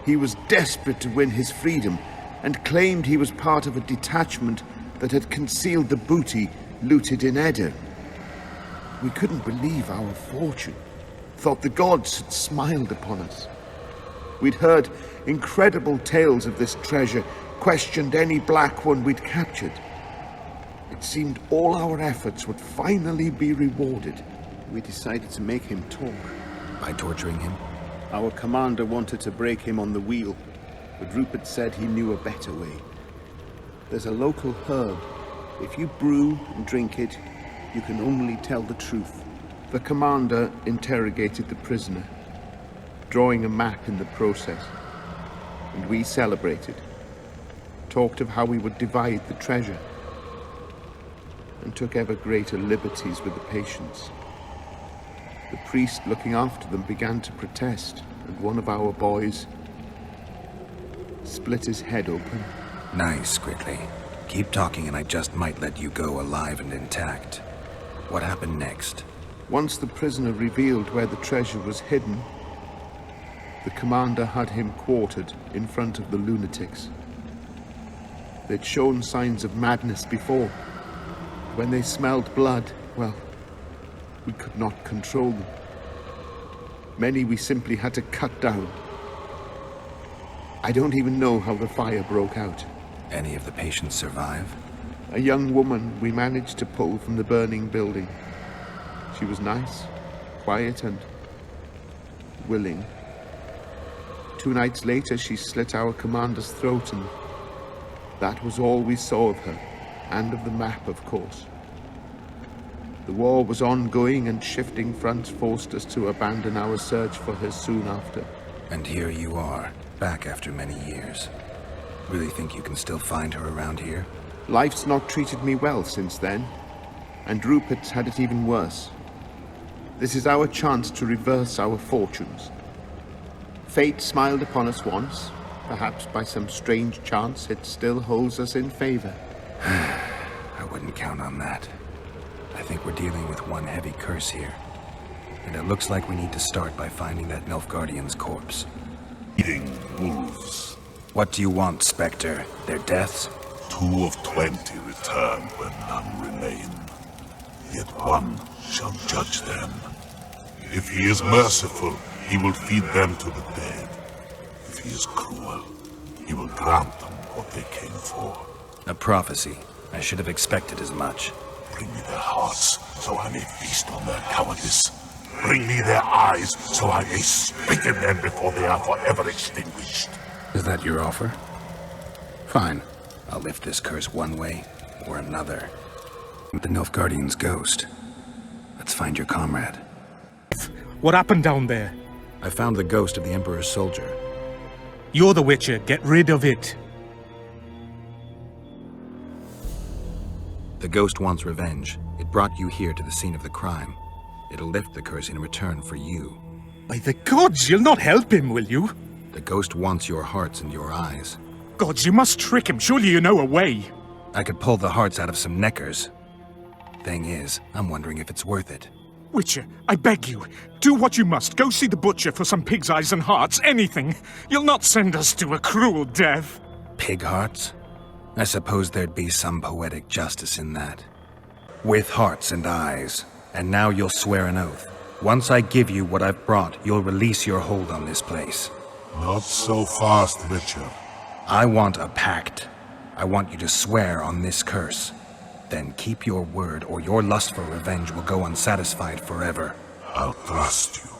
He was desperate to win his freedom and claimed he was part of a detachment that had concealed the booty looted in Edda. We couldn't believe our fortune. Thought the gods had smiled upon us. We'd heard incredible tales of this treasure, questioned any black one we'd captured. It seemed all our efforts would finally be rewarded. We decided to make him talk. By torturing him? Our commander wanted to break him on the wheel, but Rupert said he knew a better way. There's a local herb. If you brew and drink it, you can only tell the truth. The commander interrogated the prisoner, drawing a map in the process. And we celebrated. Talked of how we would divide the treasure. And took ever greater liberties with the patients. The priest looking after them began to protest, and one of our boys split his head open. Nice, Gridley. Keep talking and I just might let you go alive and intact. What happened next? Once the prisoner revealed where the treasure was hidden, the commander had him quartered in front of the lunatics. They'd shown signs of madness before. When they smelled blood, well, we could not control them. Many we simply had to cut down. I don't even know how the fire broke out. Any of the patients survive? A young woman we managed to pull from the burning building. She was nice, quiet, and willing. 2 nights later, she slit our commander's throat, and that was all we saw of her, and of the map, of course. The war was ongoing, and shifting fronts forced us to abandon our search for her soon after. And here you are, back after many years. Really think you can still find her around here? Life's not treated me well since then, and Rupert's had it even worse. This is our chance to reverse our fortunes. Fate smiled upon us once. Perhaps by some strange chance it still holds us in favor. I wouldn't count on that. I think we're dealing with one heavy curse here. And it looks like we need to start by finding that Nilfgaardian's corpse. Eating wolves. What do you want, Spectre? Their deaths? 2 of 20 return when none remain. Yet one shall judge them. If he is merciful, he will feed them to the dead. If he is cruel, he will grant them what they came for. A prophecy. I should have expected as much. Bring me their hearts, so I may feast on their cowardice. Bring me their eyes, so I may spit in them before they are forever extinguished. Is that your offer? Fine. I'll lift this curse one way or another. The Nilfgaardian's ghost. Let's find your comrade. What happened down there? I found the ghost of the Emperor's soldier. You're the Witcher. Get rid of it. The ghost wants revenge. It brought you here to the scene of the crime. It'll lift the curse in return for you. By the gods, you'll not help him, will you? The ghost wants your hearts and your eyes. Gods, you must trick him. Surely you know a way. I could pull the hearts out of some neckers. Thing is, I'm wondering if it's worth it. Witcher, I beg you, do what you must. Go see the butcher for some pig's eyes and hearts, anything. You'll not send us to a cruel death. Pig hearts? I suppose there'd be some poetic justice in that. With hearts and eyes. And now you'll swear an oath. Once I give you what I've brought, you'll release your hold on this place. Not so fast, Witcher. I want a pact. I want you to swear on this curse. Then keep your word, or your lust for revenge will go unsatisfied forever. I'll trust you.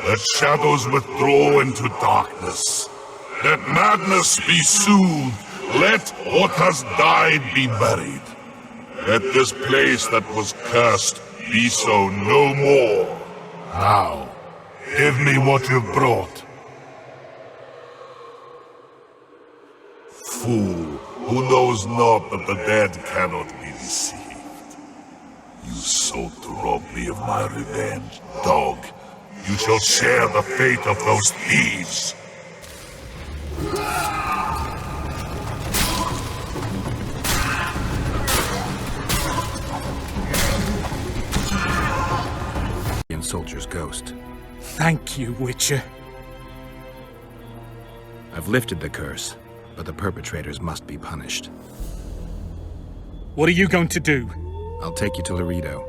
Let shadows withdraw into darkness. Let madness be soothed. Let what has died be buried. Let this place that was cursed be so no more. Now, give me what you've brought. Fool, who knows not that the dead cannot be deceived. You sought to rob me of my revenge, dog. You shall share the fate of those thieves. Soldier's ghost. Thank you, Witcher. I've lifted the curse, but the perpetrators must be punished. What are you going to do? I'll take you to Laredo.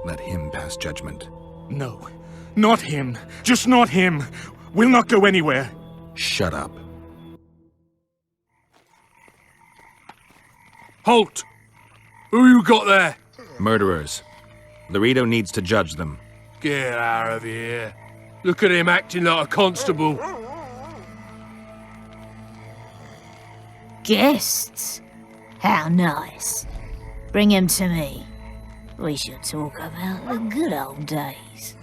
Let him pass judgment. No, not him. Just not him. We'll not go anywhere. Shut up. Halt! Who you got there? Murderers. Laredo needs to judge them. Get out of here. Look at him acting like a constable. Guests? How nice. Bring him to me. We shall talk about the good old days.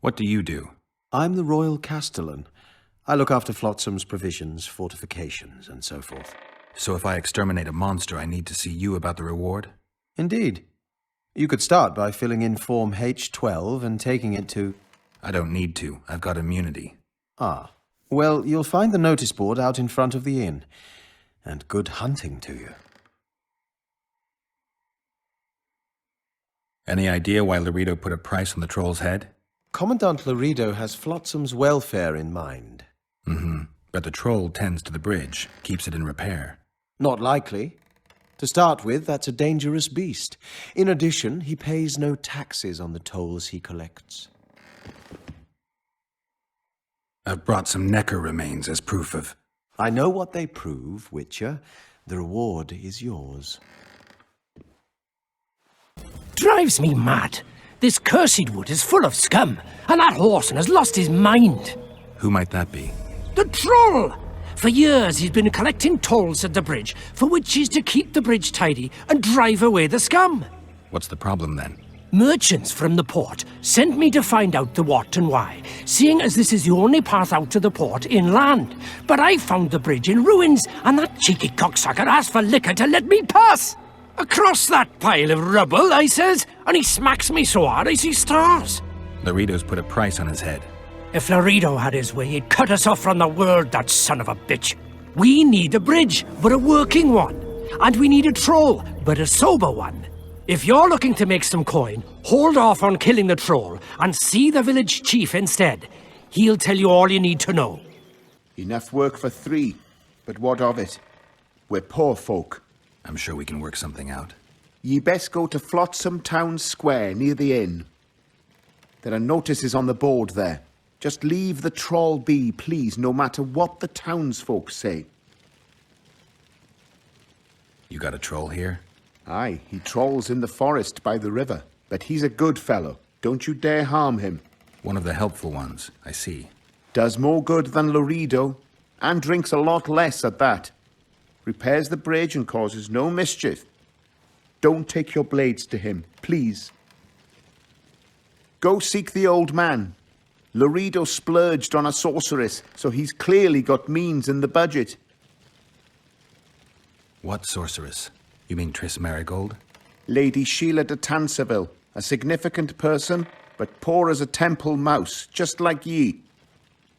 What do you do? I'm the Royal Castellan. I look after Flotsam's provisions, fortifications, and so forth. So if I exterminate a monster, I need to see you about the reward? Indeed. You could start by filling in Form H12 and taking it to... I don't need to. I've got immunity. Ah. Well, you'll find the notice board out in front of the inn. And good hunting to you. Any idea why Laredo put a price on the troll's head? Commandant Laredo has Flotsam's welfare in mind. But the troll tends to the bridge, keeps it in repair. Not likely. To start with, that's a dangerous beast. In addition, he pays no taxes on the tolls he collects. I've brought some Necker remains as proof of... I know what they prove, Witcher. The reward is yours. Drives me mad. This cursed wood is full of scum, and that horseman has lost his mind. Who might that be? The troll! For years he's been collecting tolls at the bridge, for which he's to keep the bridge tidy and drive away the scum. What's the problem then? Merchants from the port sent me to find out the what and why, seeing as this is the only path out to the port inland. But I found the bridge in ruins, and that cheeky cocksucker asked for liquor to let me pass. Across that pile of rubble, I says, and he smacks me so hard I see stars. Laredo's put a price on his head. If Laredo had his way, he'd cut us off from the world, that son of a bitch. We need a bridge, but a working one. And we need a troll, but a sober one. If you're looking to make some coin, hold off on killing the troll and see the village chief instead. He'll tell you all you need to know. Enough work for 3, but what of it? We're poor folk. I'm sure we can work something out. Ye best go to Flotsam Town Square near the inn. There are notices on the board there. Just leave the troll be, please, no matter what the townsfolk say. You got a troll here? Aye, he trolls in the forest by the river. But he's a good fellow. Don't you dare harm him. One of the helpful ones, I see. Does more good than Loredo, and drinks a lot less at that. Repairs the bridge and causes no mischief. Don't take your blades to him, please. Go seek the old man. Loredo splurged on a sorceress, so he's clearly got means in the budget. What sorceress? You mean Triss Marigold? Lady Sheila de Tanserville, a significant person, but poor as a temple mouse, just like ye.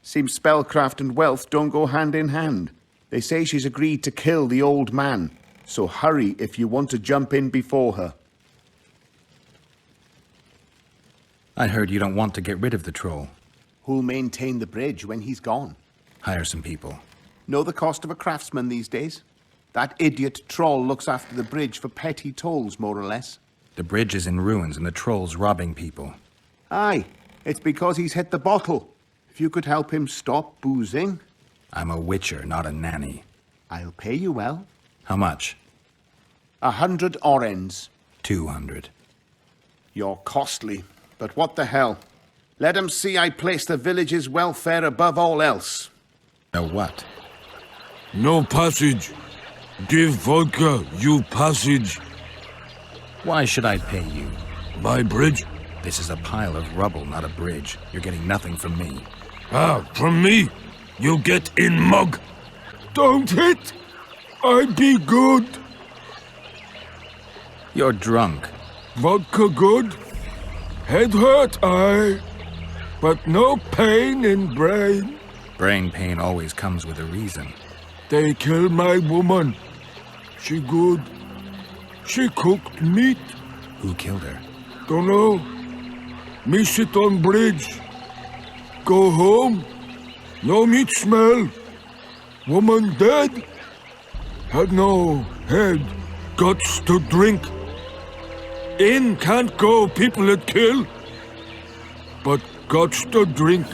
Seems spellcraft and wealth don't go hand in hand. They say she's agreed to kill the old man, so hurry if you want to jump in before her. I heard you don't want to get rid of the troll. Who'll maintain the bridge when he's gone? Hire some people. Know the cost of a craftsman these days? That idiot troll looks after the bridge for petty tolls, more or less. The bridge is in ruins and the troll's robbing people. Aye, it's because he's hit the bottle. If you could help him stop boozing... I'm a witcher, not a nanny. I'll pay you well. How much? 100 orens. 200. You're costly, but what the hell? Let 'em see I place the village's welfare above all else. No what? No passage. Give vodka, you passage. Why should I pay you? My bridge? This is a pile of rubble, not a bridge. You're getting nothing from me. Ah, from me? You get in mug. Don't hit. I be good. You're drunk. Vodka good. Head hurt, aye. But no pain in brain. Brain pain always comes with a reason. They kill my woman. She good. She cooked meat. Who killed her? Dunno. Me sit on bridge. Go home. No meat smell. Woman dead. Had no head. Guts to drink. In can't go, people it kill. But guts to drink.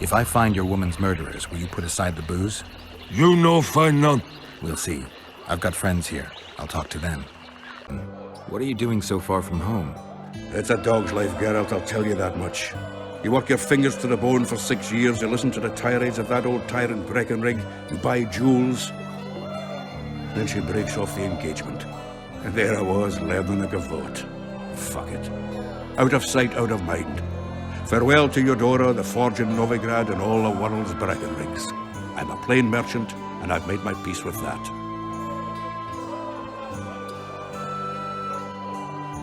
If I find your woman's murderers, will you put aside the booze? You no find none. We'll see. I've got friends here. I'll talk to them. What are you doing so far from home? It's a dog's life, Geralt, I'll tell you that much. You work your fingers to the bone for 6 years, you listen to the tirades of that old tyrant Breckenrig, you buy jewels. Then she breaks off the engagement. And there I was, learning a gavotte. Fuck it. Out of sight, out of mind. Farewell to Eudora, the forge in Novigrad, and all the world's Breckenrigs. I'm a plain merchant, and I've made my peace with that.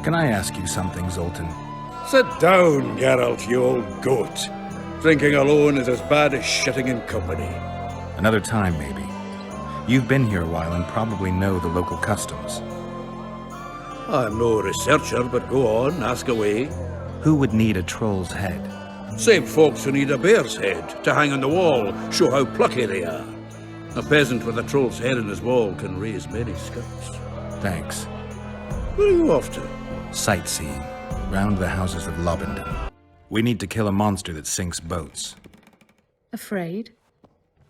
Can I ask you something, Zoltan? Sit down, Geralt, you old goat. Drinking alone is as bad as shitting in company. Another time, maybe. You've been here a while and probably know the local customs. I'm no researcher, but go on, ask away. Who would need a troll's head? Same folks who need a bear's head to hang on the wall, show how plucky they are. A peasant with a troll's head in his wall can raise many scouts. Thanks. Where are you off to? Sightseeing. Round the houses of Lobendon. We need to kill a monster that sinks boats. Afraid?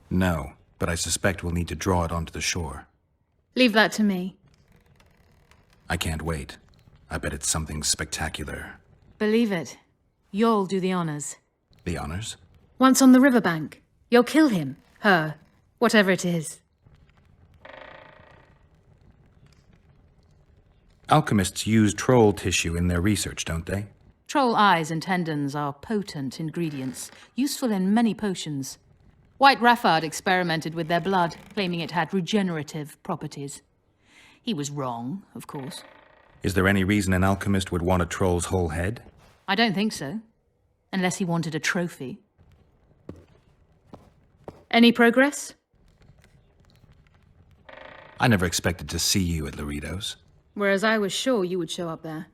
No, but I suspect we'll need to draw it onto the shore. Leave that to me. I can't wait. I bet it's something spectacular. Believe it. You'll do the honors. The honors? Once on the riverbank, you'll kill him, her, whatever it is. Alchemists use troll tissue in their research, don't they? Troll eyes and tendons are potent ingredients, useful in many potions. White Raffard experimented with their blood, claiming it had regenerative properties. He was wrong, of course. Is there any reason an alchemist would want a troll's whole head? I don't think so. Unless he wanted a trophy. Any progress? I never expected to see you at Laredo's. Whereas I was sure you would show up there.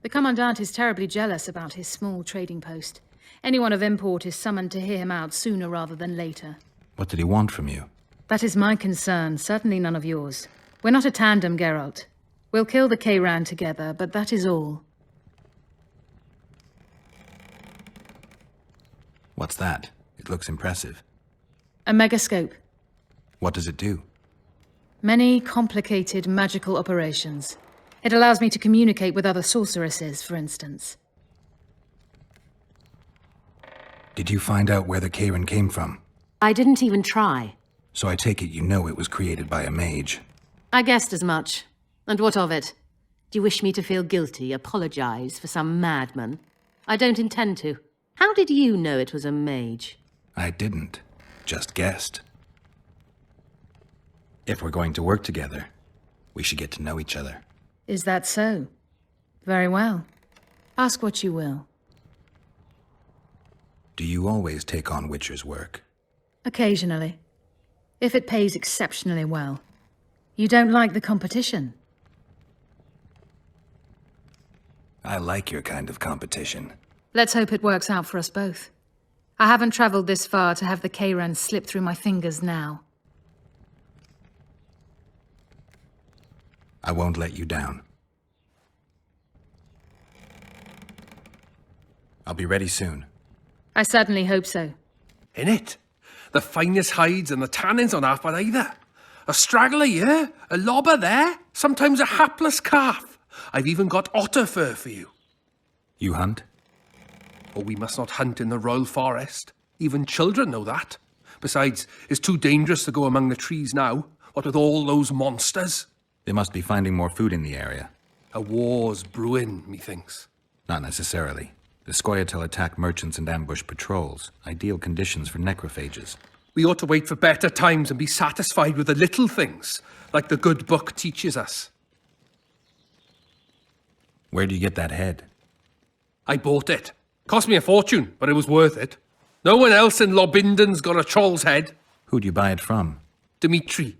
The Commandant is terribly jealous about his small trading post. Anyone of import is summoned to hear him out sooner rather than later. What did he want from you? That is my concern, certainly none of yours. We're not a tandem, Geralt. We'll kill the Kayran together, but that is all. What's that? It looks impressive. A megascope. What does it do? Many complicated magical operations. It allows me to communicate with other sorceresses, for instance. Did you find out where the Kayran came from? I didn't even try. So I take it you know it was created by a mage. I guessed as much. And what of it? Do you wish me to feel guilty, apologize for some madman? I don't intend to. How did you know it was a mage? I didn't. Just guessed. If we're going to work together, we should get to know each other. Is that so? Very well. Ask what you will. Do you always take on Witcher's work? Occasionally. If it pays exceptionally well. You don't like the competition? I like your kind of competition. Let's hope it works out for us both. I haven't traveled this far to have the Kayran slip through my fingers now. I won't let you down. I'll be ready soon. I certainly hope so. In it? The finest hides and the tannins on half by either. A straggler here, a lobber there, sometimes a hapless calf. I've even got otter fur for you. You hunt? Oh, we must not hunt in the royal forest. Even children know that. Besides, it's too dangerous to go among the trees now, what with all those monsters. They must be finding more food in the area. A war's brewing, methinks. Not necessarily. The Scoia'tael attack merchants and ambush patrols. Ideal conditions for necrophages. We ought to wait for better times and be satisfied with the little things, like the good book teaches us. Where do you get that head? I bought it. Cost me a fortune, but it was worth it. No one else in Lobinden's got a troll's head. Who'd you buy it from? Dimitri.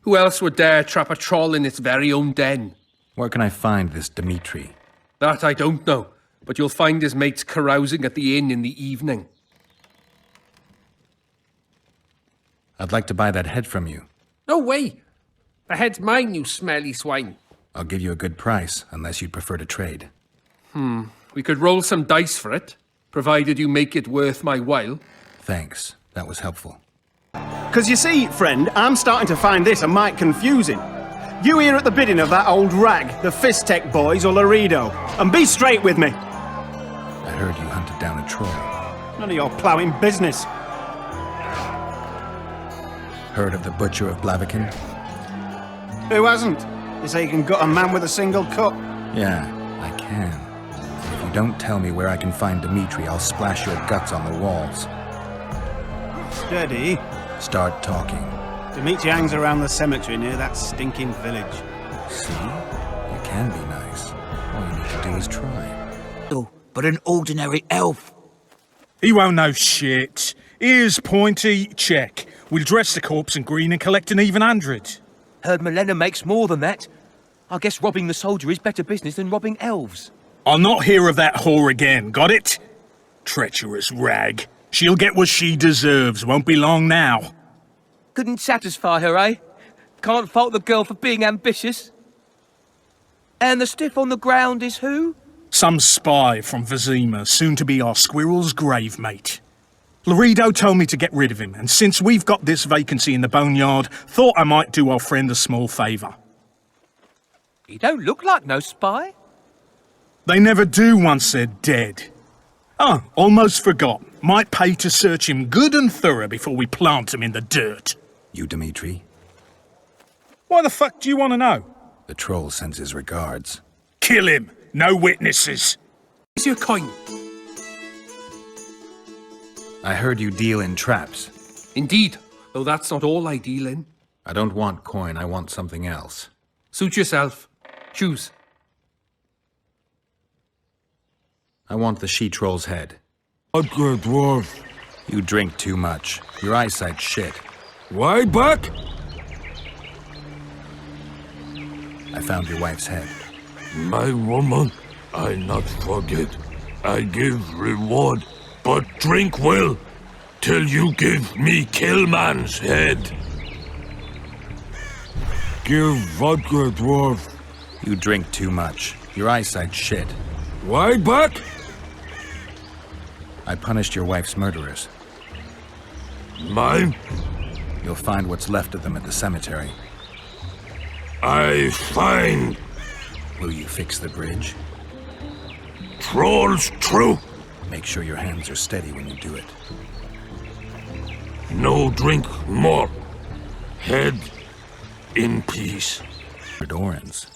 Who else would dare trap a troll in its very own den? Where can I find this Dimitri? That I don't know, but you'll find his mates carousing at the inn in the evening. I'd like to buy that head from you. No way! The head's mine, you smelly swine. I'll give you a good price, unless you'd prefer to trade. We could roll some dice for it, provided you make it worth my while. Thanks. That was helpful. 'Cause you see, friend, I'm starting to find this a mite confusing. You here at the bidding of that old rag, the Fistech boys or Laredo, and be straight with me. I heard you hunted down a troll. None of your ploughing business. Heard of the Butcher of Blaviken? Who hasn't? They say you can gut a man with a single cut. Yeah, I can. If you don't tell me where I can find Dimitri, I'll splash your guts on the walls. Steady. Start talking. Dimitri hangs around the cemetery near that stinking village. See? You can be nice. All you need to do is try. Oh, but an ordinary elf. He won't know shit. Ears pointy, check. We'll dress the corpse in green and collect an even 100. Heard Milena makes more than that. I guess robbing the soldier is better business than robbing elves. I'll not hear of that whore again, got it? Treacherous rag. She'll get what she deserves, won't be long now. Couldn't satisfy her, eh? Can't fault the girl for being ambitious. And the stiff on the ground is who? Some spy from Vizima, soon to be our squirrel's grave mate. Laredo told me to get rid of him, and since we've got this vacancy in the boneyard, thought I might do our friend a small favour. He don't look like no spy. They never do once they're dead. Oh, almost forgot. Might pay to search him good and thorough before we plant him in the dirt. You, Dimitri? Why the fuck do you want to know? The troll sends his regards. Kill him. No witnesses. Is your coin? I heard you deal in traps. Indeed, though that's not all I deal in. I don't want coin, I want something else. Suit yourself. Choose. I want the she-troll's head. Okay, dwarf. You drink too much. Your eyesight's shit. Way back? I found your wife's head. My woman, I not forget. I give reward, but drink well, till you give me Killman's head. Give vodka, dwarf. You drink too much. Your eyesight's shit. Why back? I punished your wife's murderers. Mine? You'll find what's left of them at the cemetery. I find. Will you fix the bridge? Trolls true. Make sure your hands are steady when you do it. No drink more. Head in peace. Orans.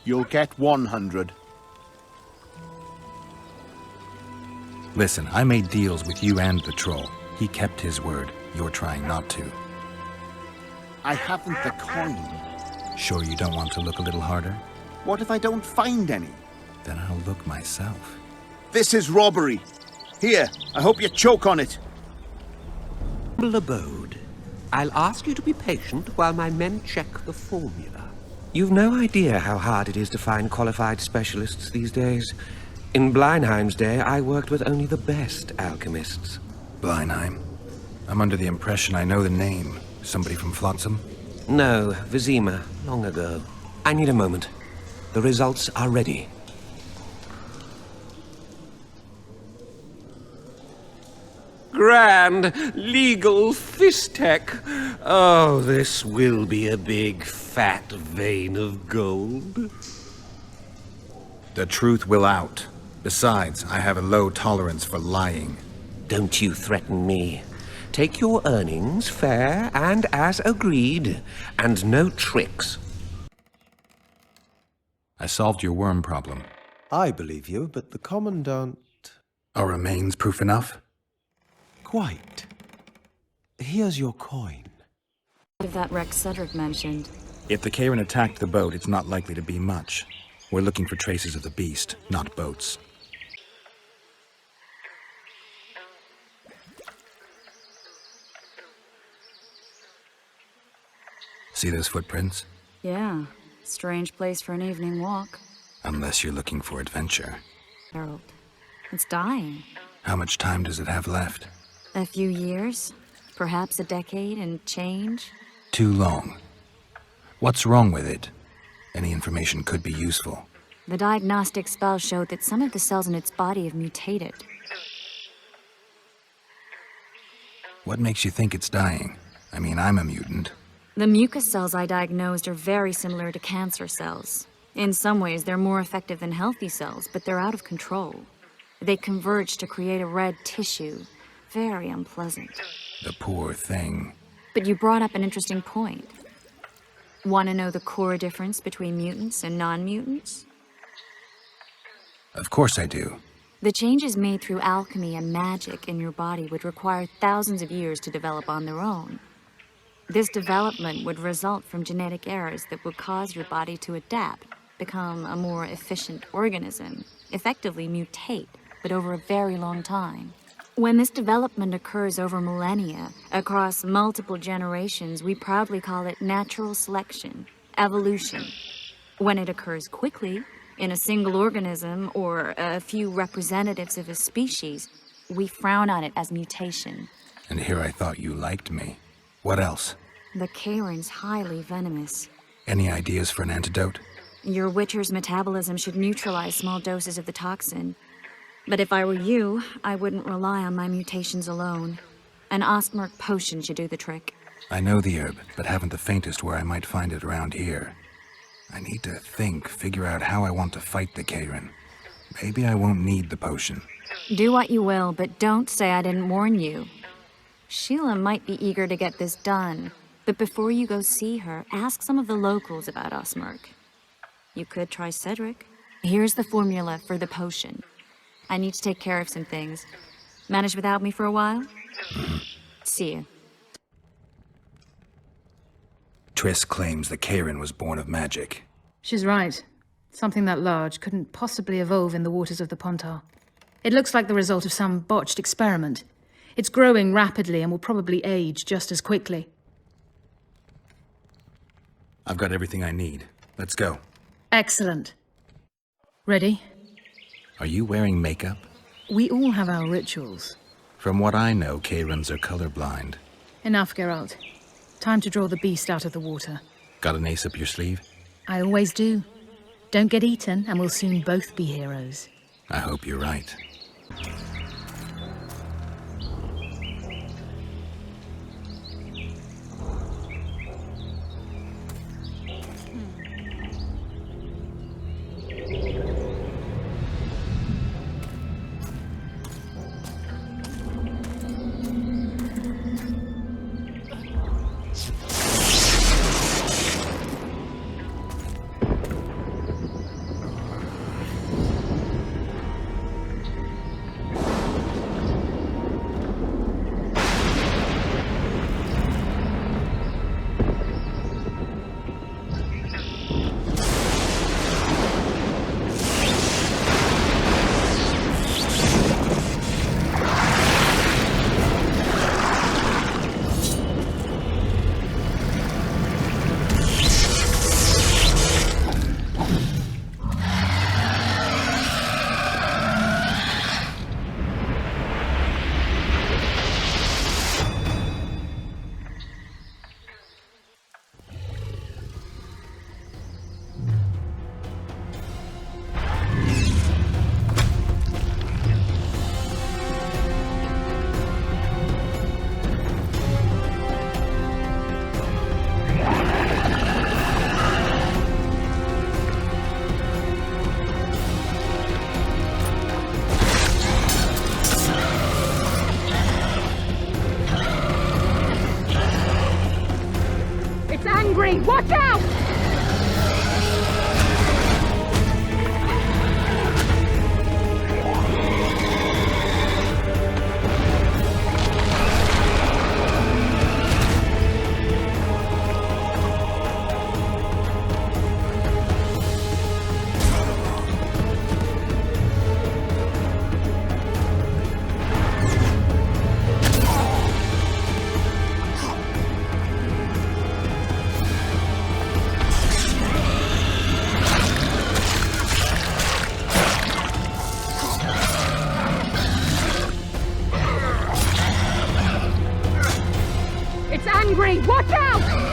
You'll get 100. Listen, I made deals with you and the troll. He kept his word. You're trying not to. I haven't the coin. Sure you don't want to look a little harder? What if I don't find any? Then I'll look myself. This is robbery. Here, I hope you choke on it. Abode. I'll ask you to be patient while my men check the formula. You've no idea how hard it is to find qualified specialists these days. In Bleinheim's day, I worked with only the best alchemists. Bleinheim? I'm under the impression I know the name. Somebody from Flotsam? No, Vizima, long ago. I need a moment. The results are ready. Grand legal fistek. Oh, this will be a big fat vein of gold. The truth will out. Besides, I have a low tolerance for lying. Don't you threaten me. Take your earnings fair and as agreed, and no tricks. I solved your worm problem. I believe you, but the Commandant... Are remains proof enough? Quite. Here's your coin. Of that wreck Cedric mentioned. If the Karen attacked the boat, it's not likely to be much. We're looking for traces of the beast, not boats. See those footprints? Yeah. Strange place for an evening walk. Unless you're looking for adventure. Geralt. It's dying. How much time does it have left? A few years. Perhaps a decade and change. Too long. What's wrong with it? Any information could be useful. The diagnostic spell showed that some of the cells in its body have mutated. What makes you think it's dying? I mean, I'm a mutant. The mucus cells I diagnosed are very similar to cancer cells. In some ways, they're more effective than healthy cells, but they're out of control. They converge to create a red tissue. Very unpleasant. The poor thing. But you brought up an interesting point. Want to know the core difference between mutants and non-mutants? Of course I do. The changes made through alchemy and magic in your body would require thousands of years to develop on their own. This development would result from genetic errors that would cause your body to adapt, become a more efficient organism, effectively mutate, but over a very long time. When this development occurs over millennia, across multiple generations, we proudly call it natural selection, evolution. When it occurs quickly, in a single organism or a few representatives of a species, we frown on it as mutation. And here I thought you liked me. What else? The Karen's highly venomous. Any ideas for an antidote? Your Witcher's metabolism should neutralize small doses of the toxin. But if I were you, I wouldn't rely on my mutations alone. An Ostmark potion should do the trick. I know the herb, but haven't the faintest where I might find it around here. I need to think, figure out how I want to fight the Karen. Maybe I won't need the potion. Do what you will, but don't say I didn't warn you. Sheila might be eager to get this done, but before you go see her, ask some of the locals about Ostmark. You could try Cedric. Here's the formula for the potion. I need to take care of some things. Manage without me for a while? See you. Triss claims the Karen was born of magic. She's right. Something that large couldn't possibly evolve in the waters of the Pontar. It looks like the result of some botched experiment. It's growing rapidly and will probably age just as quickly. I've got everything I need. Let's go. Excellent. Ready? Are you wearing makeup? We all have our rituals. From what I know, Kayrans are colorblind. Enough, Geralt. Time to draw the beast out of the water. Got an ace up your sleeve? I always do. Don't get eaten, and we'll soon both be heroes. I hope you're right. Watch out! Watch out!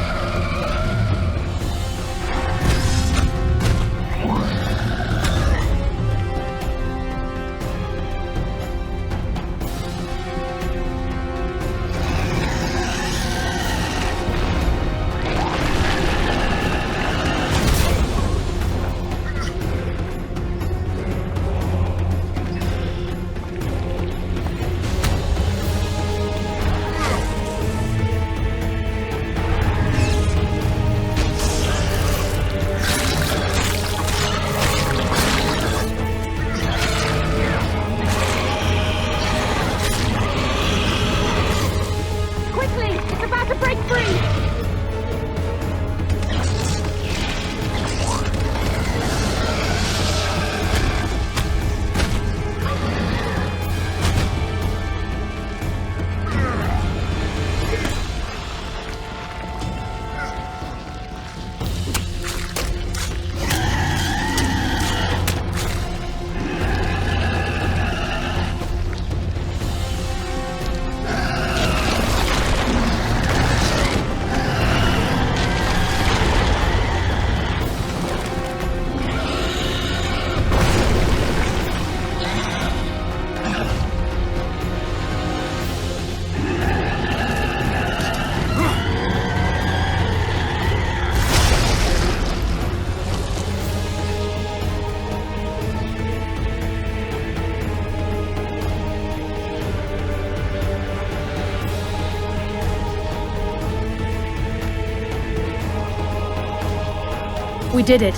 We did it.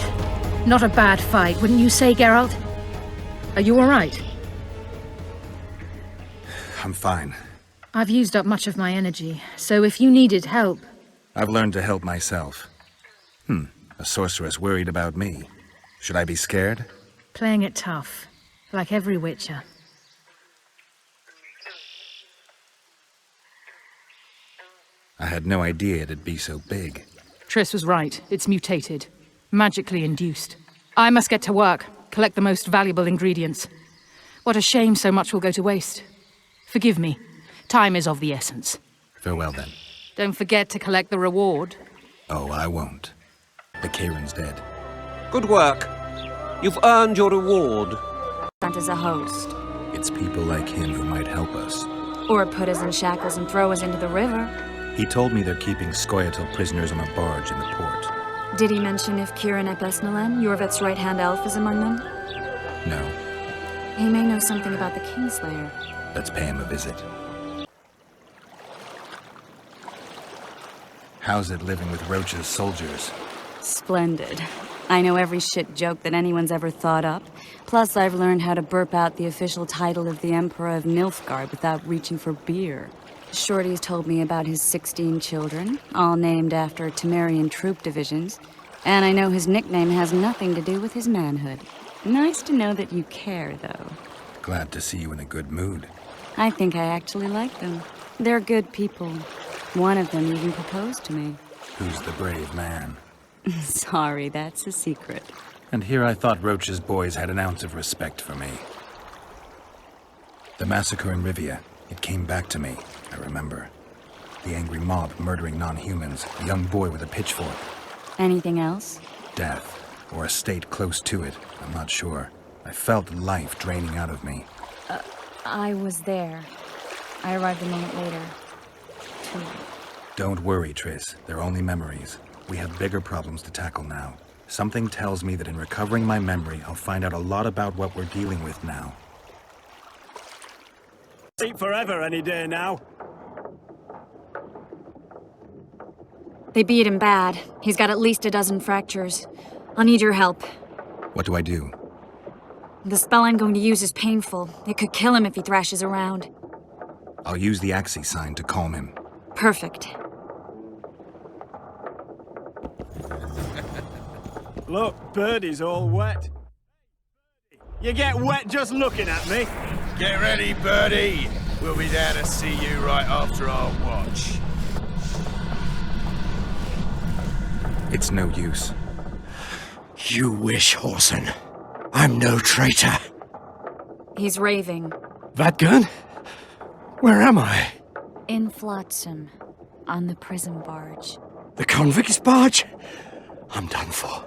Not a bad fight, wouldn't you say, Geralt? Are you all right? I'm fine. I've used up much of my energy, so if you needed help... I've learned to help myself. A sorceress worried about me. Should I be scared? Playing it tough, like every Witcher. I had no idea it'd be so big. Triss was right. It's mutated. Magically induced. I must get to work, collect the most valuable ingredients. What a shame so much will go to waste. Forgive me. Time is of the essence. Farewell, then. Don't forget to collect the reward. Oh, I won't. The Kieran's dead. Good work. You've earned your reward. Sent as a host. It's people like him who might help us. Or put us in shackles and throw us into the river. He told me they're keeping Scoia'tael prisoners on a barge in the port. Did he mention if Kieran ep Esnalen, Iorveth's right-hand elf, is among them? No. He may know something about the Kingslayer. Let's pay him a visit. How's it living with Roche's soldiers? Splendid. I know every shit joke that anyone's ever thought up. Plus, I've learned how to burp out the official title of the Emperor of Nilfgaard without reaching for beer. Shorty's told me about his 16 children, all named after Temerian troop divisions. And I know his nickname has nothing to do with his manhood. Nice to know that you care, though. Glad to see you in a good mood. I think I actually like them. They're good people. One of them even proposed to me. Who's the brave man? Sorry, that's a secret. And here I thought Roche's boys had an ounce of respect for me. The massacre in Rivia, it came back to me, I remember. The angry mob murdering non-humans, a young boy with a pitchfork. Anything else? Death, or a state close to it, I'm not sure. I felt life draining out of me. I was there. I arrived a moment later. Too late. Don't worry, Triss. They're only memories. We have bigger problems to tackle now. Something tells me that in recovering my memory, I'll find out a lot about what we're dealing with now. Eat forever any day now. They beat him bad. He's got at least a dozen fractures. I'll need your help. What do I do? The spell I'm going to use is painful. It could kill him if he thrashes around. I'll use the Axii sign to calm him. Perfect. Look, Birdie's all wet. You get wet just looking at me. Get ready, Birdie. We'll be there to see you right after our watch. It's no use. You wish, Horson. I'm no traitor. He's raving. Vadgun? Where am I? In Flotsam, on the prison barge. The convict's barge? I'm done for.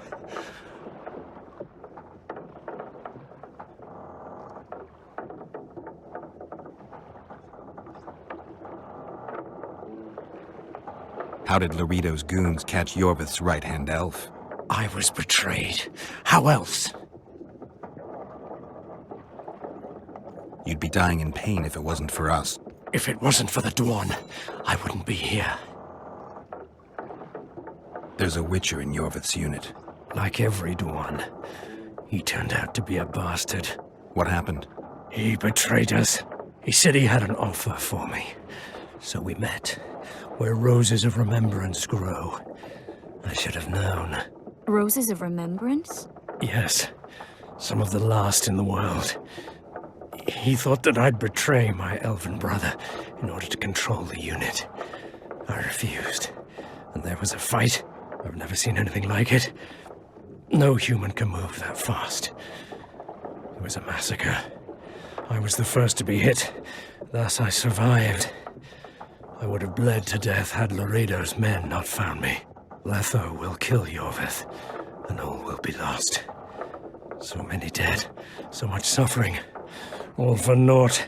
How did Laredo's goons catch Iorveth's right-hand elf? I was betrayed. How else? You'd be dying in pain if it wasn't for us. If it wasn't for the Dwarn, I wouldn't be here. There's a Witcher in Iorveth's unit. Like every Dwarn, he turned out to be a bastard. What happened? He betrayed us. He said he had an offer for me. So we met, where roses of remembrance grow. I should have known. Roses of remembrance? Yes, some of the last in the world. He thought that I'd betray my elven brother in order to control the unit. I refused, and there was a fight. I've never seen anything like it. No human can move that fast. It was a massacre. I was the first to be hit, thus I survived. I would have bled to death had Laredo's men not found me. Letho will kill Iorveth, and all will be lost. So many dead, so much suffering, all for naught.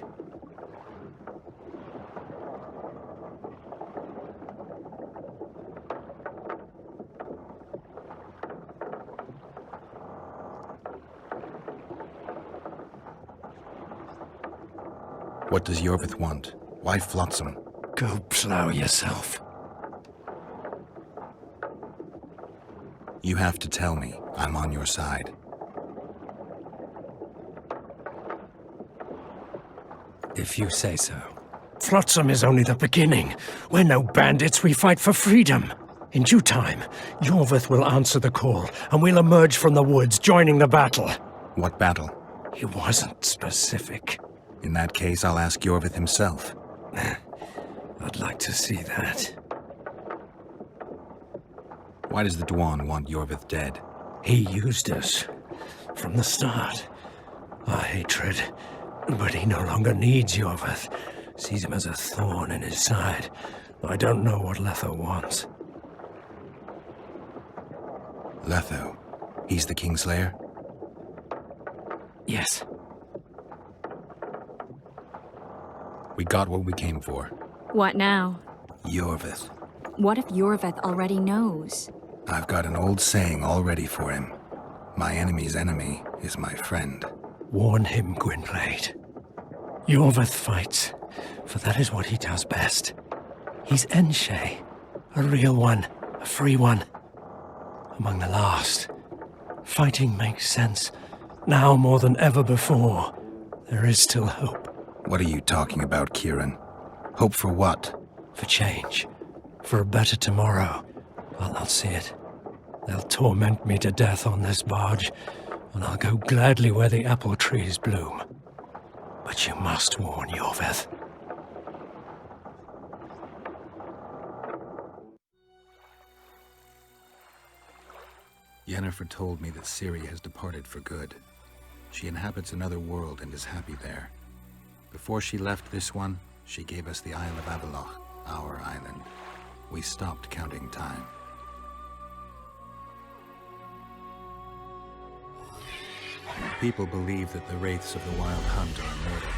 What does Iorveth want? Why Flotsam? Go plow yourself. You have to tell me. I'm on your side. If you say so. Flotsam is only the beginning. We're no bandits, we fight for freedom. In due time, Iorveth will answer the call, and we'll emerge from the woods, joining the battle. What battle? He wasn't specific. In that case, I'll ask Iorveth himself. I'd like to see that. Why does the Dwarn want Iorveth dead? He used us from the start. Our hatred. But he no longer needs Iorveth. Sees him as a thorn in his side. I don't know what Letho wants. Letho? He's the Kingslayer? Yes. We got what we came for. What now? Iorveth. What if Iorveth already knows? I've got an old saying all ready for him. My enemy's enemy is my friend. Warn him, Gwynplaine. Iorveth fights, for that is what he does best. He's Enshe, a real one, a free one. Among the last. Fighting makes sense. Now more than ever before. There is still hope. What are you talking about, Kieran? Hope for what? For change. For a better tomorrow. I'll not see it. They'll torment me to death on this barge, and I'll go gladly where the apple trees bloom. But you must warn Iorveth. Yennefer told me that Ciri has departed for good. She inhabits another world and is happy there. Before she left this one, she gave us the Isle of Avalok, our island. We stopped counting time. People believe that the wraiths of the Wild Hunt are immortal.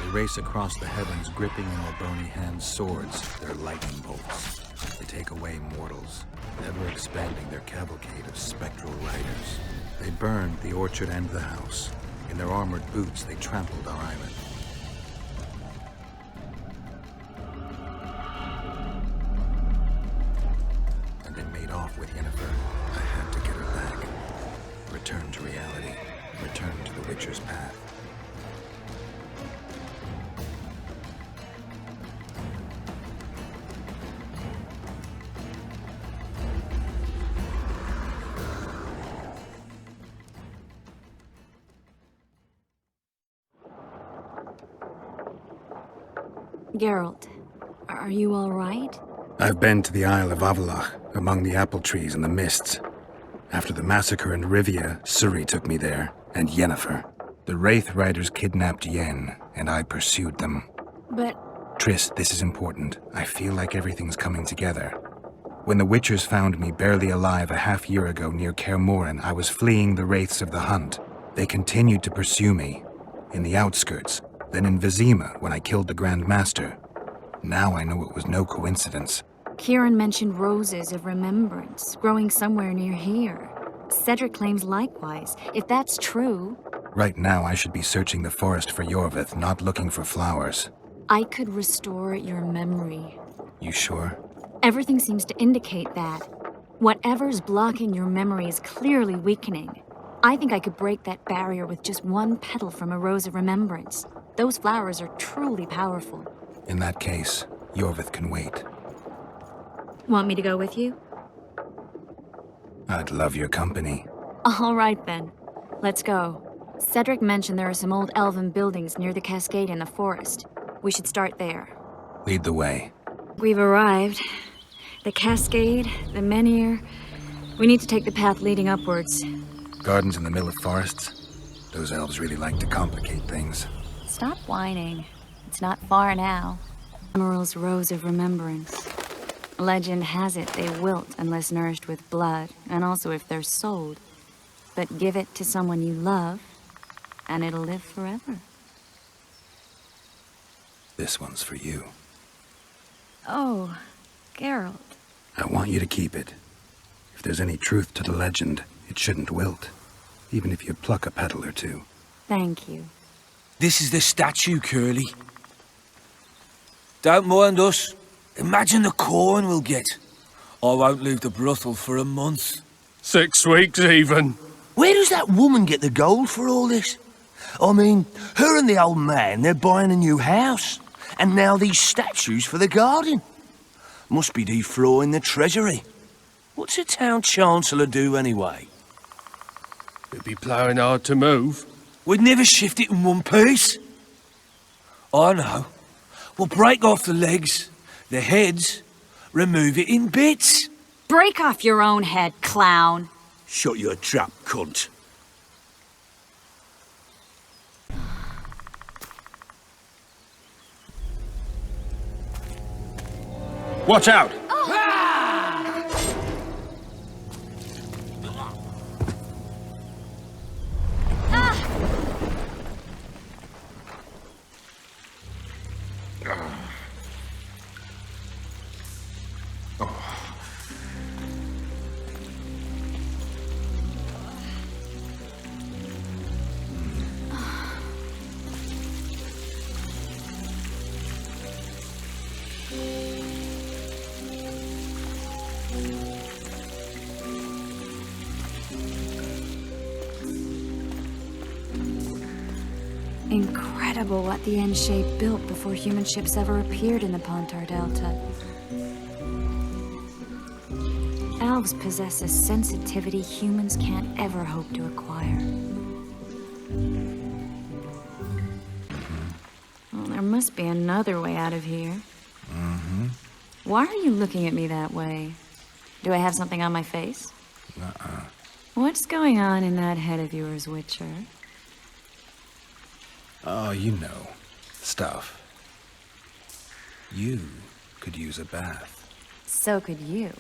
They race across the heavens, gripping in their bony hands swords, their lightning bolts. They take away mortals, ever expanding their cavalcade of spectral riders. They burned the orchard and the house. In their armored boots, they trampled our island. And they made off with Yennefer. I had to get her back. Return to reality. Return to the Witcher's path. Geralt, are you all right? I've been to the Isle of Avalok, among the apple trees and the mists. After the massacre in Rivia, Ciri took me there, and Yennefer. The Wraith Riders kidnapped Yen, and I pursued them. But... Triss, this is important. I feel like everything's coming together. When the Witchers found me barely alive a half-year ago near Kaer Morhen, I was fleeing the Wraiths of the Hunt. They continued to pursue me, in the outskirts, then in Vizima when I killed the Grand Master. Now I know it was no coincidence. Kieran mentioned roses of remembrance, growing somewhere near here. Cedric claims likewise. If that's true... Right now I should be searching the forest for Iorveth, not looking for flowers. I could restore your memory. You sure? Everything seems to indicate that. Whatever's blocking your memory is clearly weakening. I think I could break that barrier with just one petal from a rose of remembrance. Those flowers are truly powerful. In that case, Iorveth can wait. Want me to go with you? I'd love your company. All right then. Let's go. Cedric mentioned there are some old elven buildings near the cascade in the forest. We should start there. Lead the way. We've arrived. The cascade, the menhir. We need to take the path leading upwards. Gardens in the middle of forests? Those elves really like to complicate things. Stop whining. It's not far now. Emerald's Rose of Remembrance. Legend has it they wilt unless nourished with blood, and also if they're sold. But give it to someone you love, and it'll live forever. This one's for you. Oh, Geralt. I want you to keep it. If there's any truth to the legend, it shouldn't wilt, even if you pluck a petal or two. Thank you. This is the statue, Curly. Don't mind us. Imagine the corn we'll get. I won't leave the brothel for a month. 6 weeks, even. Where does that woman get the gold for all this? I mean, her and the old man, they're buying a new house. And now these statues for the garden. Must be deflawing the treasury. What's a town chancellor do anyway? It'd be ploughing hard to move. We'd never shift it in one piece. I know. We'll break off the legs, the heads, remove it in bits. Break off your own head, clown. Shut your trap, cunt. Watch out! Incredible what the N-shape built before human ships ever appeared in the Pontar Delta. Elves possess a sensitivity humans can't ever hope to acquire. Well, there must be another way out of here. Why are you looking at me that way? Do I have something on my face? What's going on in that head of yours, Witcher? Oh, you know. Stuff. You could use a bath. So could you.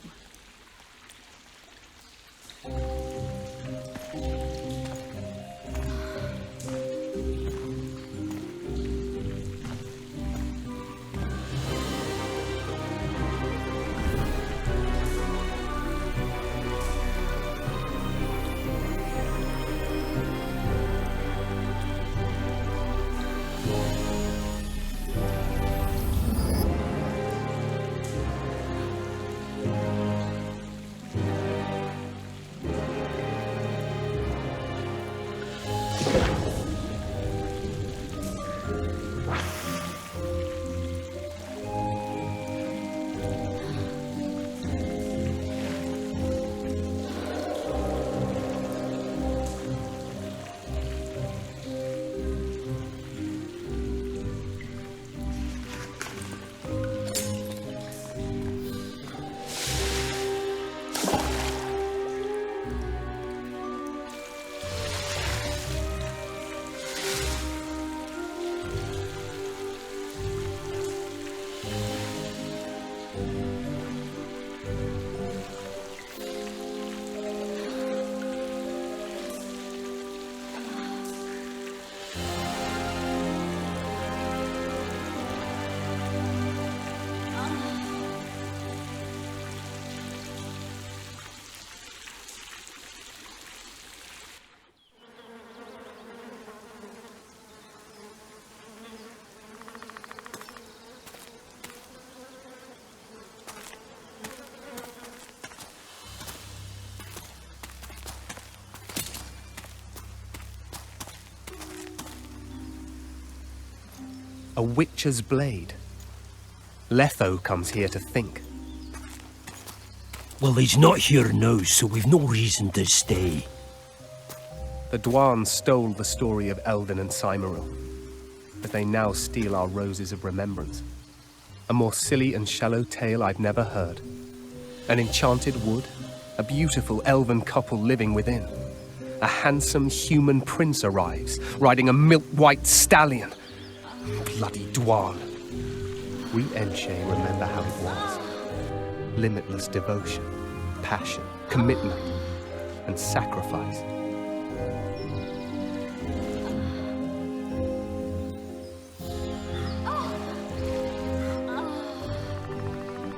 A witcher's blade. Letho comes here to think. Well, he's not here now, so we've no reason to stay. The Dwarves stole the story of Eldon and Cymoril, but they now steal our roses of remembrance. A more silly and shallow tale I've never heard. An enchanted wood, a beautiful elven couple living within. A handsome human prince arrives, riding a milk-white stallion. Bloody Dwarf. We Enshe remember how it was. Limitless devotion, passion, commitment, and sacrifice.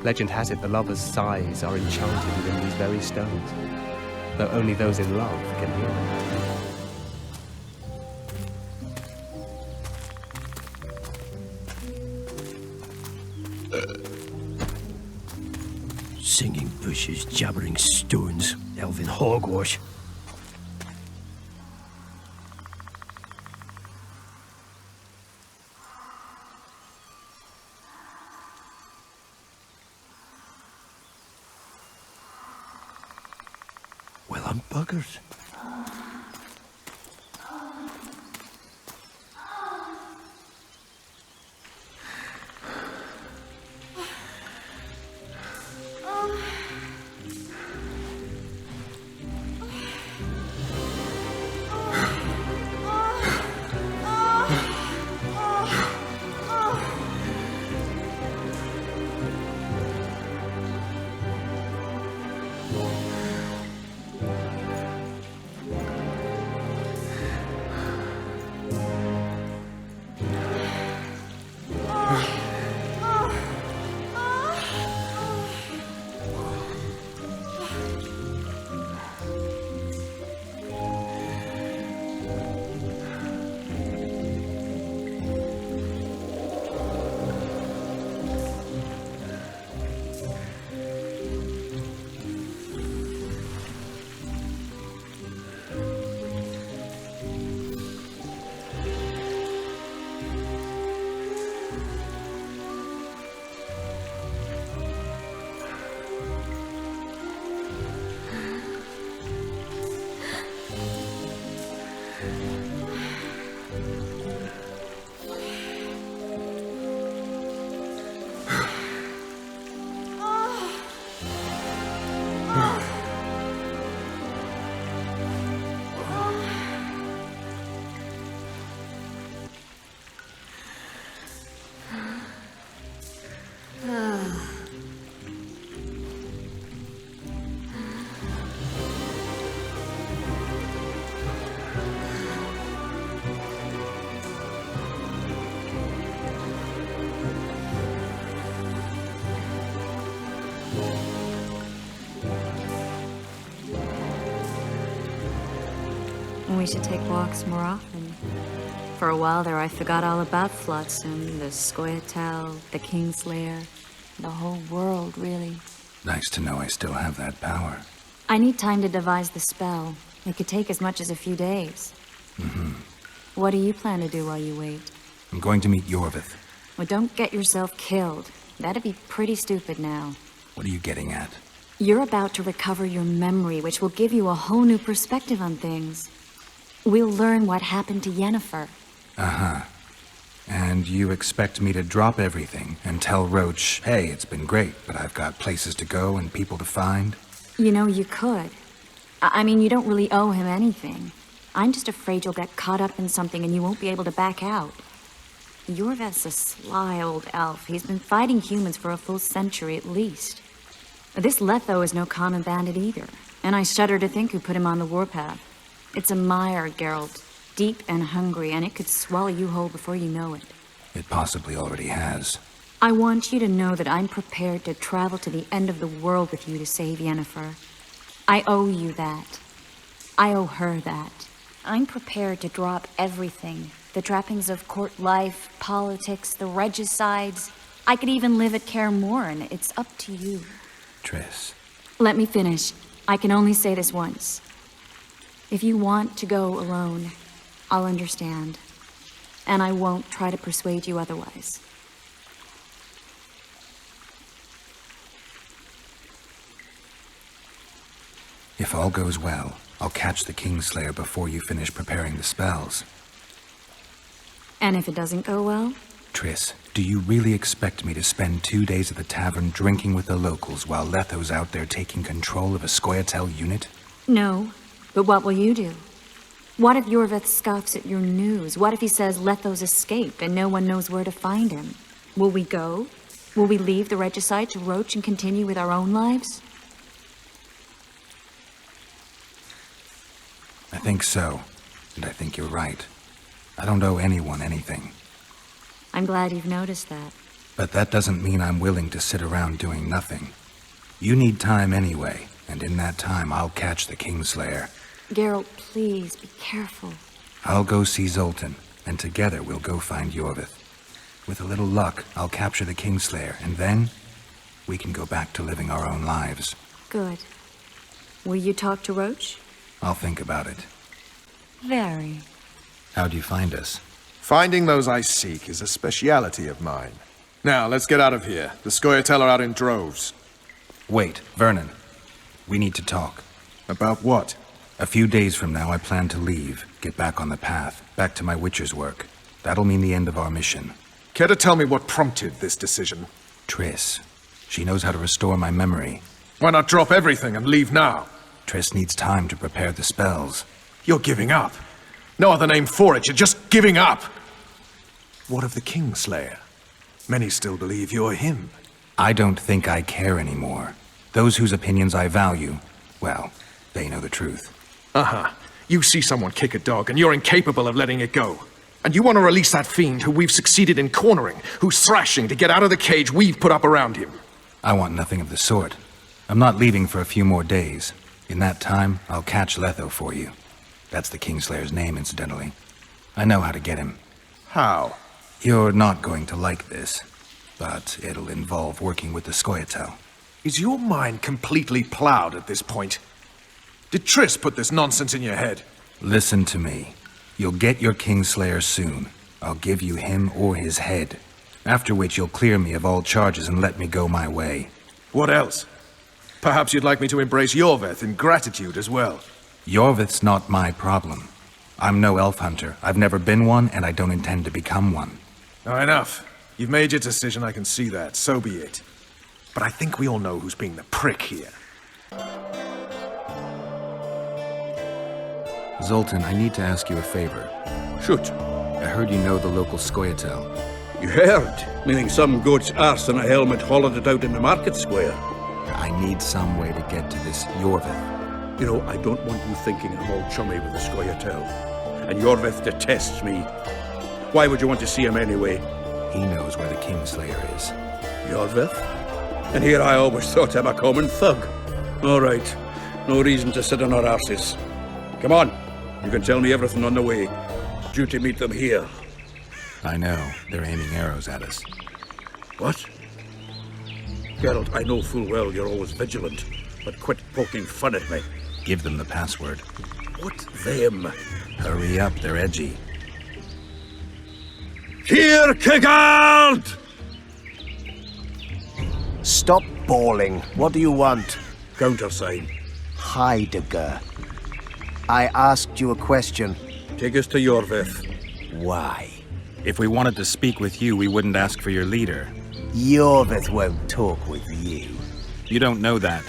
Legend has it the lovers' sighs are enchanted within these very stones, though only those in love can hear them. Singing bushes, jabbering stones, elven hogwash. Well, I'm buggers. we should take walks more often. For a while there, I forgot all about Flotsam, the Scoia'tael, the Kingslayer, the whole world, really. Nice to know I still have that power. I need time to devise the spell. It could take as much as a few days. What do you plan to do while you wait? I'm going to meet Iorveth. Well, don't get yourself killed. That'd be pretty stupid now. What are you getting at? You're about to recover your memory, which will give you a whole new perspective on things. We'll learn what happened to Yennefer. Uh-huh. And you expect me to drop everything and tell Roche, hey, it's been great, but I've got places to go and people to find? You know, you could. I mean, you don't really owe him anything. I'm just afraid you'll get caught up in something and you won't be able to back out. Iorveth's a sly old elf. He's been fighting humans for a full century at least. This Letho is no common bandit either, and I shudder to think who put him on the warpath. It's a mire, Geralt, deep and hungry, and it could swallow you whole before you know it. It possibly already has. I want you to know that I'm prepared to travel to the end of the world with you to save Yennefer. I owe you that. I owe her that. I'm prepared to drop everything. The trappings of court life, politics, the regicides. I could even live at Kaer Morhen. It's up to you. Triss. Let me finish. I can only say this once. If you want to go alone, I'll understand. And I won't try to persuade you otherwise. If all goes well, I'll catch the Kingslayer before you finish preparing the spells. And if it doesn't go well? Triss, do you really expect me to spend 2 days at the tavern drinking with the locals while Letho's out there taking control of a Scoia'tael unit? No, but what will you do? What if Iorveth scoffs at your news? What if he says Letho's escaped and no one knows where to find him? Will we go? Will we leave the regicide to Roche and continue with our own lives? I think so, and I think you're right. I don't owe anyone anything. I'm glad you've noticed that. But that doesn't mean I'm willing to sit around doing nothing. You need time anyway, and in that time I'll catch the Kingslayer. Geralt, please, be careful. I'll go see Zoltan, and together we'll go find Iorveth. With a little luck, I'll capture the Kingslayer, and then we can go back to living our own lives. Good. Will you talk to Roche? I'll think about it. Very. How'd you find us? Finding those I seek is a speciality of mine. Now, let's get out of here. The Scoia'tael are out in droves. Wait, Vernon. We need to talk. About what? A few days from now, I plan to leave, get back on the path, back to my Witcher's work. That'll mean the end of our mission. Care to tell me what prompted this decision? Triss. She knows how to restore my memory. Why not drop everything and leave now? Triss needs time to prepare the spells. You're giving up. No other name for it, you're just giving up. What of the Kingslayer? Many still believe you're him. I don't think I care anymore. Those whose opinions I value, well, they know the truth. Uh-huh. You see someone kick a dog and you're incapable of letting it go. And you want to release that fiend who we've succeeded in cornering, who's thrashing to get out of the cage we've put up around him. I want nothing of the sort. I'm not leaving for a few more days. In that time, I'll catch Letho for you. That's the Kingslayer's name, incidentally. I know how to get him. How? You're not going to like this, but it'll involve working with the Scoia'tael. Is your mind completely plowed at this point? Did Triss put this nonsense in your head? Listen to me. You'll get your Kingslayer soon. I'll give you him or his head. After which you'll clear me of all charges and let me go my way. What else? Perhaps you'd like me to embrace Iorveth in gratitude as well. Iorveth's not my problem. I'm no elf hunter. I've never been one, and I don't intend to become one. Now, enough. You've made your decision, I can see that. So be it. But I think we all know who's being the prick here. Zoltan, I need to ask you a favor. Shoot. I heard you know the local Scoia'tael. You heard? Meaning some goat's arse and a helmet hollowed it out in the market square. I need some way to get to this Iorveth. You know, I don't want you thinking I'm all chummy with the Scoia'tael. And Iorveth detests me. Why would you want to see him anyway? He knows where the Kingslayer is. Iorveth? And here I always thought him a common thug. All right. No reason to sit on our arses. Come on. You can tell me everything on the way. Due to meet them here. I know. They're aiming arrows at us. What? Geralt, I know full well you're always vigilant, but quit poking fun at me. Give them the password. What them? Hurry up, they're edgy. Here, Kigald! Stop bawling. What do you want? Countersign. Heidegger. I asked you a question. Take us to Iorveth. Why? If we wanted to speak with you, we wouldn't ask for your leader. Iorveth won't talk with you. You don't know that.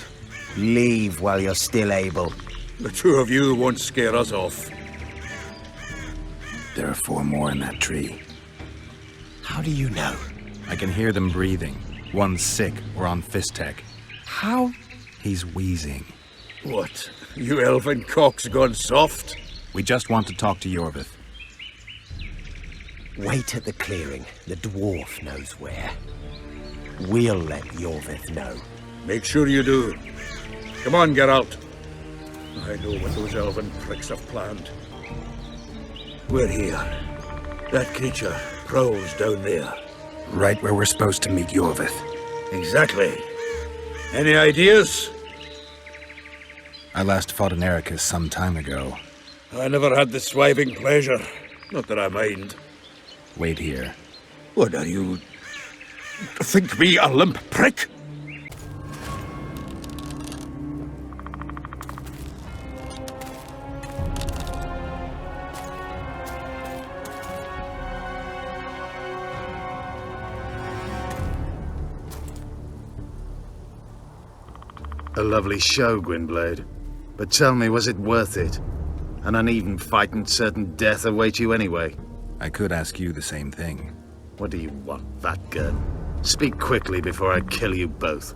Leave while you're still able. The two of you won't scare us off. There are 4 more in that tree. How do you know? I can hear them breathing. One's sick or on Fistek. How? He's wheezing. What? You elfin cock's gone soft? We just want to talk to Iorveth. Wait at the clearing. The dwarf knows where. We'll let Iorveth know. Make sure you do. Come on, Geralt. I know what those elven pricks have planned. We're here. That creature prowls down there. Right where we're supposed to meet Iorveth. Exactly. Any ideas? I last fought an Ericus some time ago. I never had the swiving pleasure. Not that I mind. Wait here. What are you... think me a limp prick? A lovely show, Gwynblade. But tell me, was it worth it? An uneven fight and certain death await you anyway. I could ask you the same thing. What do you want, Vatgun? Speak quickly before I kill you both.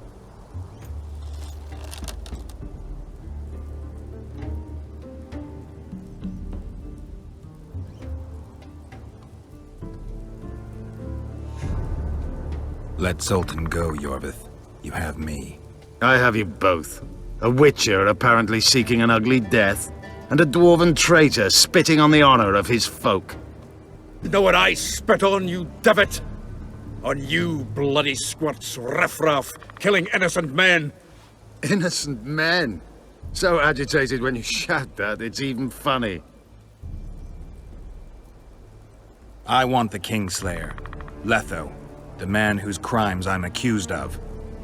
Let Sultan go, Iorveth. You have me. I have you both. A witcher apparently seeking an ugly death, and a dwarven traitor spitting on the honor of his folk. You know what I spit on, you divot? On you, bloody squirts, riffraff, killing innocent men. Innocent men? So agitated when you shout that, it's even funny. I want the Kingslayer. Letho. The man whose crimes I'm accused of.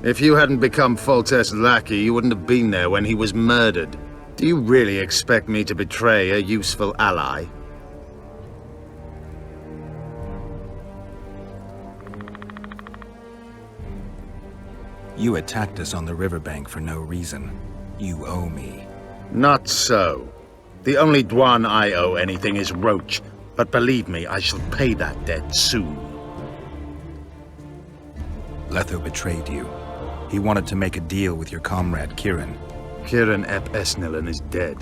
If you hadn't become Foltest's lackey, you wouldn't have been there when he was murdered. Do you really expect me to betray a useful ally? You attacked us on the riverbank for no reason. You owe me. Not so. The only Dwan I owe anything is Roche, but believe me, I shall pay that debt soon. Letho betrayed you. He wanted to make a deal with your comrade, Kieran. Kieran ep Esnilin is dead.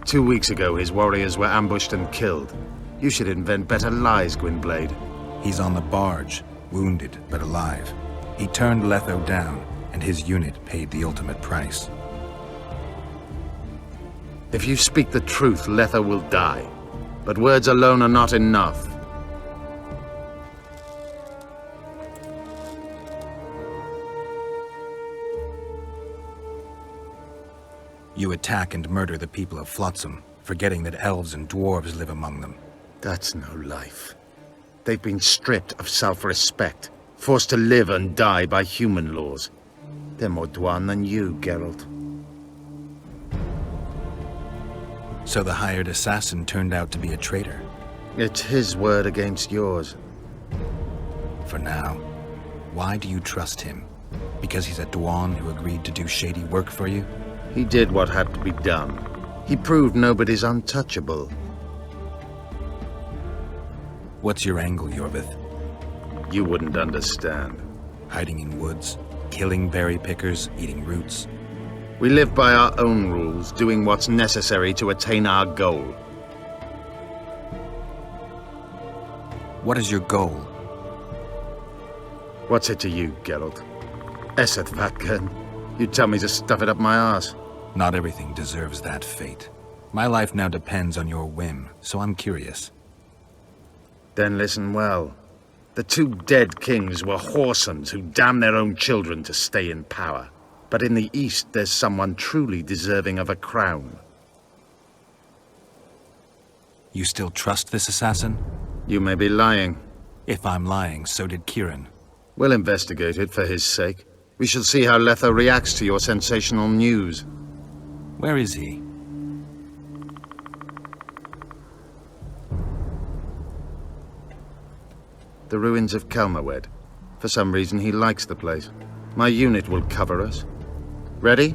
2 weeks ago, his warriors were ambushed and killed. You should invent better lies, Gwynblade. He's on the barge, wounded but alive. He turned Letho down, and his unit paid the ultimate price. If you speak the truth, Letho will die. But words alone are not enough. You attack and murder the people of Flotsam, forgetting that elves and dwarves live among them. That's no life. They've been stripped of self-respect, forced to live and die by human laws. They're more Dwan than you, Geralt. So the hired assassin turned out to be a traitor? It's his word against yours. For now. Why do you trust him? Because he's a Dwan who agreed to do shady work for you? He did what had to be done. He proved nobody's untouchable. What's your angle, Iorveth? You wouldn't understand. Hiding in woods, killing berry pickers, eating roots. We live by our own rules, doing what's necessary to attain our goal. What is your goal? What's it to you, Geralt? Esseth Vatgun. You tell me to stuff it up my arse. Not everything deserves that fate. My life now depends on your whim, so I'm curious. Then listen well. The 2 dead kings were whoresons who damned their own children to stay in power. But in the East, there's someone truly deserving of a crown. You still trust this assassin? You may be lying. If I'm lying, so did Kieran. We'll investigate it for his sake. We shall see how Letho reacts to your sensational news. Where is he? The ruins of Kelmawed. For some reason, he likes the place. My unit will cover us. Ready?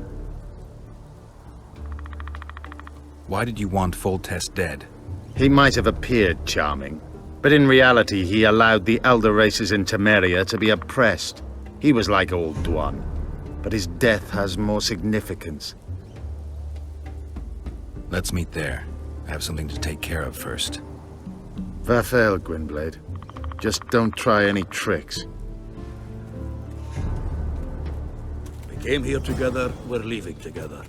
Why did you want Foltest dead? He might have appeared charming, but in reality he allowed the elder races in Temeria to be oppressed. He was like old Dwan, but his death has more significance. Let's meet there. I have something to take care of first. Vafael, Gwynblade. Just don't try any tricks. We came here together, we're leaving together.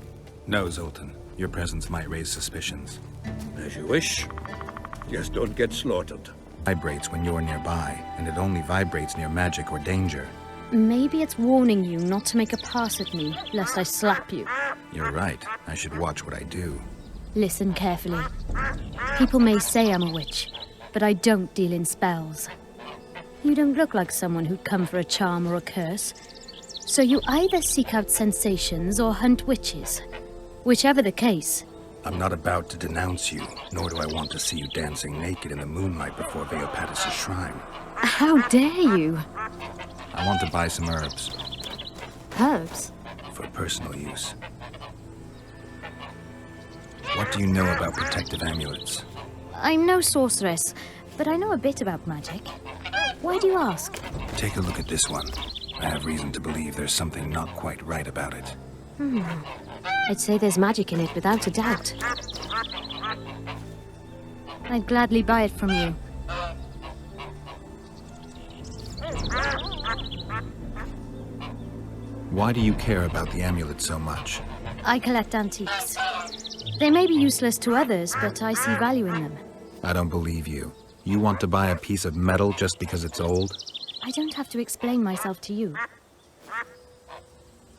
No, Zoltan. Your presence might raise suspicions. As you wish. Just don't get slaughtered. Vibrates when you're nearby, and it only vibrates near magic or danger. Maybe it's warning you not to make a pass at me, lest I slap you. You're right. I should watch what I do. Listen carefully. People may say I'm a witch, but I don't deal in spells. You don't look like someone who'd come for a charm or a curse. So you either seek out sensations or hunt witches. Whichever the case. I'm not about to denounce you, nor do I want to see you dancing naked in the moonlight before Veopatis' shrine. How dare you? I want to buy some herbs. Herbs? For personal use. What do you know about protective amulets? I'm no sorceress, but I know a bit about magic. Why do you ask? Take a look at this one. I have reason to believe there's something not quite right about it. I'd say there's magic in it without a doubt. I'd gladly buy it from you. Why do you care about the amulet so much? I collect antiques. They may be useless to others, but I see value in them. I don't believe you. You want to buy a piece of metal just because it's old? I don't have to explain myself to you.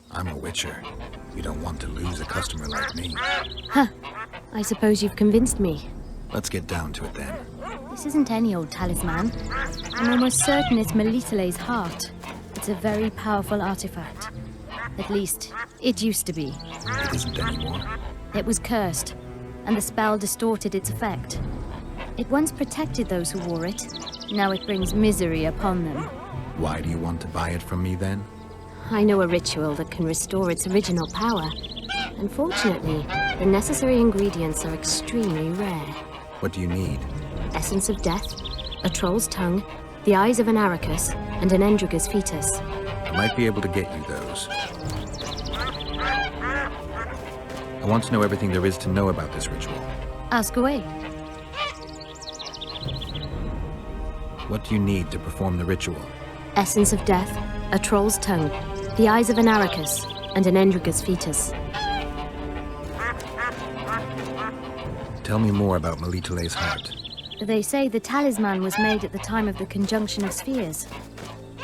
I'm a witcher. You don't want to lose a customer like me. Huh. I suppose you've convinced me. Let's get down to it then. This isn't any old talisman. I'm almost certain it's Melitele's heart. It's a very powerful artifact. At least, it used to be. It isn't anymore. It was cursed, and the spell distorted its effect. It once protected those who wore it. Now it brings misery upon them. Why do you want to buy it from me then? I know a ritual that can restore its original power. Unfortunately, the necessary ingredients are extremely rare. What do you need? Essence of death, a troll's tongue, the eyes of an Arachus, and an Endriga's fetus. I might be able to get you those. I want to know everything there is to know about this ritual. Ask away. What do you need to perform the ritual? Essence of death, a troll's tongue, the eyes of an Arachus, and an Endriga's fetus. Tell me more about Melitele's heart. They say the talisman was made at the time of the conjunction of spheres.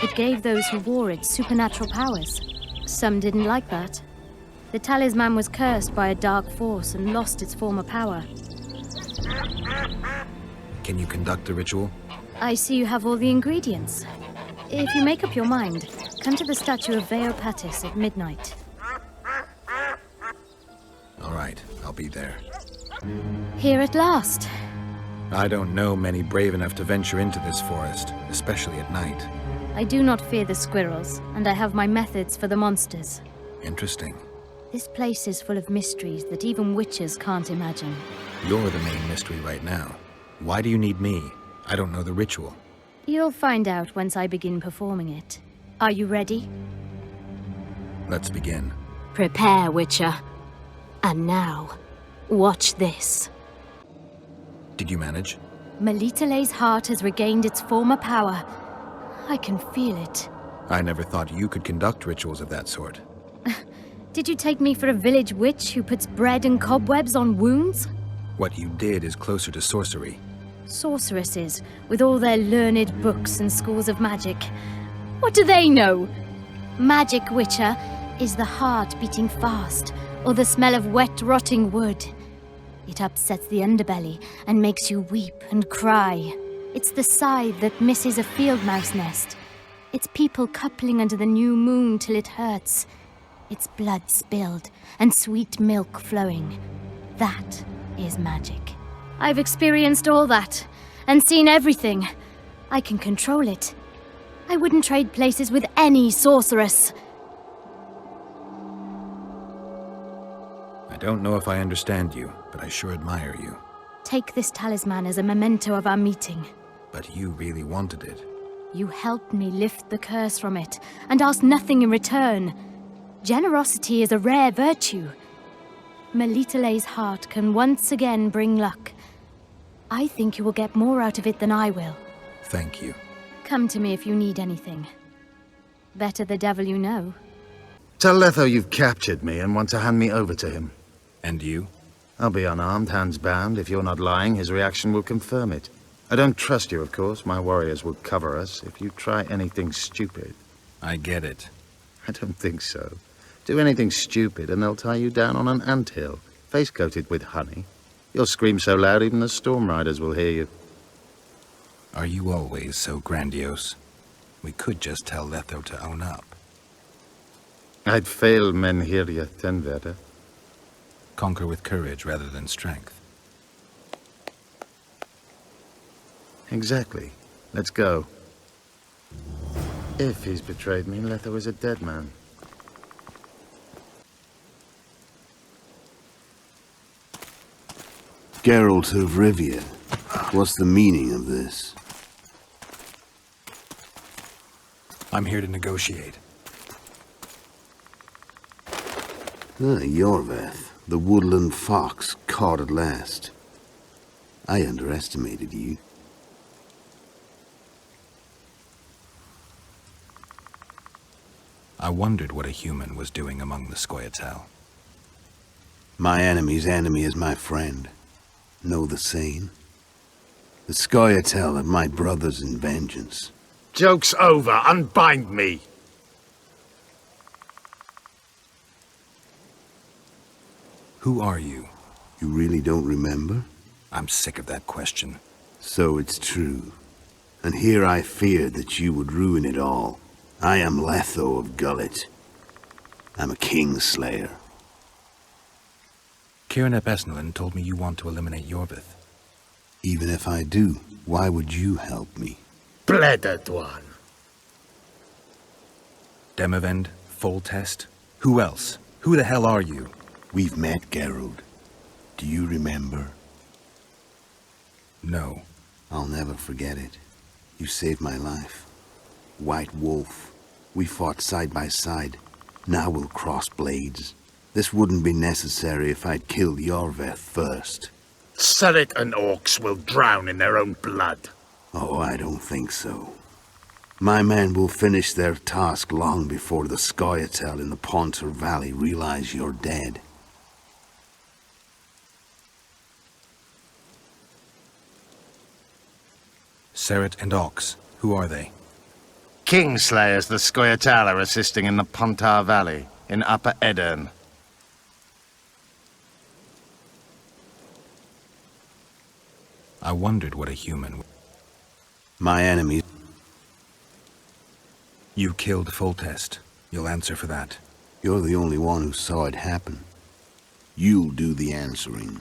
It gave those who wore it supernatural powers. Some didn't like that. The talisman was cursed by a dark force and lost its former power. Can you conduct the ritual? I see you have all the ingredients. If you make up your mind, come to the statue of Veopatis at midnight. All right, I'll be there. Here at last. I don't know many brave enough to venture into this forest, especially at night. I do not fear the squirrels, and I have my methods for the monsters. Interesting. This place is full of mysteries that even witches can't imagine. You're the main mystery right now. Why do you need me? I don't know the ritual. You'll find out once I begin performing it. Are you ready? Let's begin. Prepare, Witcher. And now, watch this. Did you manage? Melitele's heart has regained its former power. I can feel it. I never thought you could conduct rituals of that sort. Did you take me for a village witch who puts bread and cobwebs on wounds? What you did is closer to sorcery. Sorceresses, with all their learned books and schools of magic. What do they know? Magic, Witcher, is the heart beating fast, or the smell of wet, rotting wood. It upsets the underbelly and makes you weep and cry. It's the scythe that misses a field mouse nest. It's people coupling under the new moon till it hurts. It's blood spilled and sweet milk flowing. That is magic. I've experienced all that and seen everything. I can control it. I wouldn't trade places with any sorceress. I don't know if I understand you, but I sure admire you. Take this talisman as a memento of our meeting. But you really wanted it. You helped me lift the curse from it, and asked nothing in return. Generosity is a rare virtue. Melitele's heart can once again bring luck. I think you will get more out of it than I will. Thank you. Come to me if you need anything. Better the devil you know. Tell Letho you've captured me and want to hand me over to him. And you? I'll be unarmed, hands bound. If you're not lying, his reaction will confirm it. I don't trust you, of course. My warriors will cover us if you try anything stupid. I get it. I don't think so. Do anything stupid and they'll tie you down on an anthill, face-coated with honey. You'll scream so loud even the storm riders will hear you. Are you always so grandiose? We could just tell Letho to own up. I'd fail Menhirja Tenverda. Conquer with courage rather than strength. Exactly. Let's go. If he's betrayed me, Letho is a dead man. Geralt of Rivia, what's the meaning of this? I'm here to negotiate. Iorveth, the woodland fox, caught at last. I underestimated you. I wondered what a human was doing among the Scoia'tael. My enemy's enemy is my friend. Know the saying? The Scoia'tael are my brothers in vengeance. Joke's over. Unbind me. Who are you? You really don't remember? I'm sick of that question. So it's true. And here I feared that you would ruin it all. I am Letho of Gullet. I'm a Kingslayer. Kieran Esnelin told me you want to eliminate Iorveth. Even if I do, why would you help me? Bledded one. Demavend, Foltest? Who else? Who the hell are you? We've met, Geralt. Do you remember? No. I'll never forget it. You saved my life. White Wolf. We fought side by side. Now we'll cross blades. This wouldn't be necessary if I'd killed Iorveth first. Surrey and orcs will drown in their own blood. Oh, I don't think so. My men will finish their task long before the Scoia'tael in the Pontar Valley realize you're dead. Seret and Ox. Who are they? Kingslayers the Scoia'tael are assisting in the Pontar Valley, in Upper Edirn. I wondered what a human... My enemy... You killed Foltest. You'll answer for that. You're the only one who saw it happen. You'll do the answering.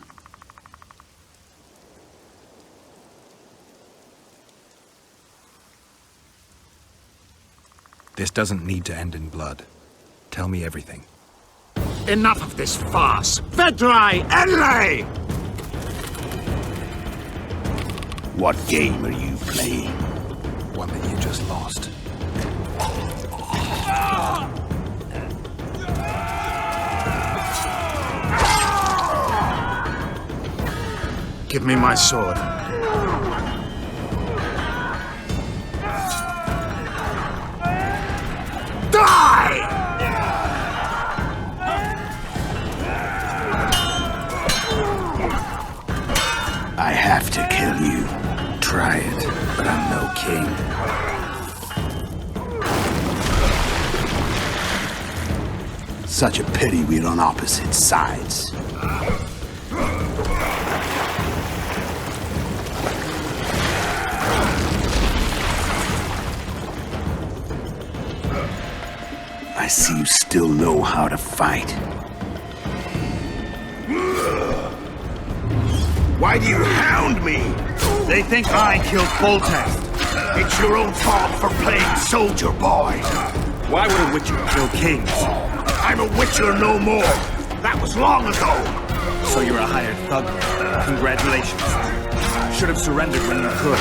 This doesn't need to end in blood. Tell me everything. Enough of this farce! Vedrai, Enlay! What game are you playing? One that you just lost. Give me my sword. Die! but I'm no king. Such a pity we're on opposite sides. I see you still know how to fight. Why do you hound me? They think I killed Foltest. It's your own fault for playing soldier boy. Why would a witcher kill kings? I'm a witcher no more. That was long ago. So you're a hired thug. Congratulations. Should have surrendered when you could.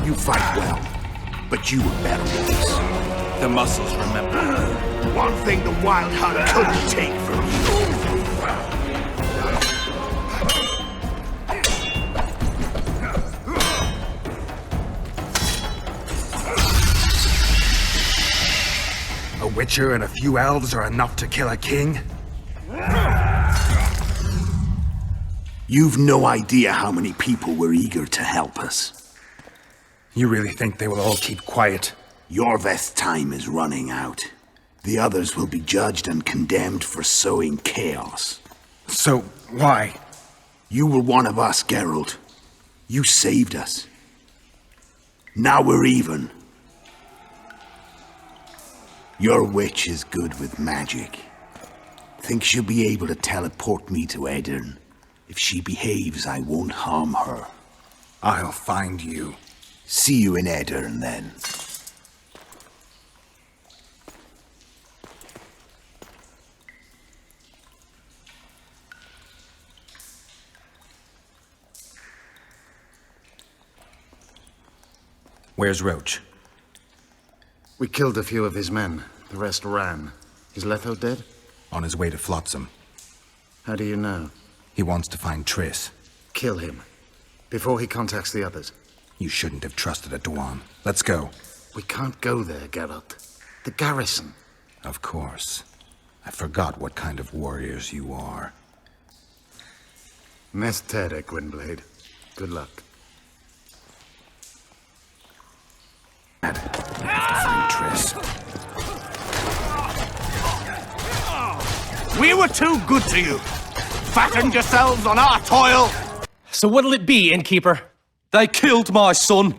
You fight well, but you were better ones. The muscles, remember. One thing the Wild Hunt couldn't take from you. A witcher and a few elves are enough to kill a king? You've no idea how many people were eager to help us. You really think they will all keep quiet? Iorveth's time is running out. The others will be judged and condemned for sowing chaos. So, why? You were one of us, Geralt. You saved us. Now we're even. Your witch is good with magic. Think she'll be able to teleport me to Edirn. If she behaves, I won't harm her. I'll find you. See you in Edirn, then. Where's Roche? We killed a few of his men. The rest ran. Is Letho dead? On his way to Flotsam. How do you know? He wants to find Triss. Kill him. Before he contacts the others. You shouldn't have trusted a Dwan. Let's go. We can't go there, Geralt. The garrison. Of course. I forgot what kind of warriors you are. Mestere, Gwynblade. Good luck. Find Triss. We were too good to you. Fattened yourselves on our toil. So what'll it be, innkeeper? They killed my son.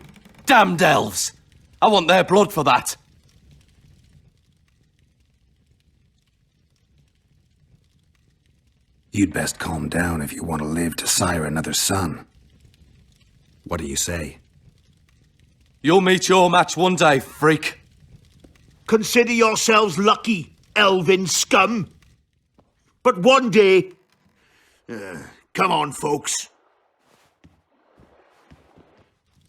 Damned elves. I want their blood for that. You'd best calm down if you want to live to sire another son. What do you say? You'll meet your match one day, freak. Consider yourselves lucky, elven scum. But one day... come on, folks.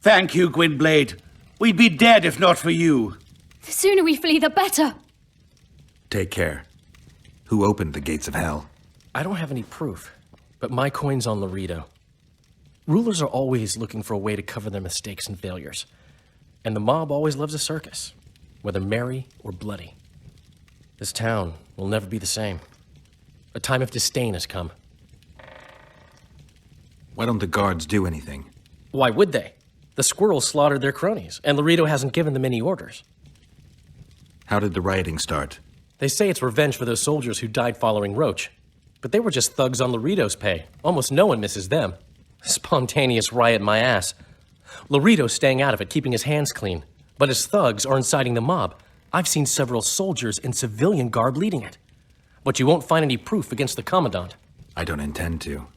Thank you, Gwynblade. We'd be dead if not for you. The sooner we flee, the better. Take care. Who opened the gates of hell? I don't have any proof, but my coin's on Laredo. Rulers are always looking for a way to cover their mistakes and failures. And the mob always loves a circus, whether merry or bloody. This town will never be the same. A time of disdain has come. Why don't the guards do anything? Why would they? The squirrels slaughtered their cronies, and Laredo hasn't given them any orders. How did the rioting start? They say it's revenge for those soldiers who died following Roche. But they were just thugs on Laredo's pay. Almost no one misses them. Spontaneous riot my ass. Laredo's staying out of it, keeping his hands clean. But his thugs are inciting the mob. I've seen several soldiers in civilian garb leading it. But you won't find any proof against the Commandant. I don't intend to.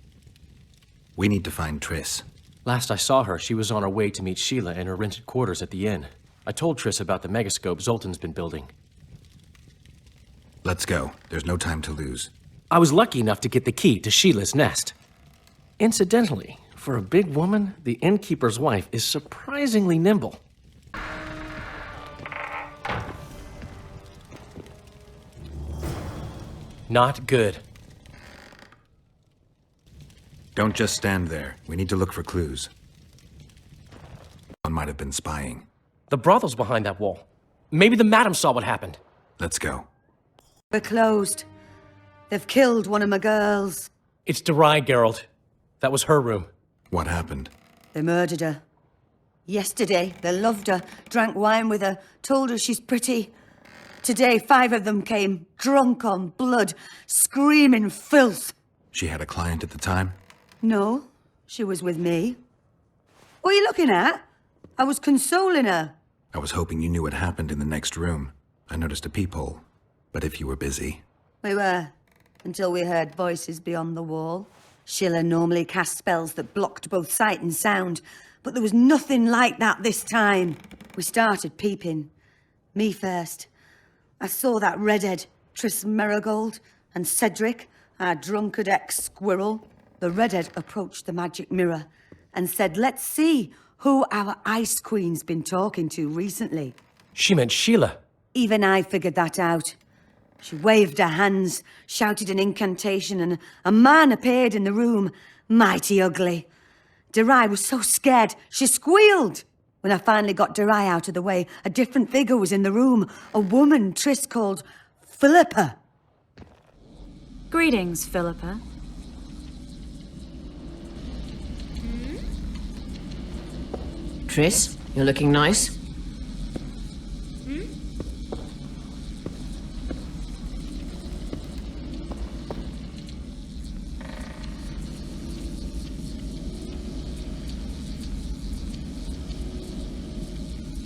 We need to find Triss. Last I saw her, she was on her way to meet Sheila in her rented quarters at the inn. I told Triss about the megascope Zoltan's been building. Let's go. There's no time to lose. I was lucky enough to get the key to Sheila's nest. Incidentally, for a big woman, the innkeeper's wife is surprisingly nimble. Not good. Don't just stand there. We need to look for clues. One might have been spying. The brothel's behind that wall. Maybe the madam saw what happened. Let's go. We're closed. They've killed one of my girls. It's Derai, Geralt. That was her room. What happened? They murdered her. Yesterday, they loved her, drank wine with her, told her she's pretty. Today, 5 of them came, drunk on blood, screaming filth. She had a client at the time? No, she was with me. What are you looking at? I was consoling her. I was hoping you knew what happened in the next room. I noticed a peephole. But if you were busy... We were, until we heard voices beyond the wall. Sheila normally cast spells that blocked both sight and sound, but there was nothing like that this time. We started peeping. Me first. I saw that redhead, Triss Merigold, and Cedric, our drunkard ex-squirrel. The redhead approached the magic mirror and said, let's see who our Ice Queen's been talking to recently. She meant Sheila. Even I figured that out. She waved her hands, shouted an incantation, and a man appeared in the room, mighty ugly. Derai was so scared, she squealed. When I finally got Derai out of the way, a different figure was in the room, a woman Triss called Philippa. Greetings, Philippa. Triss, you're looking nice.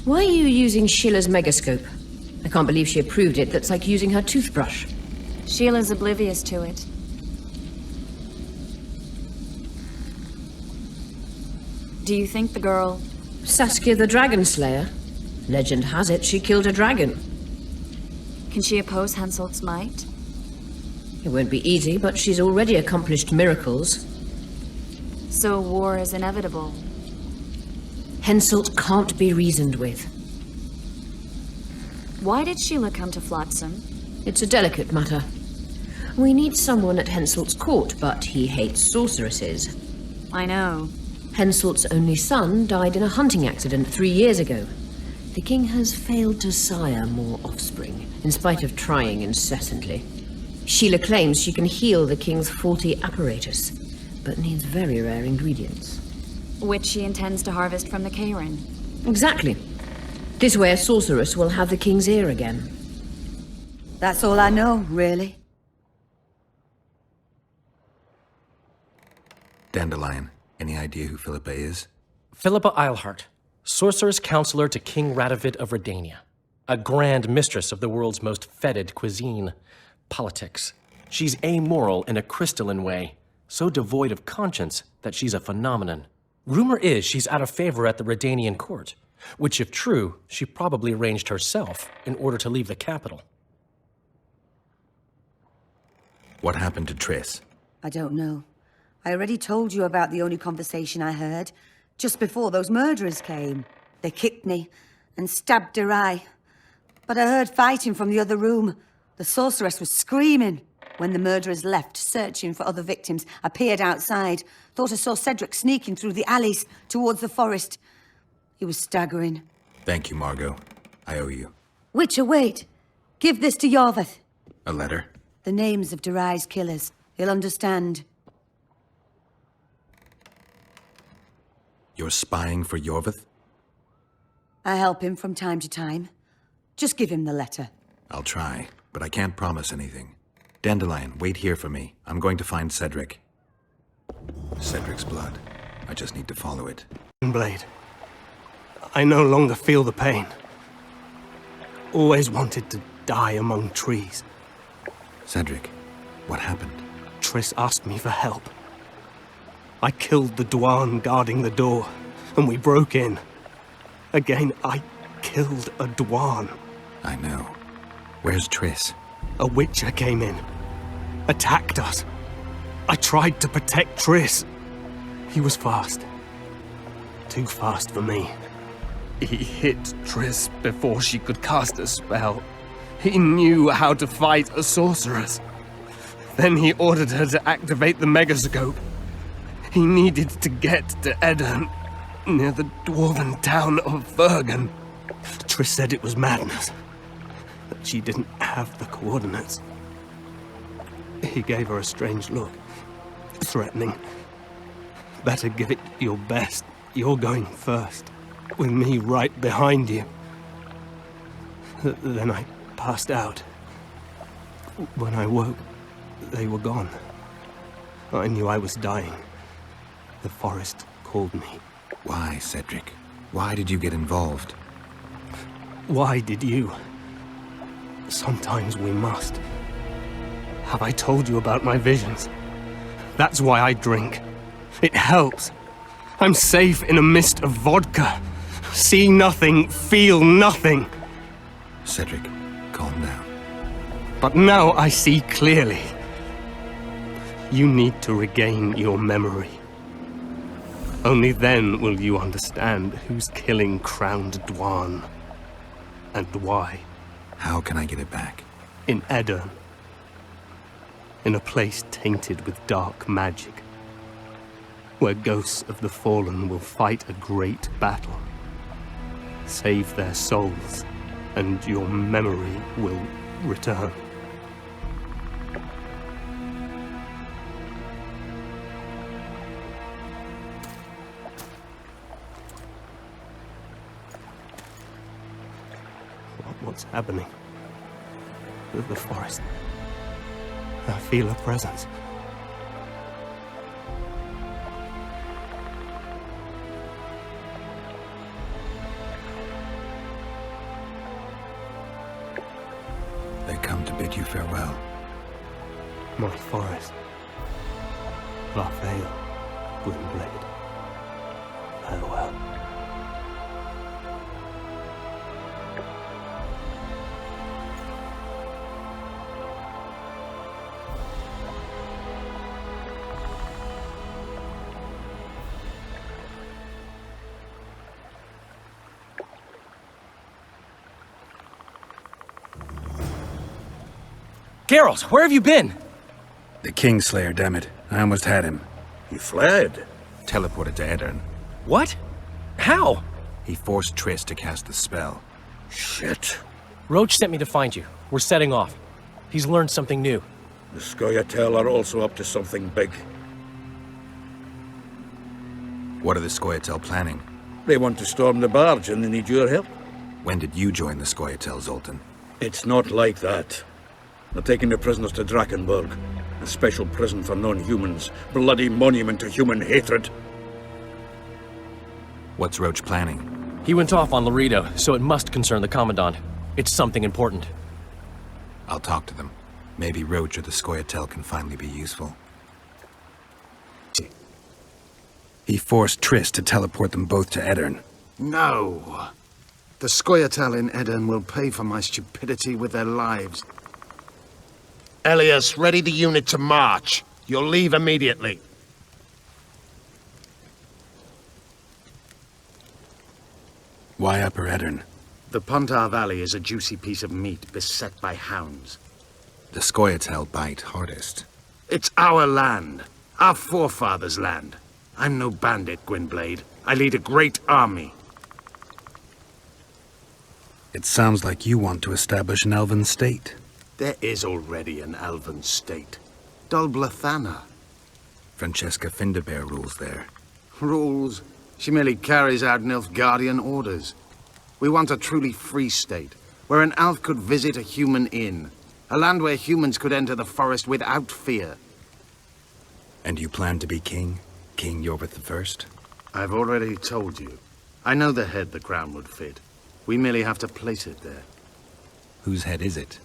Why are you using Sheila's megascope? I can't believe she approved it. That's like using her toothbrush. Sheila's oblivious to it. Do you think the girl... Saskia the Dragon Slayer? Legend has it she killed a dragon. Can she oppose Henselt's might? It won't be easy, but she's already accomplished miracles. So war is inevitable. Henselt can't be reasoned with. Why did Sheila come to Flotsam? It's a delicate matter. We need someone at Henselt's court, but he hates sorceresses. I know. Henselt's only son died in a hunting accident 3 years ago. The king has failed to sire more offspring, in spite of trying incessantly. Sheila claims she can heal the king's faulty apparatus, but needs very rare ingredients. Which she intends to harvest from the Cairn. Exactly. This way a sorceress will have the king's ear again. That's all I know, really. Dandelion, any idea who Philippa is? Philippa Eilhart, sorceress counselor to King Radovid of Redania. A grand mistress of the world's most fetid cuisine, politics. She's amoral in a crystalline way, so devoid of conscience that she's a phenomenon. Rumor is she's out of favor at the Redanian court, which if true, she probably arranged herself in order to leave the capital. What happened to Triss? I don't know. I already told you about the only conversation I heard, just before those murderers came. They kicked me and stabbed Derai. But I heard fighting from the other room. The sorceress was screaming. When the murderers left, searching for other victims, I peered outside. Thought I saw Cedric sneaking through the alleys towards the forest. He was staggering. Thank you, Margot. I owe you. Witcher, wait. Give this to Iorveth. A letter? The names of Derai's killers. He'll understand. You're spying for Iorveth? I help him from time to time. Just give him the letter. I'll try, but I can't promise anything. Dandelion, wait here for me. I'm going to find Cedric. Cedric's blood. I just need to follow it. Blade. I no longer feel the pain. Always wanted to die among trees. Cedric, what happened? Triss asked me for help. I killed the Dwan guarding the door, and we broke in. Again, I killed a Dwan. I know. Where's Triss? A Witcher came in, attacked us. I tried to protect Triss. He was fast. Too fast for me. He hit Triss before she could cast a spell. He knew how to fight a sorceress. Then he ordered her to activate the megascope. He needed to get to Eddern, near the dwarven town of Vergen. Triss said it was madness, that she didn't have the coordinates. He gave her a strange look, threatening. Better give it your best. You're going first. with me right behind you. Then I passed out. When I woke, they were gone. I knew I was dying. The forest called me. Why, Cedric? Why did you get involved? Why did you? Sometimes we must. Have I told you about my visions? That's why I drink. It helps. I'm safe in a mist of vodka. See nothing, feel nothing. Cedric, calm down. But now I see clearly. You need to regain your memory. Only then will you understand who's killing Crowned Dwan. And why. How can I get it back? In Edirn. In a place tainted with dark magic. Where ghosts of the fallen will fight a great battle. Save their souls, and your memory will return. What's happening? The forest. I feel a presence. They come to bid you farewell. My forest. Varfail, Gwynblade. Farewell. Geralt, where have you been? The Kingslayer, dammit. I almost had him. He fled. Teleported to Edirn. What? How? He forced Triss to cast the spell. Shit. Roche sent me to find you. We're setting off. He's learned something new. The Scoia'tael are also up to something big. What are the Scoia'tael planning? They want to storm the barge and they need your help. When did you join the Scoia'tael, Zoltan? It's not like that. They're taking the prisoners to Drakenburg, a special prison for non-humans, bloody monument to human hatred. What's Roche planning? He went off on Laredo, so it must concern the Commandant. It's something important. I'll talk to them. Maybe Roche or the Scoia'tael can finally be useful. He forced Triss to teleport them both to Edirn. No. The Scoia'tael in Edirn will pay for my stupidity with their lives. Elias, ready the unit to march. You'll leave immediately. Why Upper Edirn? The Pontar Valley is a juicy piece of meat beset by hounds. The Scoia'tael bite hardest. It's our land. Our forefathers' land. I'm no bandit, Gwynblade. I lead a great army. It sounds like you want to establish an elven state. There is already an elven state. Dol Blathana. Francesca Findabair rules there. Rules? She merely carries out Nilfgaardian orders. We want a truly free state, where an elf could visit a human inn. A land where humans could enter the forest without fear. And you plan to be king? King Iorveth I? I've already told you. I know the head the crown would fit. We merely have to place it there. Whose head is it?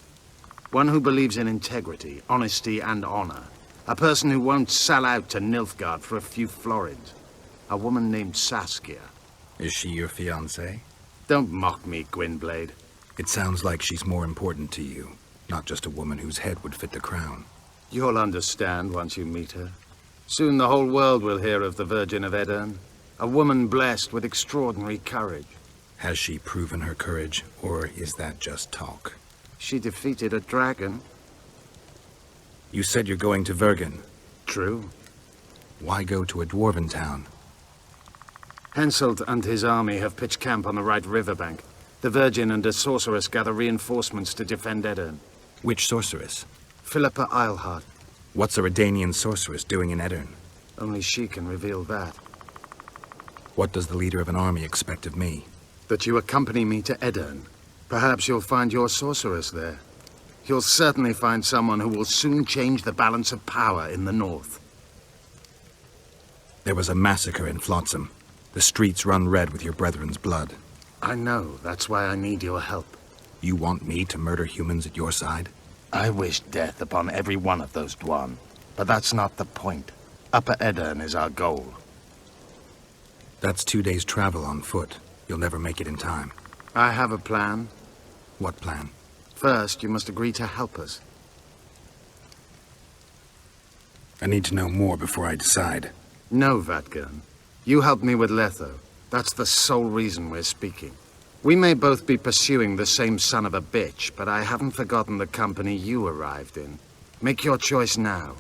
One who believes in integrity, honesty, and honor. A person who won't sell out to Nilfgaard for a few florins. A woman named Saskia. Is she your fiancée? Don't mock me, Gwynblade. It sounds like she's more important to you, not just a woman whose head would fit the crown. You'll understand once you meet her. Soon the whole world will hear of the Virgin of Edirn. A woman blessed with extraordinary courage. Has she proven her courage, or is that just talk? She defeated a dragon. You said you're going to Vergen. True. Why go to a dwarven town? Henselt and his army have pitched camp on the right riverbank. The Virgin and a sorceress gather reinforcements to defend Edirn. Which sorceress? Philippa Eilhart. What's a Redanian sorceress doing in Edirn? Only she can reveal that. What does the leader of an army expect of me? That you accompany me to Edirn. Perhaps you'll find your sorceress there. You'll certainly find someone who will soon change the balance of power in the north. There was a massacre in Flotsam. The streets run red with your brethren's blood. I know. That's why I need your help. You want me to murder humans at your side? I wish death upon every one of those Dwan. But that's not the point. Upper Edirn is our goal. That's 2 days' travel on foot. You'll never make it in time. I have a plan. What plan? First, you must agree to help us. I need to know more before I decide. No, Vatgern. You helped me with Letho. That's the sole reason we're speaking. We may both be pursuing the same son of a bitch, but I haven't forgotten the company you arrived in. Make your choice now.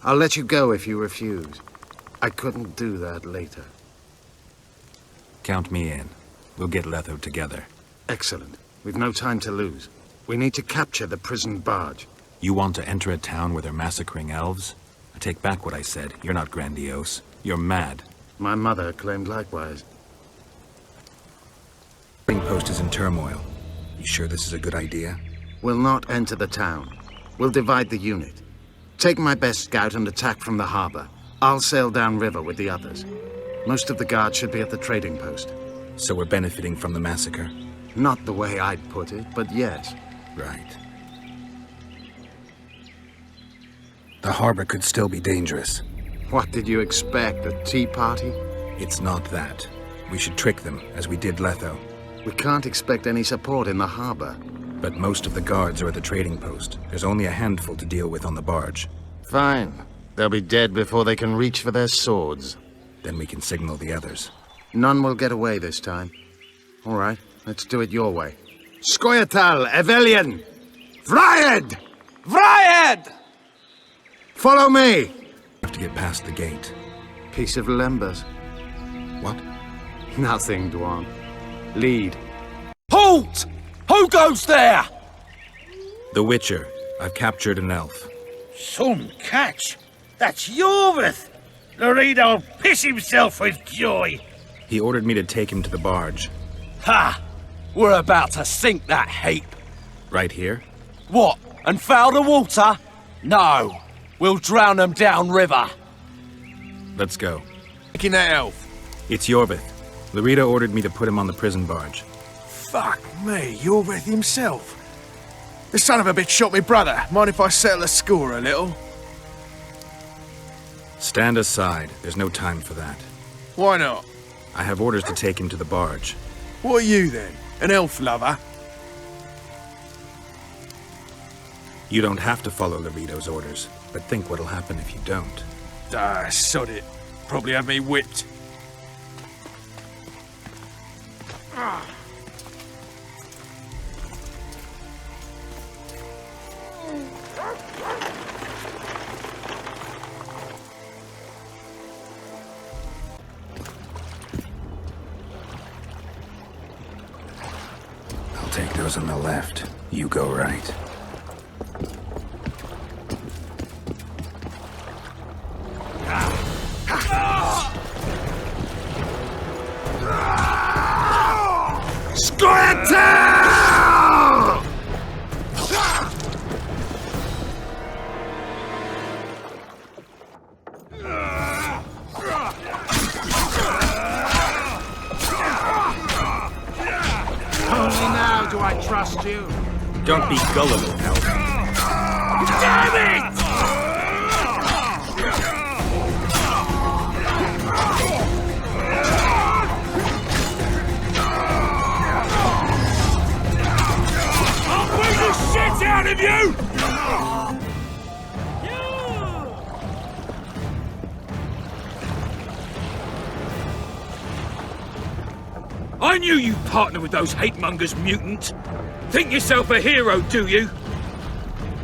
I'll let you go if you refuse. I couldn't do that later. Count me in. We'll get Letho together. Excellent. We've no time to lose. We need to capture the prison barge. You want to enter a town where they're massacring elves? I take back what I said. You're not grandiose. You're mad. My mother claimed likewise. The trading post is in turmoil. You sure this is a good idea? We'll not enter the town. We'll divide the unit. Take my best scout and attack from the harbor. I'll sail downriver with the others. Most of the guards should be at the trading post. So we're benefiting from the massacre? Not the way I'd put it, but yes. Right. The harbor could still be dangerous. What did you expect, a tea party? It's not that. We should trick them, as we did Letho. We can't expect any support in the harbor. But most of the guards are at the trading post. There's only a handful to deal with on the barge. Fine. They'll be dead before they can reach for their swords. Then we can signal the others. None will get away this time. All right, let's do it your way. Skoyatal, Evelian! Vryed! Vryed! Follow me! We have to get past the gate. Piece of Lembas. What? Nothing, Dwan. Lead. Halt! Who goes there? The Witcher. I've captured an elf. Some catch! That's Iorveth! Laredo'll piss himself with joy! He ordered me to take him to the barge. Ha! We're about to sink that heap. Right here? What? And foul the water? No. We'll drown them downriver. Let's go. Taking that elf. It's Iorveth. Laredo ordered me to put him on the prison barge. Fuck me, Iorveth himself. The son of a bitch shot me brother. Mind if I settle the score a little? Stand aside. There's no time for that. Why not? I have orders to take him to the barge. What are you then? An elf lover? You don't have to follow Laredo's orders, but think what'll happen if you don't. Ah, sod it. Probably have me whipped. I'll take those on the left. You go right. Only now do I trust you. Don't be gullible, elf. Damn it! I'll beat the shit out of you! I knew you'd partner with those hate-mongers, mutant. Think yourself a hero, do you?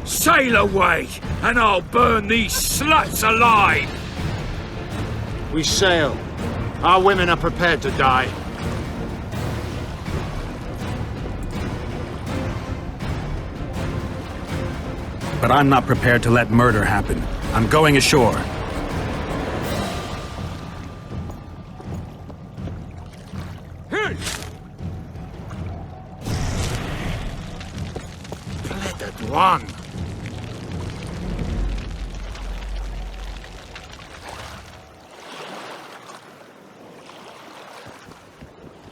Sail away, and I'll burn these sluts alive! We sail. Our women are prepared to die. But I'm not prepared to let murder happen. I'm going ashore. One.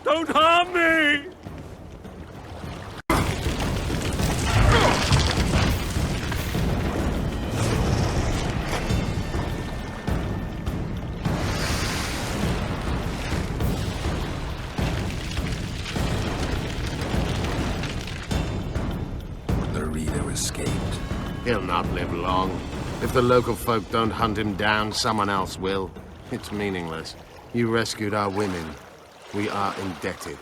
Don't harm me! Escaped. He'll not live long. If the local folk don't hunt him down, someone else will. It's meaningless. You rescued our women. We are indebted.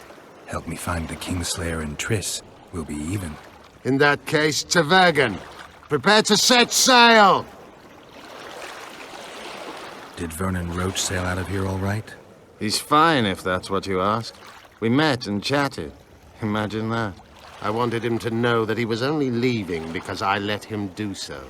Help me find the Kingslayer and Triss. We'll be even. In that case, to Vergen. Prepare to set sail! Did Vernon Roche sail out of here all right? He's fine, if that's what you ask. We met and chatted. Imagine that. I wanted him to know that he was only leaving because I let him do so.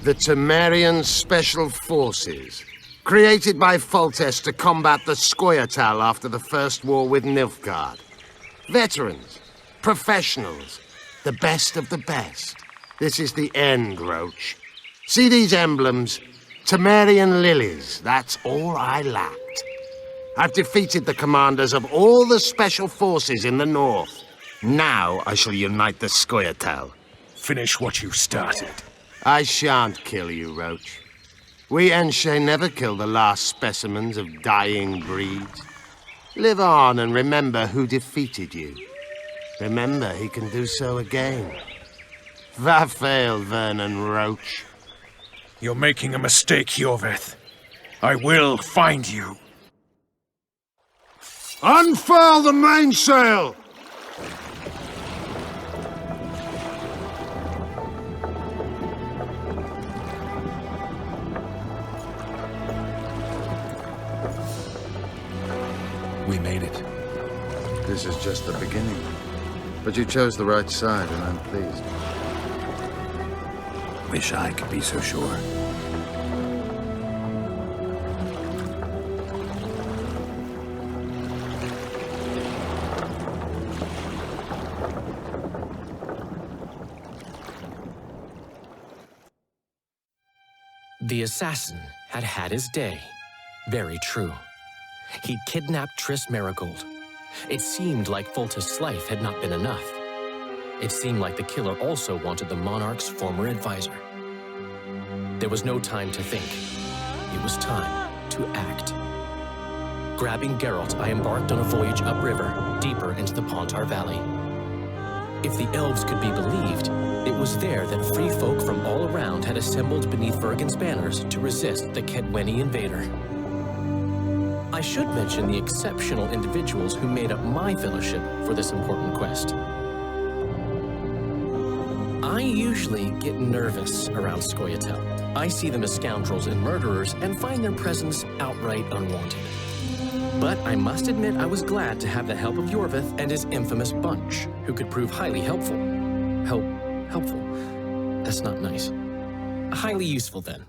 The Temerian Special Forces, created by Foltest to combat the Scoia'tael after the First War with Nilfgaard. Veterans, professionals, the best of the best. This is the end, Roche. See these emblems? Temerian lilies, that's all I lacked. I've defeated the commanders of all the Special Forces in the north. Now I shall unite the Scoia'tael. Finish what you started. I shan't kill you, Roche. We Enshe never kill the last specimens of dying breeds. Live on and remember who defeated you. Remember he can do so again. Va fail, Vernon Roche. You're making a mistake, Iorveth. I will find you. Unfurl the mainsail! We made it. This is just the beginning. But you chose the right side, and I'm pleased. Wish I could be so sure. The assassin had had his day. Very true. He'd kidnapped Triss Marigold. It seemed like Foltest's life had not been enough. It seemed like the killer also wanted the monarch's former advisor. There was no time to think. It was time to act. Grabbing Geralt, I embarked on a voyage upriver, deeper into the Pontar Valley. If the elves could be believed, it was there that free folk from all around had assembled beneath Vergen's banners to resist the Kedweni invader. I should mention the exceptional individuals who made up my fellowship for this important quest. I usually get nervous around Scoia'tael. I see them as scoundrels and murderers and find their presence outright unwanted. But I must admit I was glad to have the help of Iorveth and his infamous bunch, who could prove highly helpful. Helpful. That's not nice. Highly useful, then.